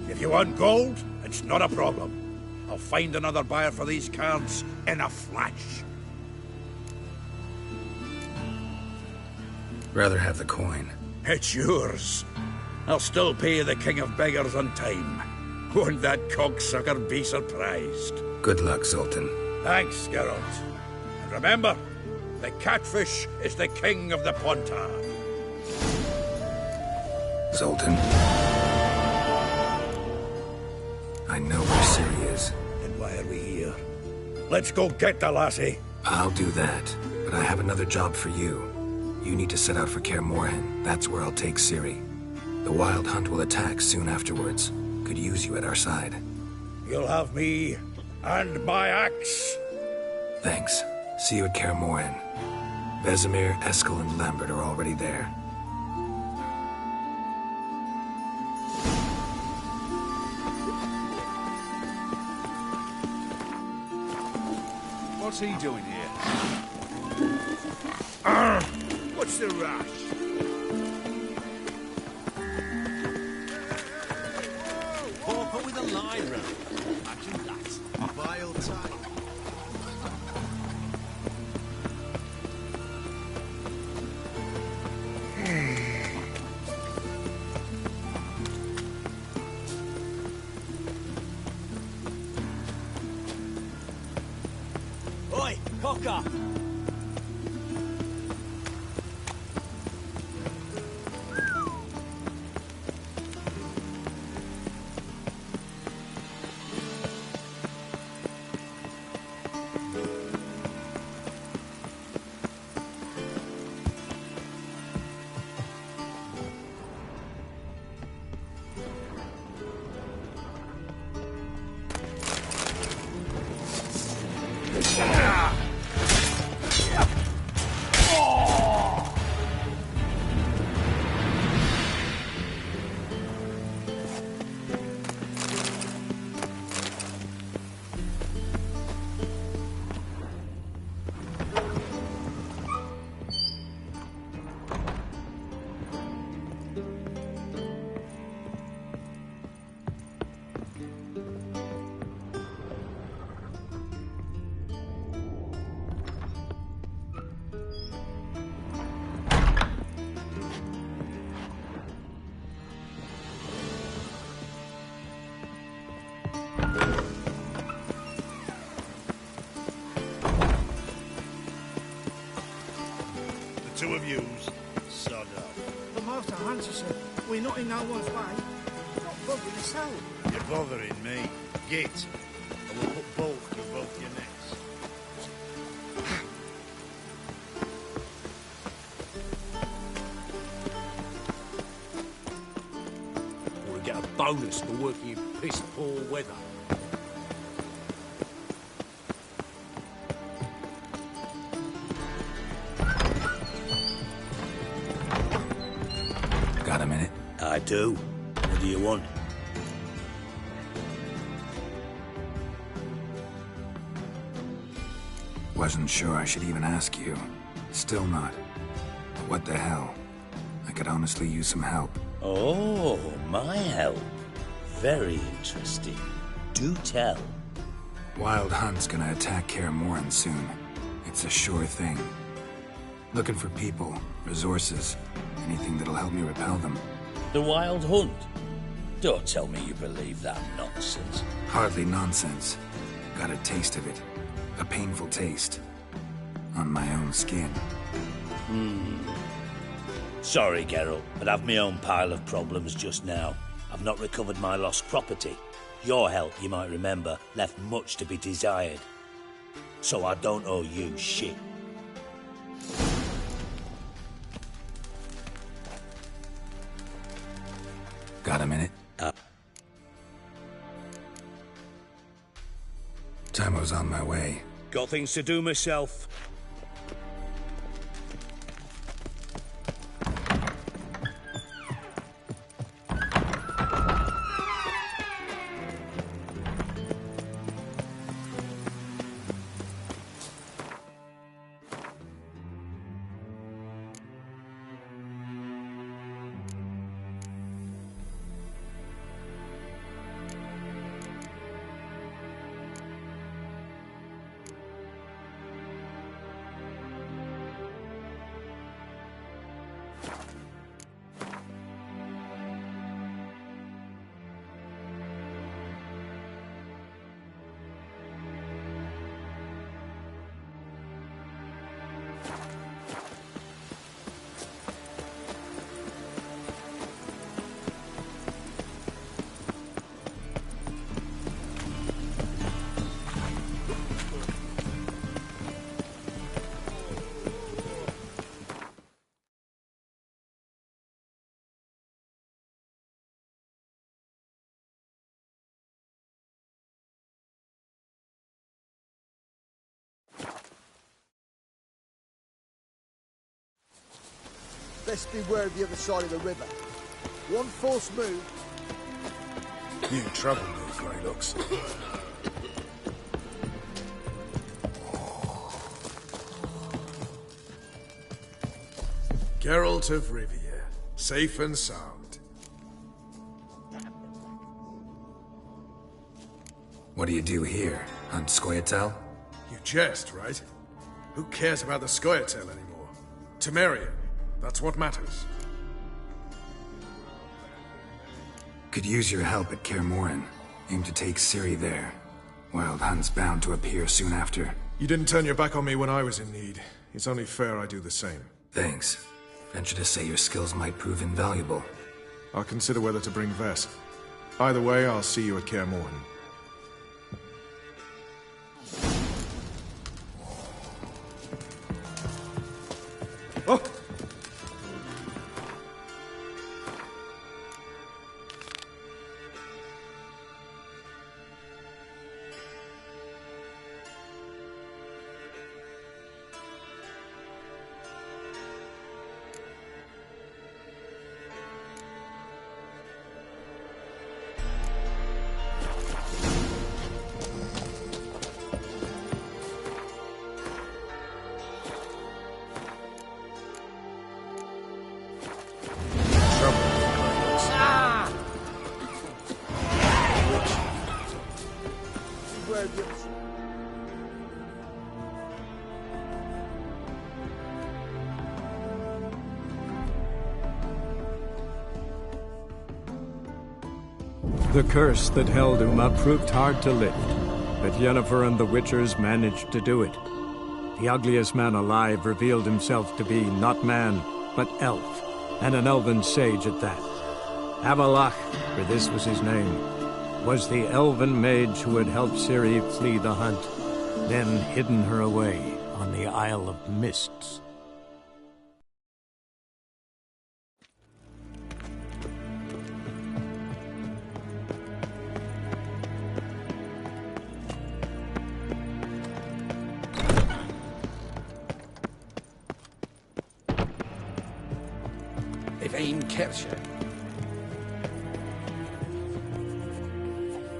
If you want gold, it's not a problem. I'll find another buyer for these cards in a flash. Rather have the coin. It's yours. I'll still pay the King of Beggars on time. Won't that cocksucker be surprised? Good luck, Zoltan. Thanks, Geralt. And remember, the catfish is the king of the Pontar. Zoltan. I know where Ciri is. Then why are we here? Let's go get the lassie. I'll do that, but I have another job for you. You need to set out for Kaer Morhen. That's where I'll take Ciri. The Wild Hunt will attack soon afterwards. Could use you at our side. You'll have me and my axe. Thanks. See you at Kaer Morhen. Vesemir, Eskel, and Lambert are already there. What's he doing here? What's the rush? Pauper with a line round. Imagine that. Vile type. Oi, cocker! Two of yous, sod off. But Master Hunterson, we're not in no one's way. Not bothering yourself. You're bothering me. Git. I will put bolt through both your necks. Or we get a bonus for working in piss poor weather. Got a minute? I do. What do you want? Wasn't sure I should even ask you. Still not. But what the hell? I could honestly use some help. Oh, my help. Very interesting. Do tell. Wild Hunt's gonna attack Kaer Morhen soon. It's a sure thing. Looking for people, resources, anything that'll help me repel them. The Wild Hunt? Don't tell me you believe that nonsense. Hardly nonsense. Got a taste of it. A painful taste. On my own skin. Sorry, Geralt, but I've my own pile of problems just now. I've not recovered my lost property. Your help, you might remember, left much to be desired. So I don't owe you shit. Got a minute? Time on my way. Got things to do myself. Best beware of the other side of the river. One false move. You in trouble, Blue Grey looks. Geralt of Rivia, safe and sound. What do you do here? Hunt Scoia'tael? You jest, right? Who cares about the Scoia'tael anymore? Temerian, that's what matters. Could use your help at Kaer Morhen. Aim to take Ciri there. Wild Hunt's bound to appear soon after. You didn't turn your back on me when I was in need. It's only fair I do the same. Thanks. Venture to say your skills might prove invaluable. I'll consider whether to bring Vess. Either way, I'll see you at Kaer Morhen. Oh! The curse that held Uma proved hard to lift, but Yennefer and the Witchers managed to do it. The ugliest man alive revealed himself to be not man, but elf, and an elven sage at that. Avallac'h, for this was his name, was the elven mage who had helped Ciri flee the hunt, then hidden her away on the Isle of Mists.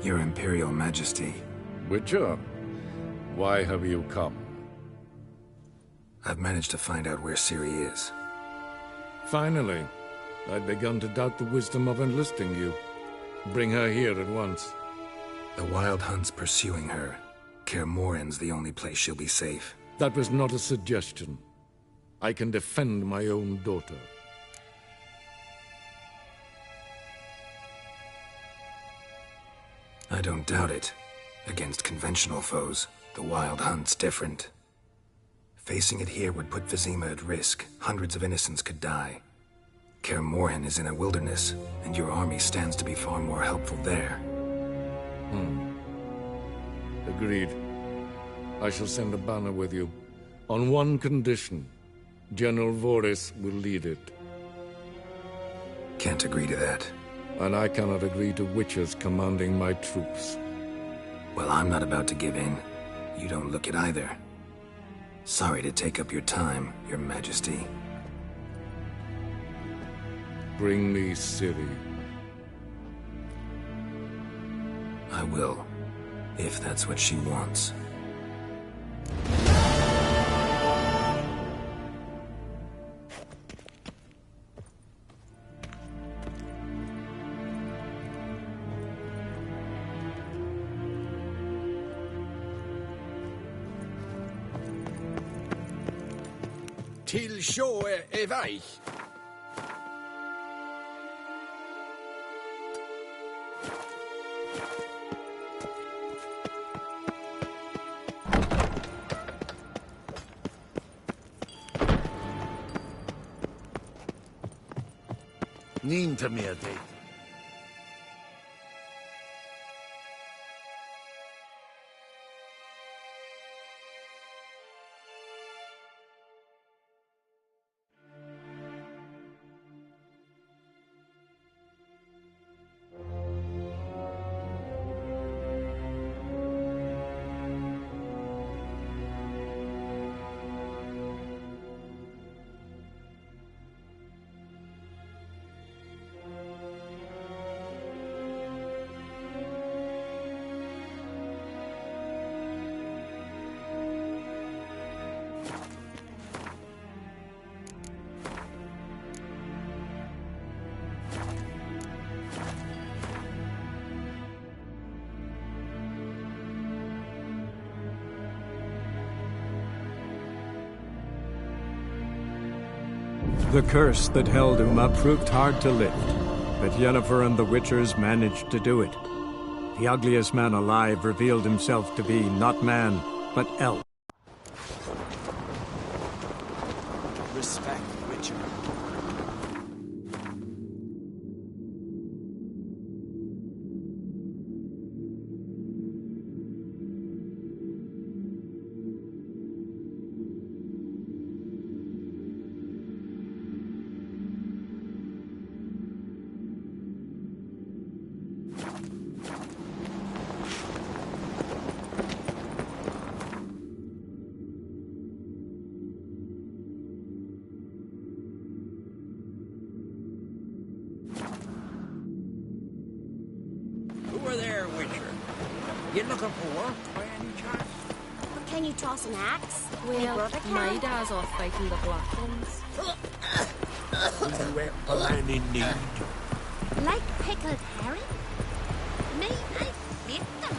Your Imperial Majesty. Witcher, why have you come? I've managed to find out where Ciri is. Finally. I'd begun to doubt the wisdom of enlisting you. Bring her here at once. The Wild Hunt's pursuing her. Kaer Morhen's the only place she'll be safe. That was not a suggestion. I can defend my own daughter. I don't doubt it. Against conventional foes, the Wild Hunt's different. Facing it here would put Vizima at risk. Hundreds of innocents could die. Kaer Morhen is in a wilderness, and your army stands to be far more helpful there. Agreed. I shall send a banner with you. On one condition. General Voris will lead it. Can't agree to that. And I cannot agree to Witchers commanding my troops. Well, I'm not about to give in. You don't look it either. Sorry to take up your time, Your Majesty. Bring me Ciri. I will, if that's what she wants. Till sjå är väg. Niin te mietit. The curse that held Uma proved hard to lift, but Yennefer and the Witchers managed to do it. The ugliest man alive revealed himself to be not man, but elf. Respect, Witcher. You looking for work by any chance? But can you toss an axe? Well, my dad's off fighting the Black Ones. You help a man in need. Like pickled herring? May I fit them?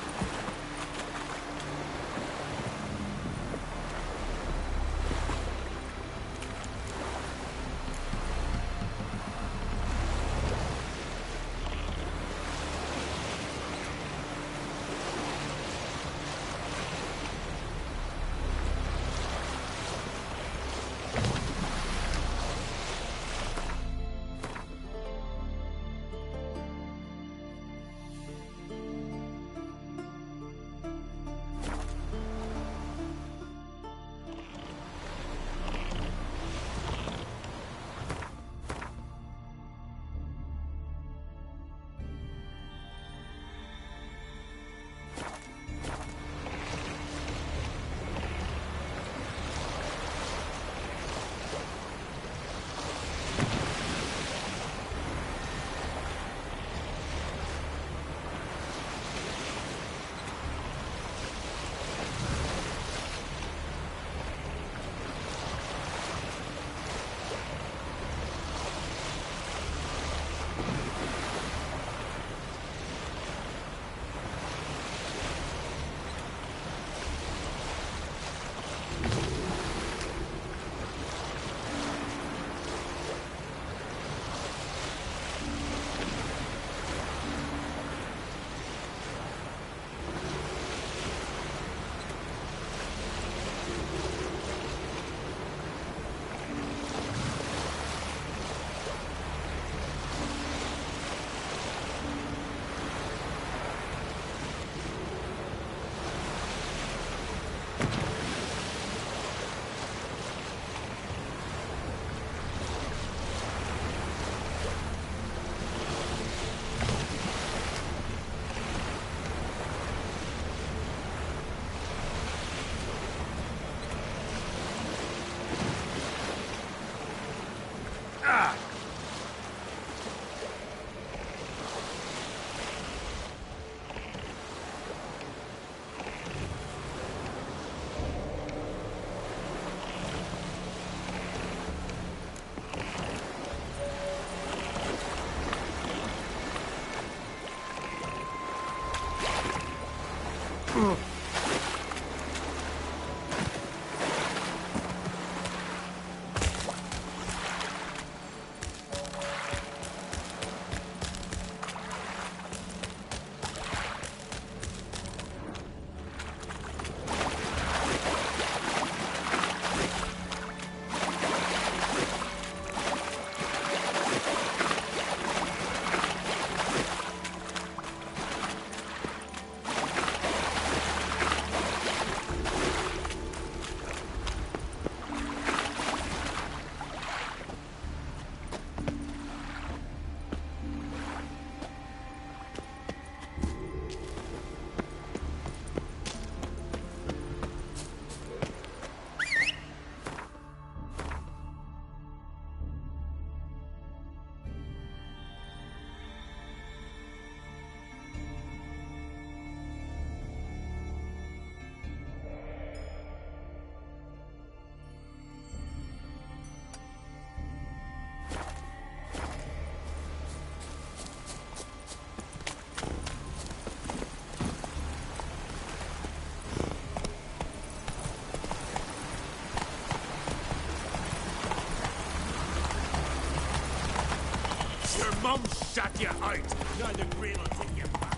Your mum shut you out. Neither Green will take you back.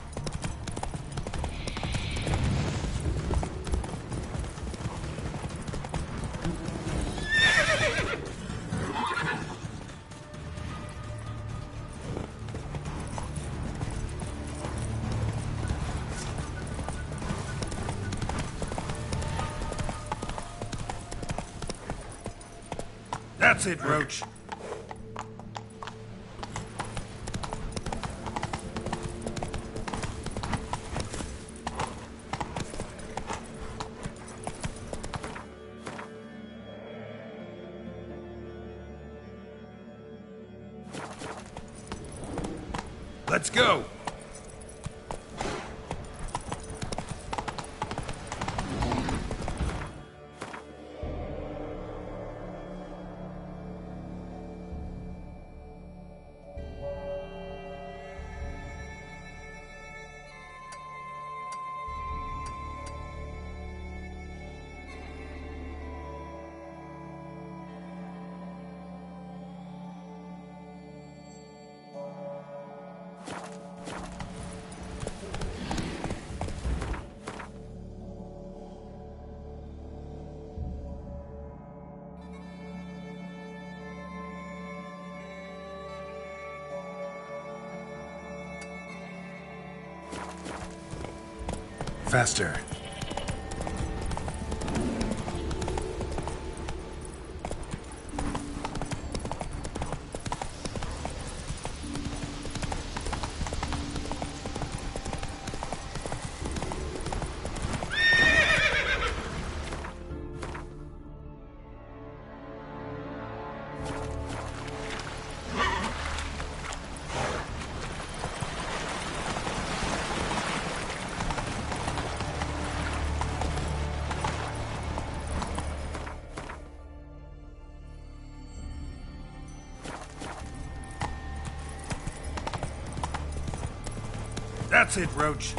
That's it, Roach. Let's go. Faster. That's it, Roach.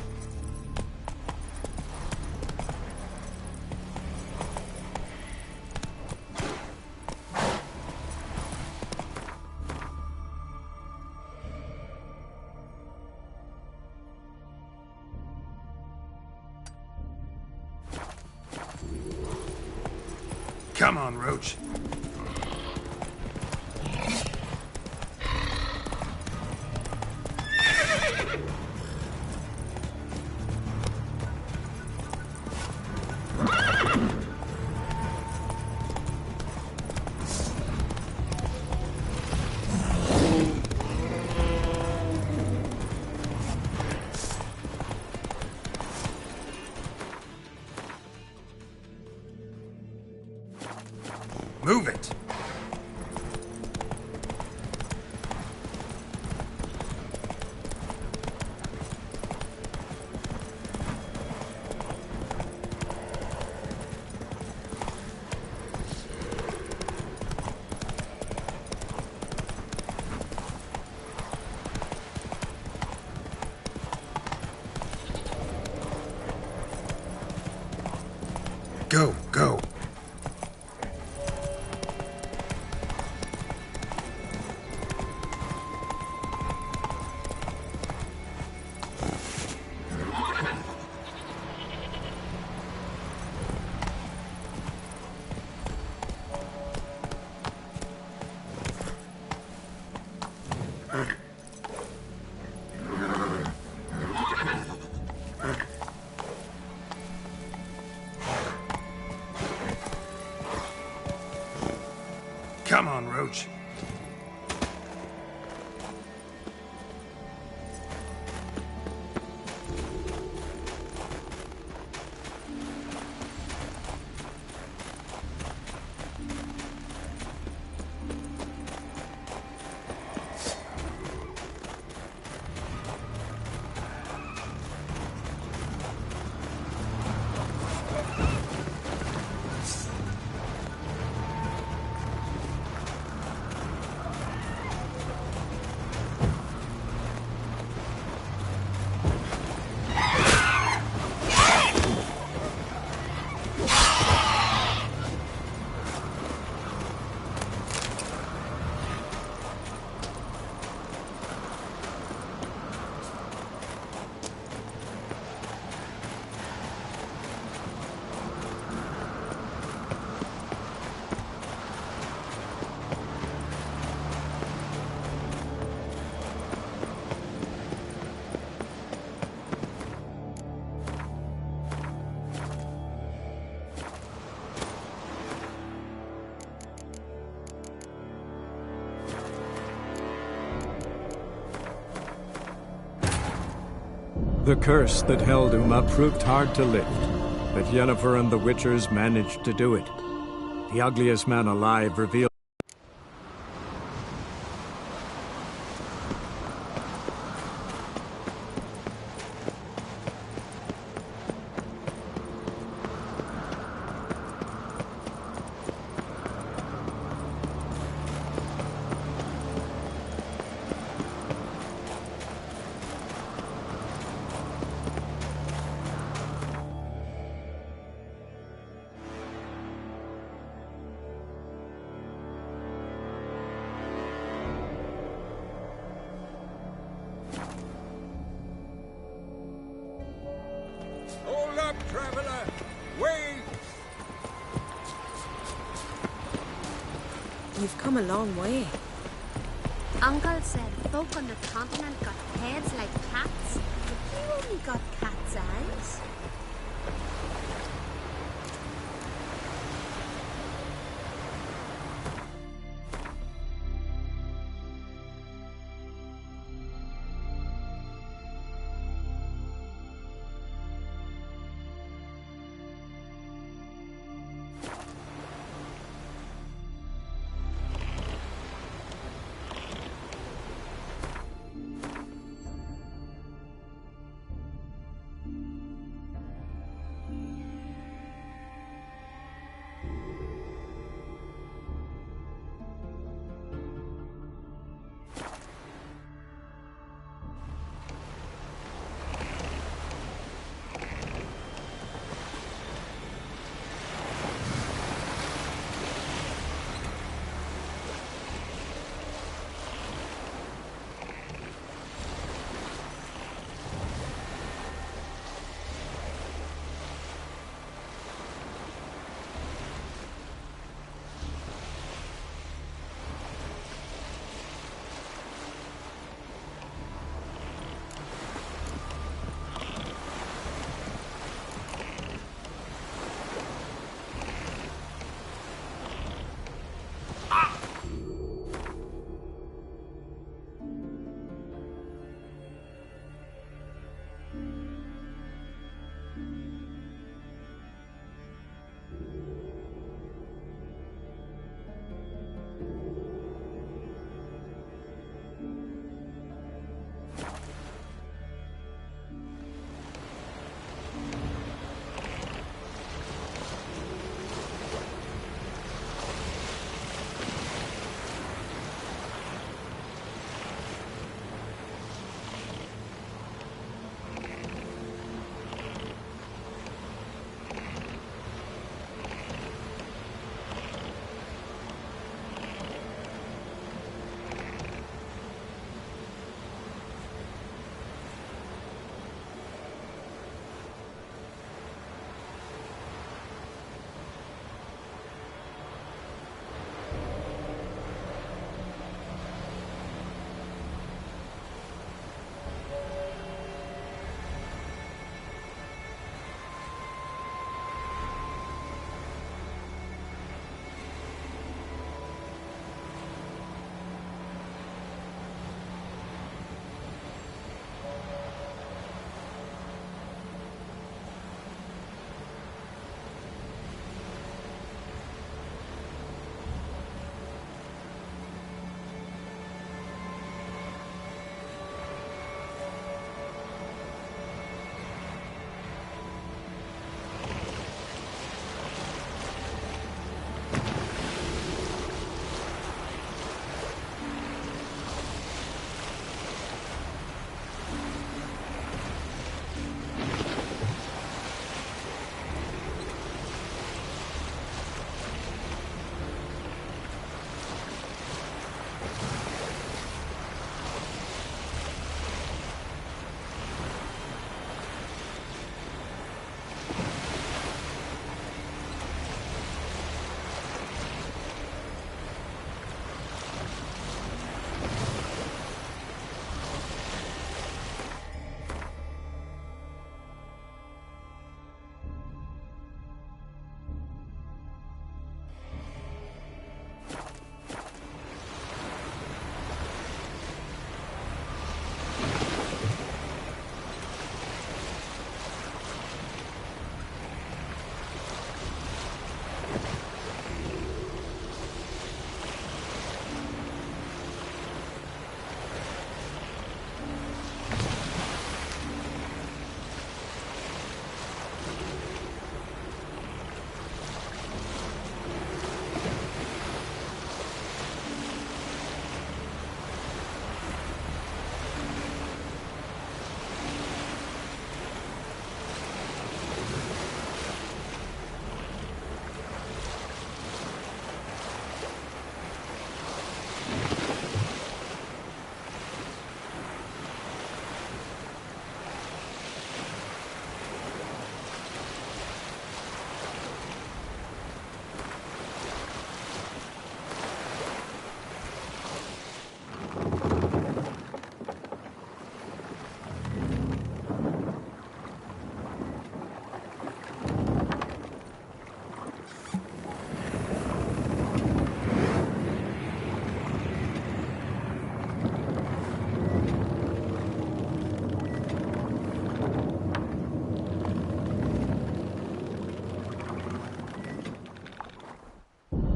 Come on, Roach. Move it! Go, go. Come on, Roach. The curse that held Uma proved hard to lift, but Yennefer and the Witchers managed to do it. The ugliest man alive revealed Hold up, traveler! Wait! You've come a long way. Uncle said folk on the continent got heads like cats, but you only got cat's eyes.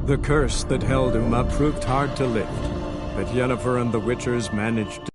The curse that held Uma proved hard to lift, but Yennefer and the Witchers managed to...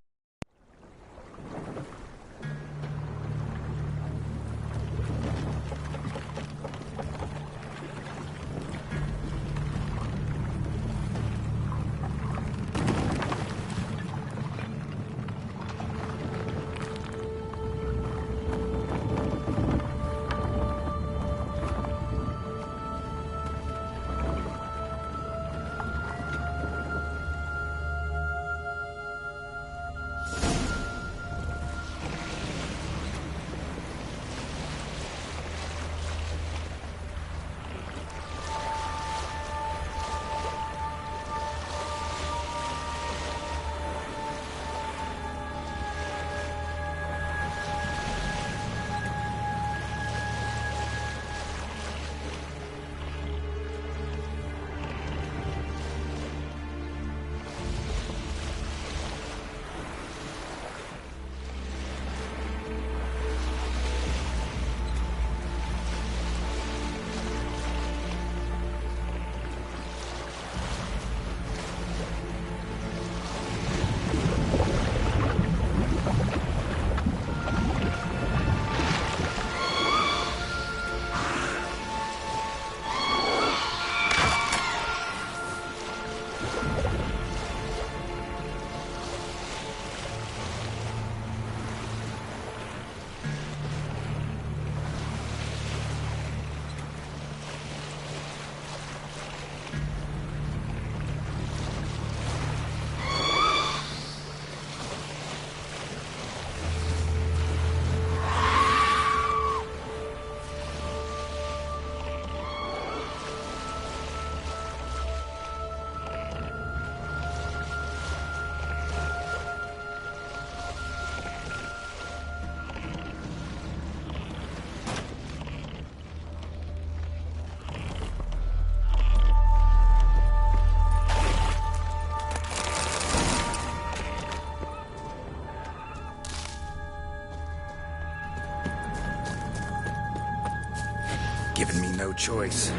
Given me no choice.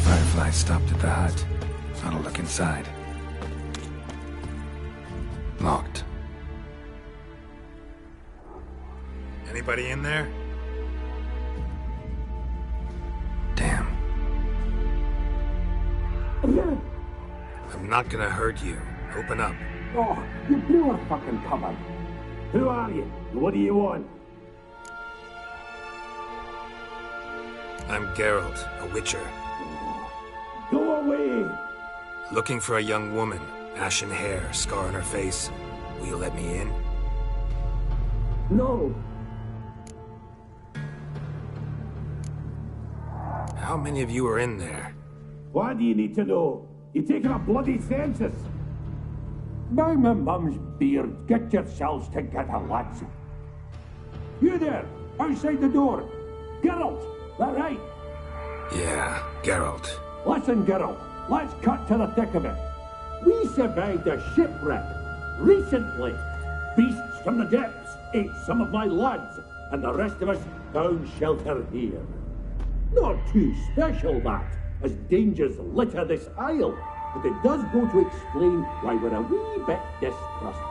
Firefly stopped at the hut. I'll look inside. Locked. Anybody in there? Damn. I'm not gonna hurt you. Open up. Oh, you blew a fucking cover. Who are you? What do you want? I'm Geralt, a Witcher. Go away! Looking for a young woman. Ashen hair, scar on her face. Will you let me in? No. How many of you are in there? Why do you need to know? You're taking a bloody census. By my mum's beard, get yourselves together, lads. You there, outside the door. Geralt, that right? Yeah, Geralt. Listen, Geralt, let's cut to the thick of it. We survived a shipwreck recently. Beasts from the depths ate some of my lads, and the rest of us found shelter here. Not too special, that, as dangers litter this isle, but it does go to explain why we're a wee bit distrustful.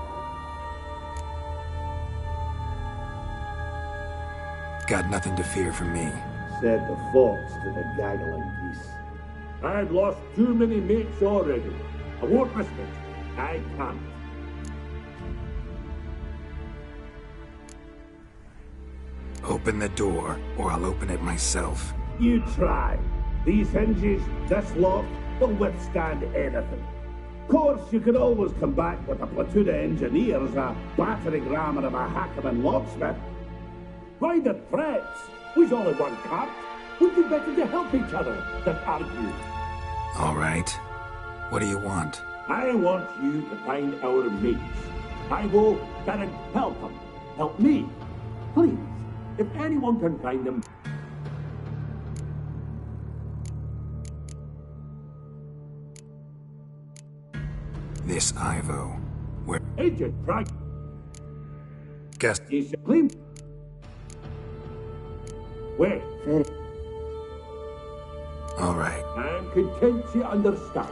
Got nothing to fear from me. Said the fox to the gaggling geese. I've lost too many mates already. I won't risk it. I can't. Open the door, or I'll open it myself. You try. These hinges, this lock, will withstand anything. Of course, you can always come back with a platoon of engineers, a battering ram and a hackman locksmith. Why the threats? We's only one cart. We'd be better to help each other than argue. All right. What do you want? I want you to find our mates. I will, Baron, help them. Help me. Please, if anyone can find them. This Ivo. Where? Agent Frank. Guess. Is clean. Wait. All right. I'm content you understand.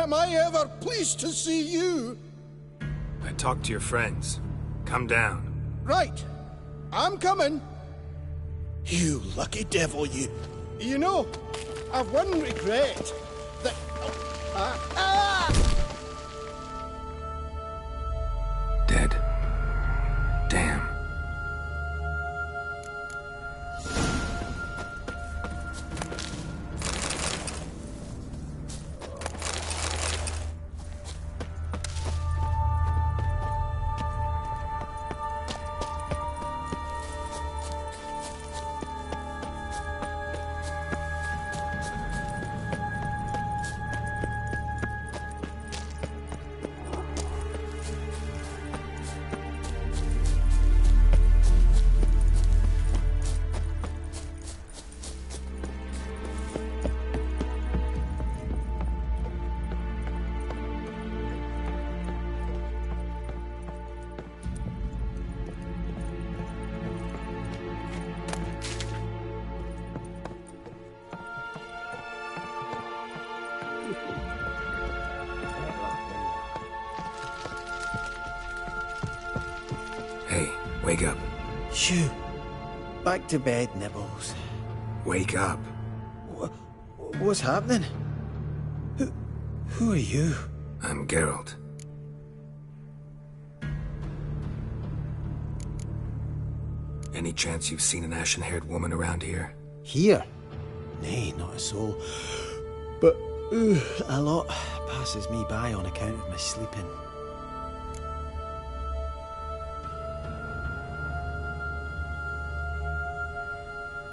am I ever pleased to see you. I talked to your friends. Come down. Right. I'm coming. You lucky devil, you. You know, I've one regret. That... Dead. Damn. Hey, wake up. Shoo. Back to bed, Nibbles. Wake up. What's happening? Who are you? I'm Geralt. Any chance you've seen an ashen-haired woman around here? Here? Nay, not a soul. But a lot passes me by on account of my sleeping.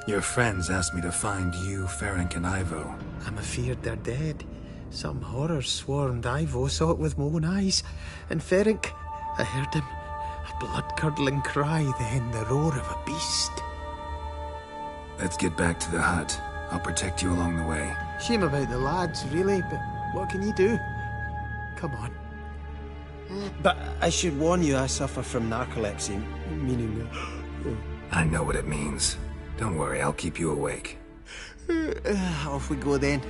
Your friends asked me to find you, Ferenc, and Ivo. I'm afeard they're dead. Some horrors swarmed Ivo, saw it with my own eyes. And Ferenc, I heard him. A blood-curdling cry, then the roar of a beast. Let's get back to the hut. I'll protect you along the way. Shame about the lads, really, but what can you do? Come on. But I should warn you, I suffer from narcolepsy, meaning... I know what it means. Don't worry, I'll keep you awake. Off we go then.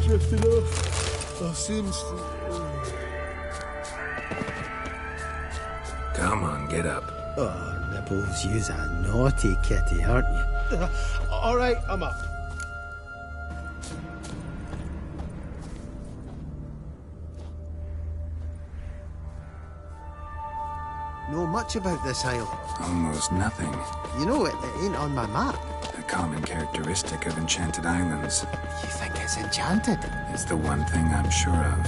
Drifted off. Oh, seems to... Come on, get up. Oh, Nibbles, you's a naughty kitty, aren't you? All right, I'm up. Know much about this isle? Almost nothing. You know, it ain't on my map. A common characteristic of enchanted islands. You think it's enchanted? It's the one thing I'm sure of.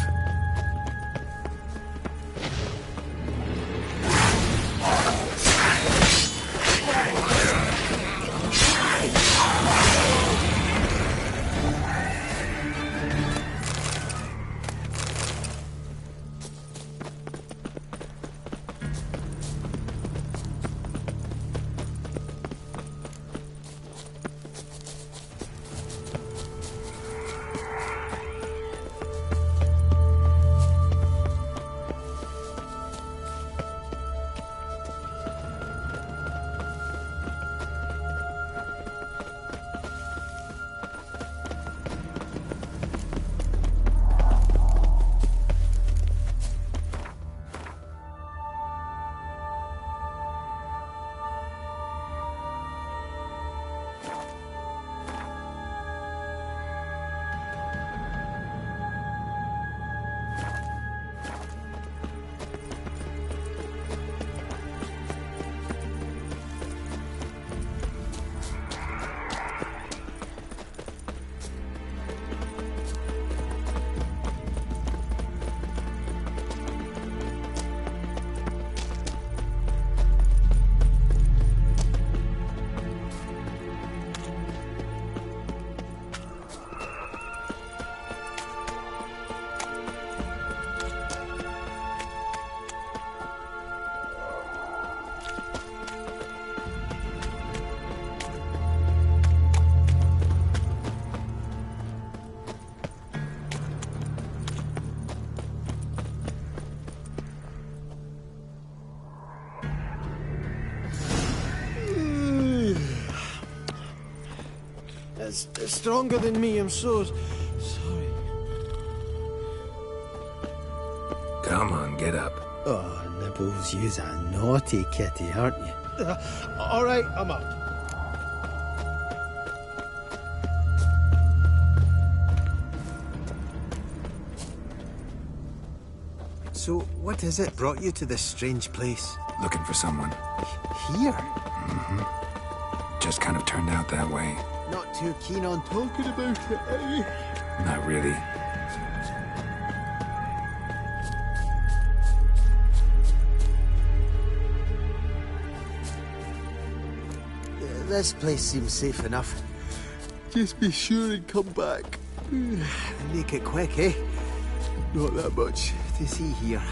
It's stronger than me, I'm so sorry. Come on, get up. Oh, Nibbles, you's a naughty kitty, aren't you? All right, I'm up. So, what is it brought you to this strange place? Looking for someone. Here? Mm-hmm. Just kind of turned out that way. Not too keen on talking about it, eh? Not really. This place seems safe enough. Just be sure and come back. Make it quick, eh? Not that much to see here.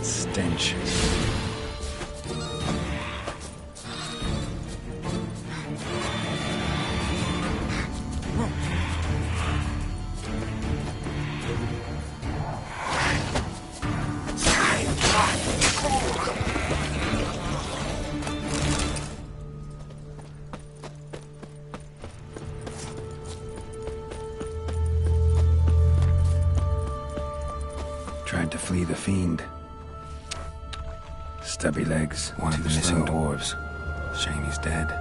Stench. Tried to flee the fiend. Stubby legs, one of the missing dwarves. Shame he's dead.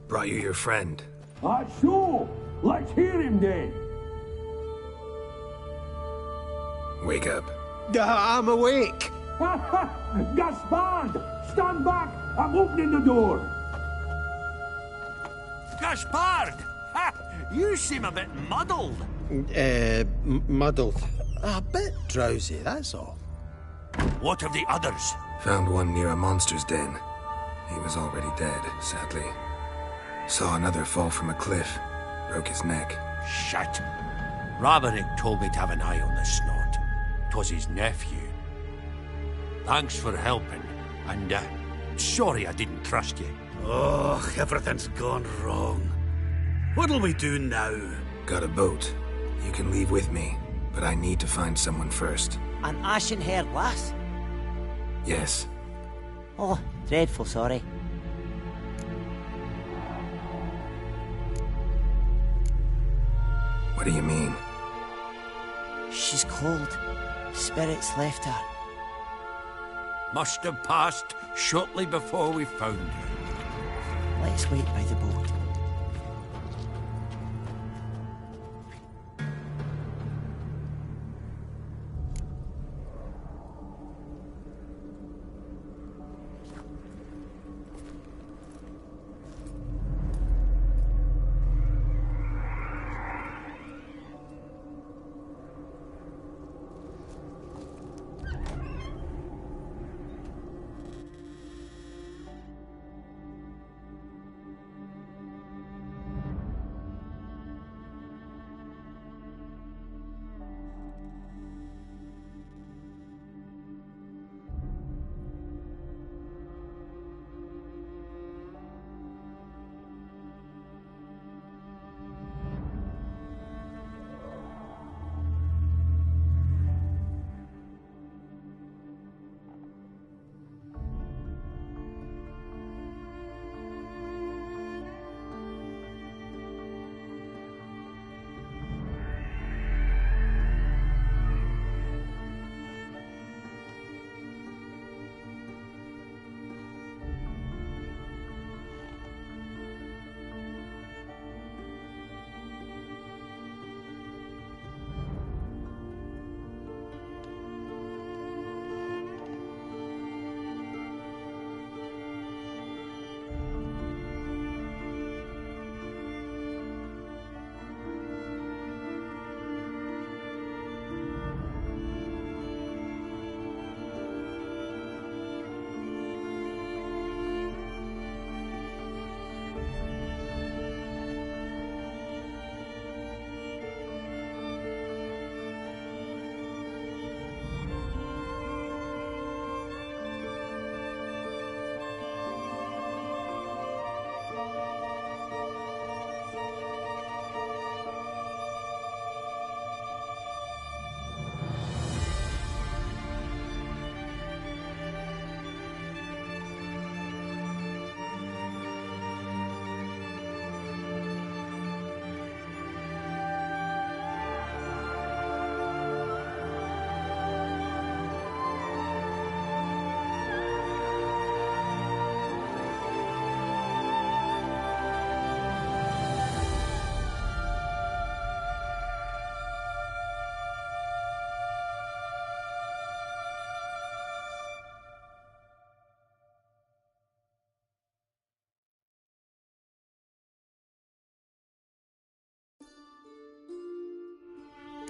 Brought you your friend. Sure. Let's hear him then. Wake up. I'm awake. Gaspard! Stand back! I'm opening the door. Gaspard! Ha! You seem a bit muddled. Muddled. A bit drowsy, that's all. What of the others? Found one near a monster's den. He was already dead, sadly. Saw another fall from a cliff. Broke his neck. Shit. Raverick told me to have an eye on the snot. 'Twas his nephew. Thanks for helping. And, sorry I didn't trust you. Oh, everything's gone wrong. What'll we do now? Got a boat. You can leave with me, but I need to find someone first. An ashen-haired lass? Yes. Oh, dreadful sorry. What do you mean? She's cold. Spirits left her. Must have passed shortly before we found her. Let's wait by the boat.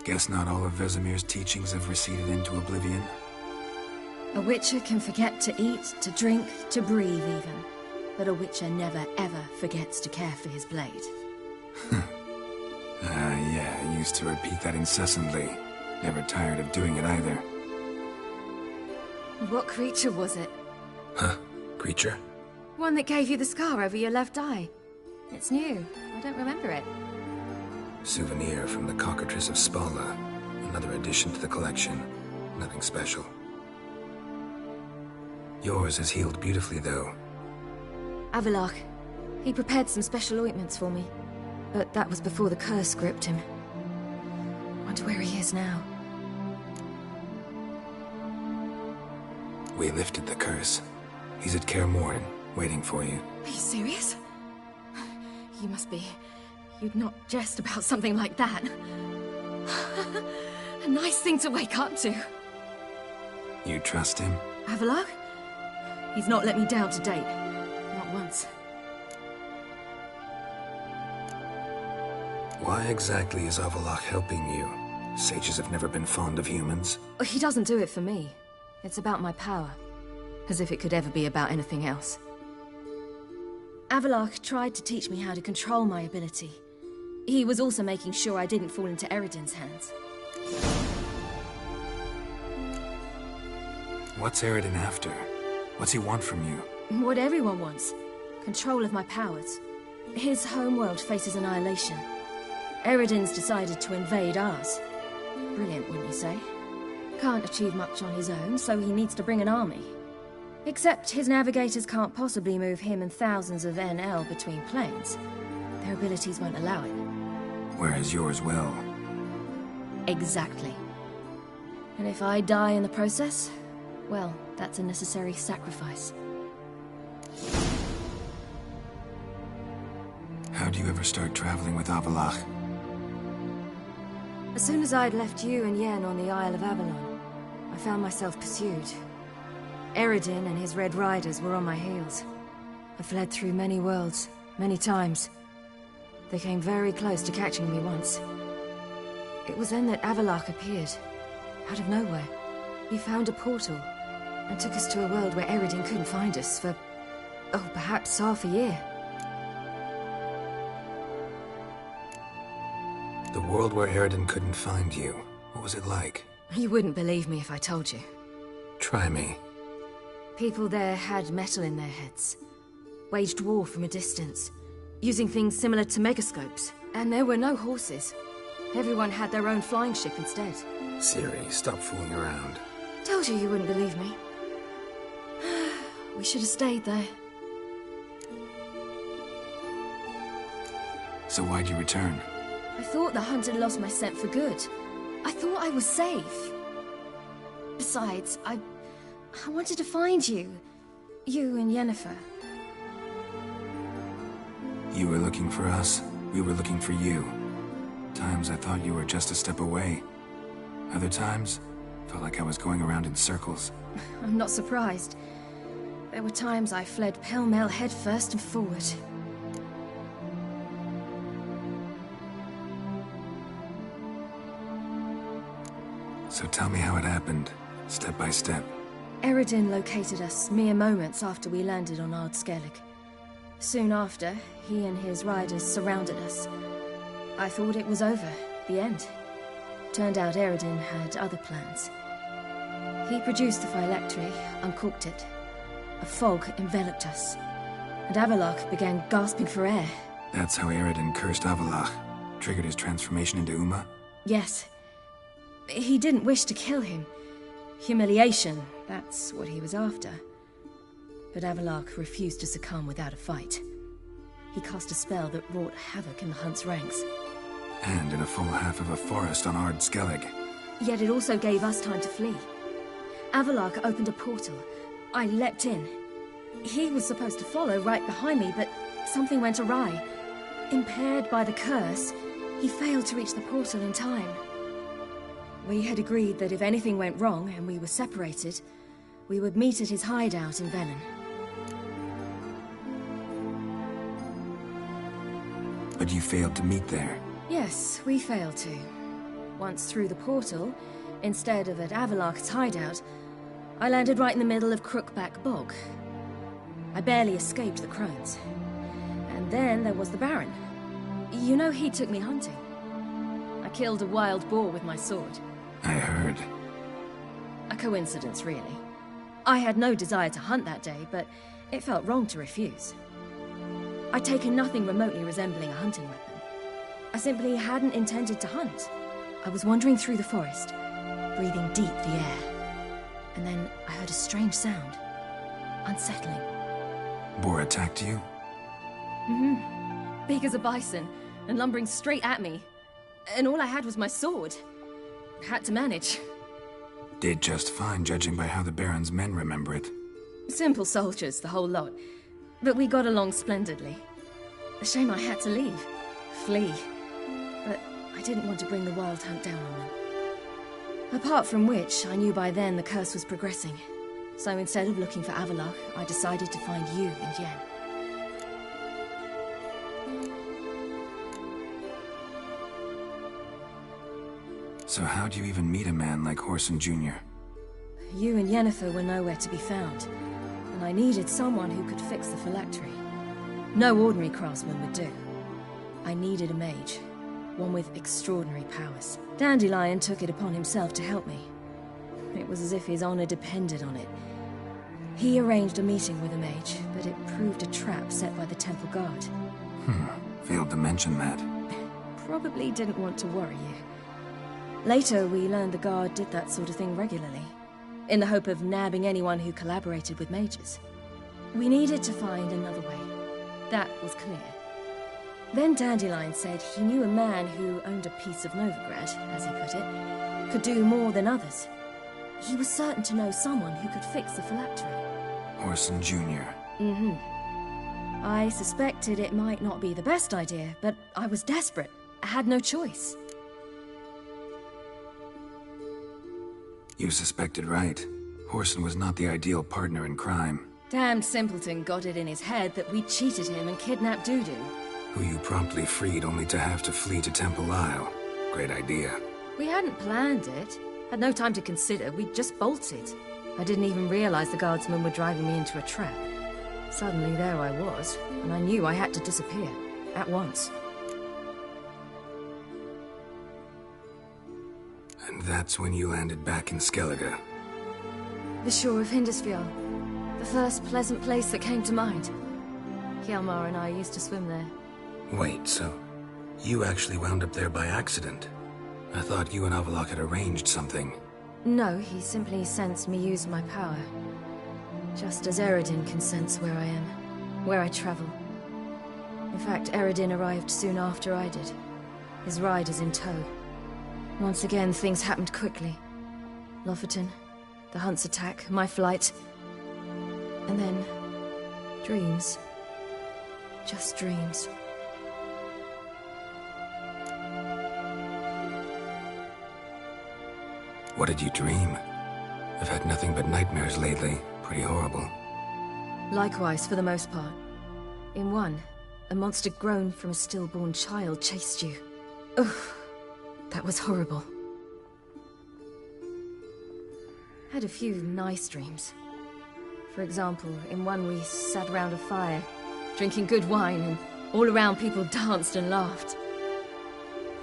Guess not all of Vesemir's teachings have receded into oblivion. A witcher can forget to eat, to drink, to breathe even. But a witcher never ever forgets to care for his blade. Yeah, I used to repeat that incessantly. Never tired of doing it either. What creature was it? Huh? Creature? One that gave you the scar over your left eye. It's new. I don't remember it. Souvenir from the Cockatrice of Spala. Another addition to the collection. Nothing special. Yours has healed beautifully, though. Avallac'h. He prepared some special ointments for me. But that was before the curse gripped him. Wonder where he is now. We lifted the curse. He's at Kaer Morhen, waiting for you. Are you serious? You must be. You'd not jest about something like that. A nice thing to wake up to. You trust him? Avallac'h? He's not let me down to date. Not once. Why exactly is Avallac'h helping you? Sages have never been fond of humans. He doesn't do it for me. It's about my power. As if it could ever be about anything else. Avallac'h tried to teach me how to control my ability. He was also making sure I didn't fall into Eredin's hands. What's Eredin after? What's he want from you? What everyone wants. Control of my powers. His homeworld faces annihilation. Eredin's decided to invade ours. Brilliant, wouldn't you say? Can't achieve much on his own, so he needs to bring an army. Except his navigators can't possibly move him and thousands of NL between planes. Their abilities won't allow it. Whereas yours will. Exactly. And if I die in the process, well, that's a necessary sacrifice. How'd you ever start traveling with Avallac'h? As soon as I'd left you and Yen on the Isle of Avalon, I found myself pursued. Eredin and his Red Riders were on my heels. I fled through many worlds, many times. They came very close to catching me once. It was then that Avallac'h appeared, out of nowhere. He found a portal, and took us to a world where Eredin couldn't find us for, perhaps half a year. The world where Eredin couldn't find you. What was it like? You wouldn't believe me if I told you. Try me. People there had metal in their heads. Waged war from a distance, using things similar to megascopes. And there were no horses. Everyone had their own flying ship instead. Ciri, stop fooling around. Told you you wouldn't believe me. We should have stayed there. So why'd you return? I thought the hunt had lost my scent for good. I thought I was safe. Besides, I wanted to find you. You and Yennefer. You were looking for us. We were looking for you. Times I thought you were just a step away. Other times, felt like I was going around in circles. I'm not surprised. There were times I fled pell-mell headfirst and forward. So tell me how it happened, step by step. Eredin located us mere moments after we landed on Ard Skellig. Soon after, he and his riders surrounded us. I thought it was over, the end. Turned out Eredin had other plans. He produced the phylactery, uncorked it. A fog enveloped us, and Avallac'h began gasping for air. That's how Eredin cursed Avallac'h, triggered his transformation into Uma? Yes. He didn't wish to kill him. Humiliation, that's what he was after. But Avallac'h refused to succumb without a fight. He cast a spell that wrought havoc in the hunt's ranks. And in a full half of a forest on Ard Skellig. Yet it also gave us time to flee. Avallac'h opened a portal. I leapt in. He was supposed to follow right behind me, but something went awry. Impaired by the curse, he failed to reach the portal in time. We had agreed that if anything went wrong and we were separated, we would meet at his hideout in Velen. But you failed to meet there. Yes, we failed to. Once through the portal, instead of at Avalok's hideout, I landed right in the middle of Crookback Bog. I barely escaped the crones. And then there was the Baron. You know, he took me hunting. I killed a wild boar with my sword. I heard. A coincidence, really. I had no desire to hunt that day, but it felt wrong to refuse. I'd taken nothing remotely resembling a hunting weapon. I simply hadn't intended to hunt. I was wandering through the forest, breathing deep the air. And then I heard a strange sound. Unsettling. Boar attacked you? Mm-hmm. Big as a bison, and lumbering straight at me. And all I had was my sword. Had to manage. Did just fine, judging by how the Baron's men remember it. Simple soldiers, the whole lot. But we got along splendidly. A shame I had to leave. Flee. But I didn't want to bring the Wild Hunt down on them. Apart from which, I knew by then the curse was progressing. So instead of looking for Avalok, I decided to find you and Yen. So how'd you even meet a man like Whoreson Jr.? You and Yennefer were nowhere to be found, and I needed someone who could fix the phylactery. No ordinary craftsman would do. I needed a mage, one with extraordinary powers. Dandelion took it upon himself to help me. It was as if his honor depended on it. He arranged a meeting with a mage, but it proved a trap set by the Temple Guard. Failed to mention that. Probably didn't want to worry you. Later, we learned the Guard did that sort of thing regularly, in the hope of nabbing anyone who collaborated with mages. We needed to find another way. That was clear. Then Dandelion said he knew a man who owned a piece of Novigrad, as he put it, could do more than others. He was certain to know someone who could fix the phylactery. Whoreson Jr. Mm-hmm. I suspected it might not be the best idea, but I was desperate. I had no choice. You suspected right. Whoreson was not the ideal partner in crime. Damned simpleton got it in his head that we cheated him and kidnapped Dudu. Who you promptly freed only to have to flee to Temple Isle. Great idea. We hadn't planned it. Had no time to consider. We just bolted. I didn't even realize the guardsmen were driving me into a trap. Suddenly there I was, and I knew I had to disappear. At once. And that's when you landed back in Skellige. The shore of Hindisfjall. The first pleasant place that came to mind. Hjalmar and I used to swim there. Wait, so you actually wound up there by accident? I thought you and Avalok had arranged something. No, he simply sensed me use my power. Just as Eredin can sense where I am, where I travel. In fact, Eredin arrived soon after I did. His riders in tow. Once again, things happened quickly. Lofoten, the Hunt's attack, my flight. And then, dreams. Just dreams. What did you dream? I've had nothing but nightmares lately. Pretty horrible. Likewise, for the most part. In one, a monster grown from a stillborn child chased you. Ugh, that was horrible. Had a few nice dreams. For example, in one we sat around a fire, drinking good wine, and all around people danced and laughed.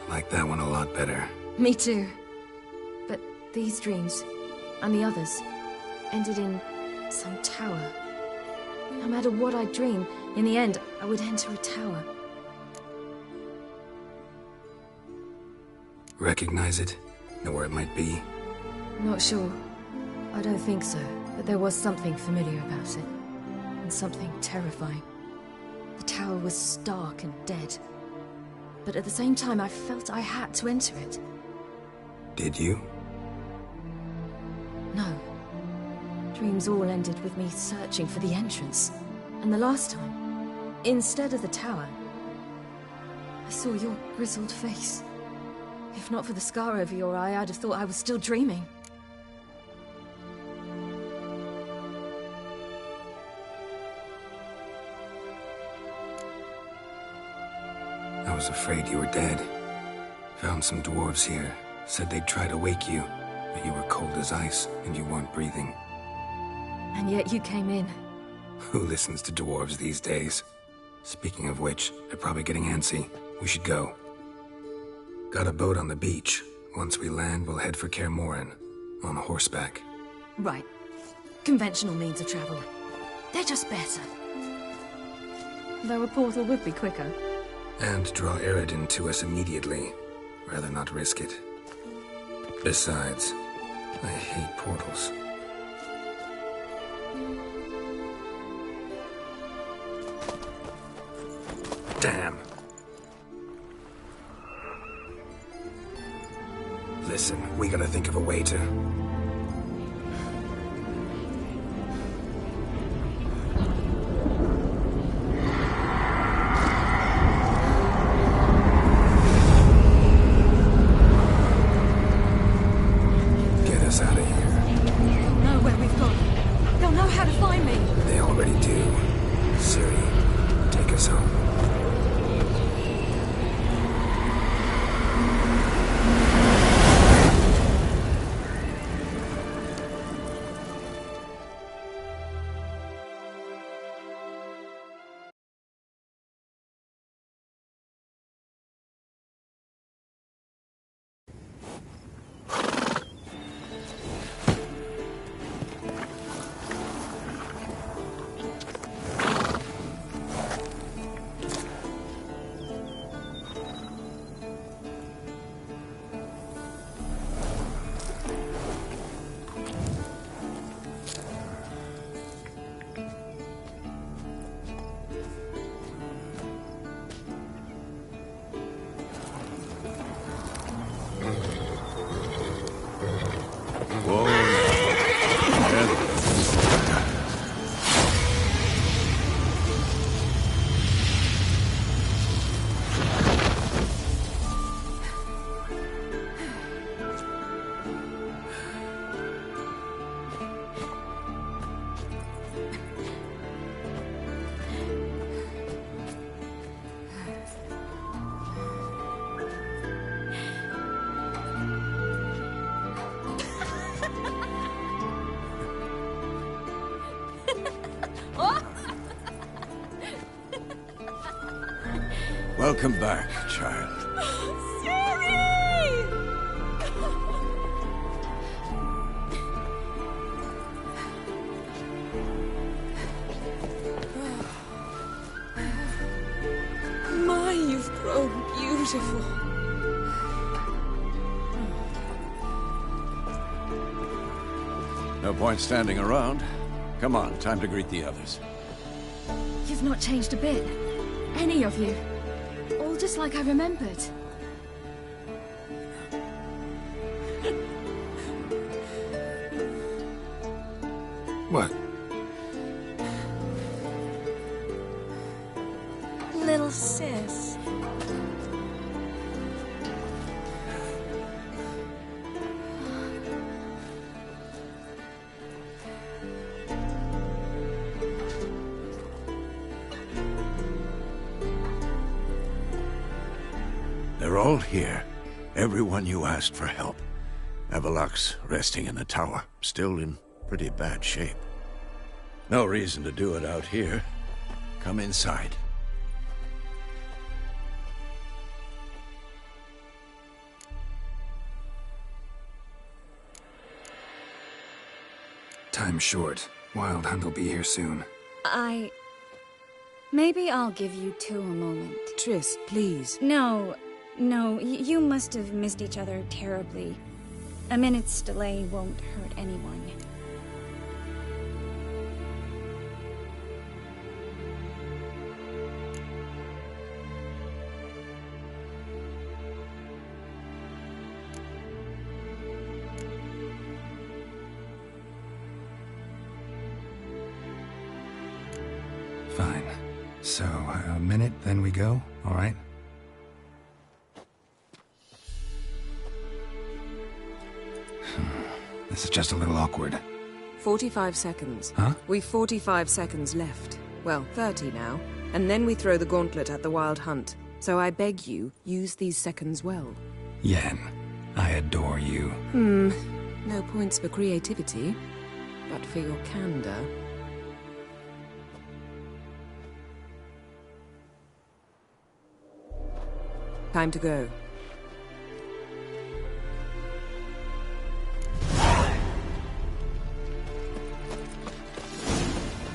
I like that one a lot better. Me too. But these dreams, and the others, ended in some tower. No matter what I dream, in the end, I would enter a tower. Recognize it? Know where it might be? Not sure. I don't think so, but there was something familiar about it. And something terrifying. The tower was stark and dead. But at the same time, I felt I had to enter it. Did you? No. Dreams all ended with me searching for the entrance. And the last time, instead of the tower, I saw your grizzled face. If not for the scar over your eye, I'd have thought I was still dreaming. I was afraid you were dead. Found some dwarves here. Said they'd try to wake you, but you were cold as ice and you weren't breathing. And yet you came in. Who listens to dwarves these days? Speaking of which, they're probably getting antsy. We should go. Got a boat on the beach. Once we land, we'll head for Kaer Morhen. On horseback. Right. Conventional means of travel. They're just better. Though a portal would be quicker. And draw Eredin to us immediately. Rather not risk it. Besides, I hate portals. Damn. Listen, we gotta think of a way to... get us out of here. They'll know where we've gone. They'll know how to find me. They already do. Ciri, take us home. Welcome back, child. My, you've grown beautiful. No point standing around. Come on, time to greet the others. You've not changed a bit. Any of you. All just like I remembered. What? Little sis. They're all here. Everyone you asked for help. Avallac'h's resting in the tower, still in pretty bad shape. No reason to do it out here. Come inside. Time's short. Wild Hunt will be here soon. Maybe I'll give you two a moment. Triss, please. No, you must have missed each other terribly. A minute's delay won't hurt anyone. Fine. So, a minute, then we go, all right? This is just a little awkward. 45 seconds. Huh? We've 45 seconds left. Well, 30 now. And then we throw the gauntlet at the Wild Hunt. So I beg you, use these seconds well. Yen, I adore you. No points for creativity, but for your candor. Time to go.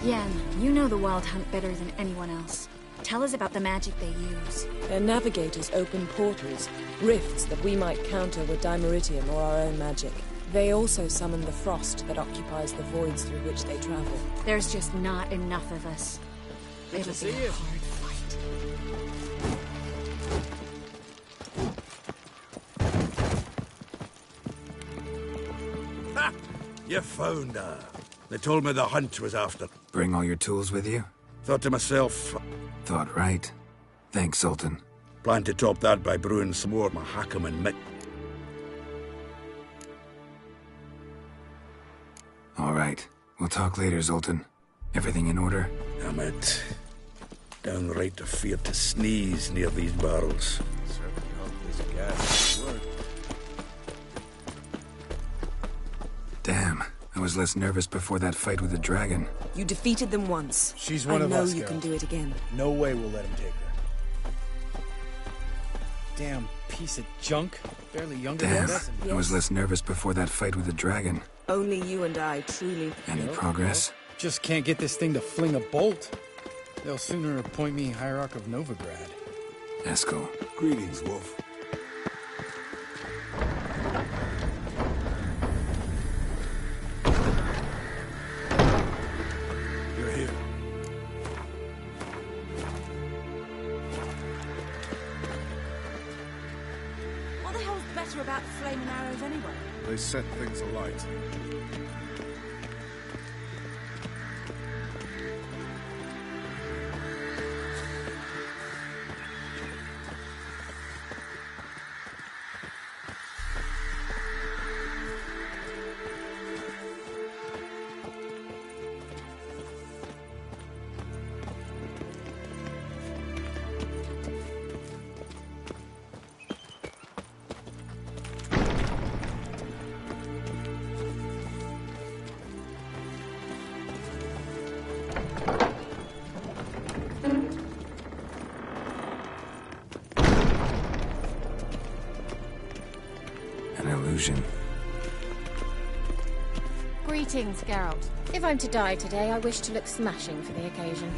Yen, you know the Wild Hunt better than anyone else. Tell us about the magic they use. Their navigators open portals, rifts that we might counter with Dimeritium or our own magic. They also summon the frost that occupies the voids through which they travel. There's just not enough of us. It'll be a hard fight. Ha! You found her. They told me the hunt was after. Bring all your tools with you? Thought to myself... Thought right. Thanks, Sultan. Plan to top that by brewing some more Mahakam and Mick. All right. We'll talk later, Zoltan. Everything in order? Damn it. Downright afeard to sneeze near these barrels. Certainly hope this gas will work. Damn. I was less nervous before that fight with the dragon. You defeated them once. She's one of us, I know you can do it again. No way we'll let him take her. Damn piece of junk. Barely younger Damn. than us. I was less nervous before that fight with the dragon. Only you and I, truly. Any progress? Just can't get this thing to fling a bolt. They'll sooner appoint me Hierarch of Novigrad. Eskel. Greetings, Wolf. You're here. What the hell's better about flaming arrows anyway? They set things alight. Illusion. Greetings, Geralt. If I'm to die today, I wish to look smashing for the occasion.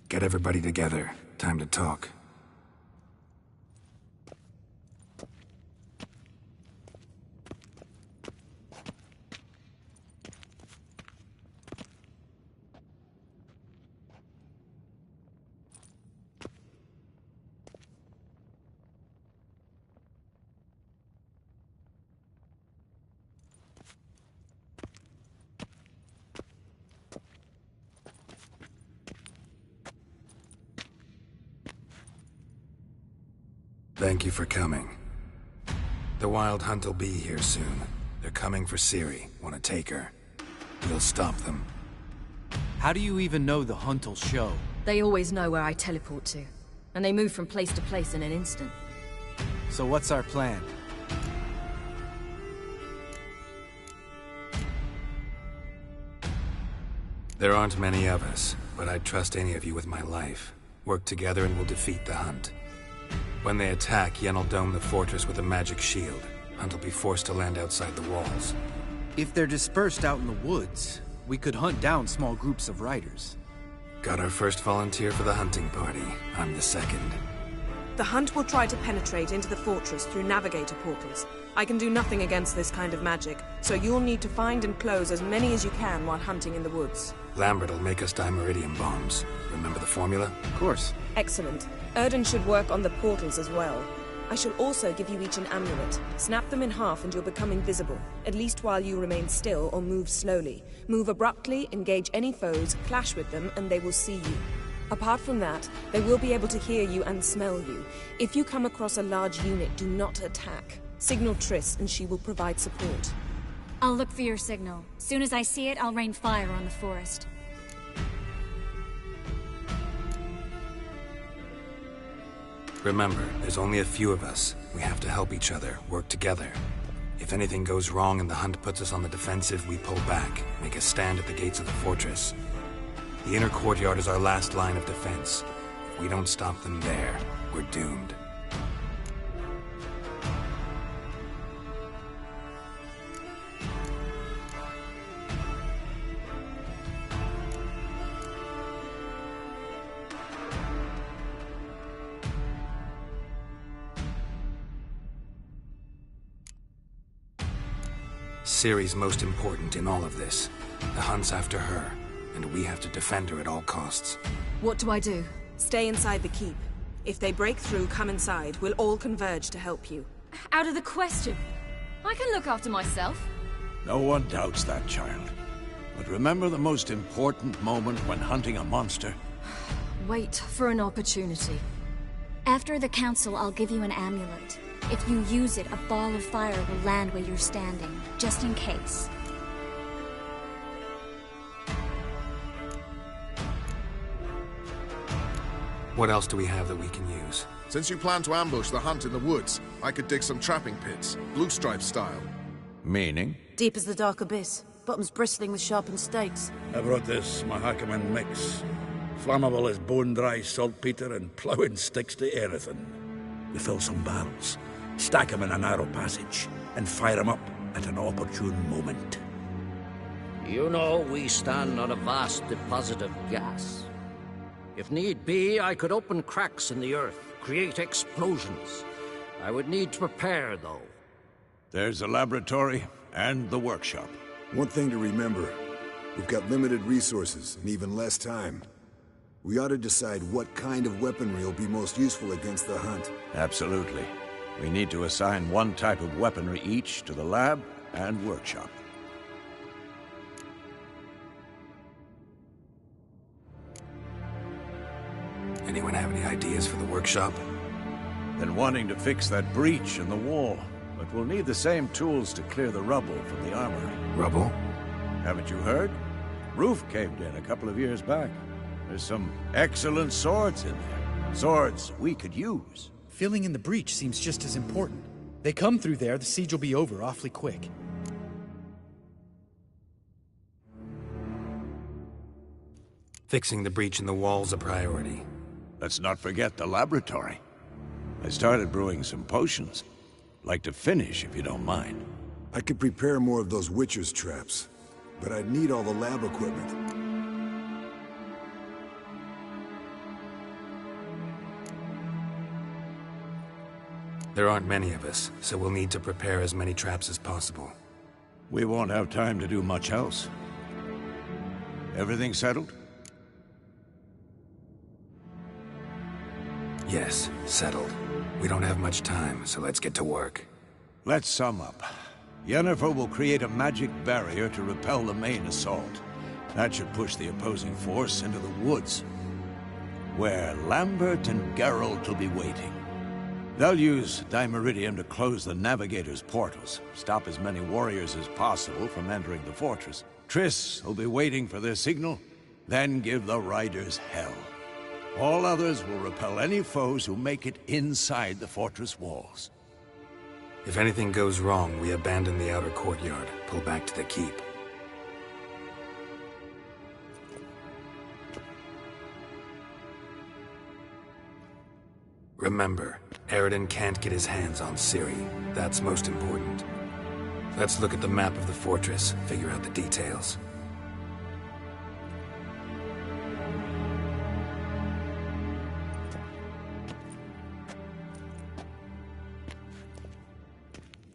Get everybody together. Time to talk. Thank you for coming. The Wild Hunt will be here soon. They're coming for Ciri. Want to take her. We'll stop them. How do you even know the Hunt will show? They always know where I teleport to. And they move from place to place in an instant. So what's our plan? There aren't many of us, but I'd trust any of you with my life. Work together and we'll defeat the Hunt. When they attack, Yen will dome the fortress with a magic shield. Hunt will be forced to land outside the walls. If they're dispersed out in the woods, we could hunt down small groups of riders. Got our first volunteer for the hunting party. I'm the second. The Hunt will try to penetrate into the fortress through navigator portals. I can do nothing against this kind of magic, so you'll need to find and close as many as you can while hunting in the woods. Lambert will make us Dimeritium bombs. Remember the formula? Of course. Excellent. Erden should work on the portals as well. I shall also give you each an amulet. Snap them in half and you'll become invisible, at least while you remain still or move slowly. Move abruptly, engage any foes, clash with them, and they will see you. Apart from that, they will be able to hear you and smell you. If you come across a large unit, do not attack. Signal Triss, and she will provide support. I'll look for your signal. Soon as I see it, I'll rain fire on the forest. Remember, there's only a few of us. We have to help each other, work together. If anything goes wrong and the hunt puts us on the defensive, we pull back, make a stand at the gates of the fortress. The inner courtyard is our last line of defense. If we don't stop them there, we're doomed. Ciri's most important in all of this. The hunt's after her, and we have to defend her at all costs. What do I do? Stay inside the keep. If they break through, come inside. We'll all converge to help you. Out of the question. I can look after myself. No one doubts that, child. But remember the most important moment when hunting a monster? Wait for an opportunity. After the council, I'll give you an amulet. If you use it, a ball of fire will land where you're standing, just in case. What else do we have that we can use? Since you plan to ambush the hunt in the woods, I could dig some trapping pits, blue stripe style. Meaning? Deep as the dark abyss, bottoms bristling with sharpened stakes. I brought this Mahakaman mix. Flammable as bone-dry saltpeter and ploughing sticks to anything. We fill some barrels, stack them in a narrow passage, and fire them up at an opportune moment. You know, we stand on a vast deposit of gas. If need be, I could open cracks in the earth, create explosions. I would need to prepare, though. There's the laboratory and the workshop. One thing to remember, we've got limited resources and even less time. We ought to decide what kind of weaponry will be most useful against the hunt. Absolutely. We need to assign one type of weaponry each to the lab and workshop. Anyone have any ideas for the workshop? Been wanting to fix that breach in the wall, but we'll need the same tools to clear the rubble from the armory. Rubble? Haven't you heard? Roof caved in a couple of years back. There's some excellent swords in there. Swords we could use. Filling in the breach seems just as important. They come through there, the siege will be over awfully quick. Fixing the breach in the wall's a priority. Let's not forget the laboratory. I started brewing some potions. Like to finish, if you don't mind. I could prepare more of those Witcher's traps, but I'd need all the lab equipment. There aren't many of us, so we'll need to prepare as many traps as possible. We won't have time to do much else. Everything settled? Yes, settled. We don't have much time, so let's get to work. Let's sum up. Yennefer will create a magic barrier to repel the main assault. That should push the opposing force into the woods, where Lambert and Geralt will be waiting. They'll use Dimeridium to close the Navigator's portals, stop as many warriors as possible from entering the fortress. Triss will be waiting for their signal, then give the riders hell. All others will repel any foes who make it inside the fortress walls. If anything goes wrong, we abandon the outer courtyard, pull back to the keep. Remember, Eredin can't get his hands on Ciri. That's most important. Let's look at the map of the fortress, figure out the details.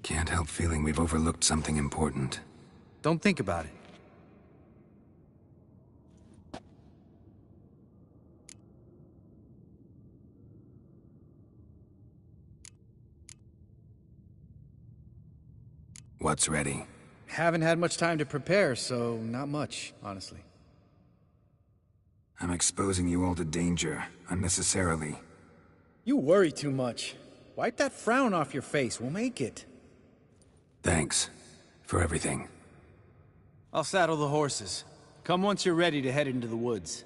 Can't help feeling we've overlooked something important. Don't think about it. What's ready? Haven't had much time to prepare, so not much, honestly. I'm exposing you all to danger, unnecessarily. You worry too much. Wipe that frown off your face, we'll make it. Thanks for everything. I'll saddle the horses. Come once you're ready to head into the woods.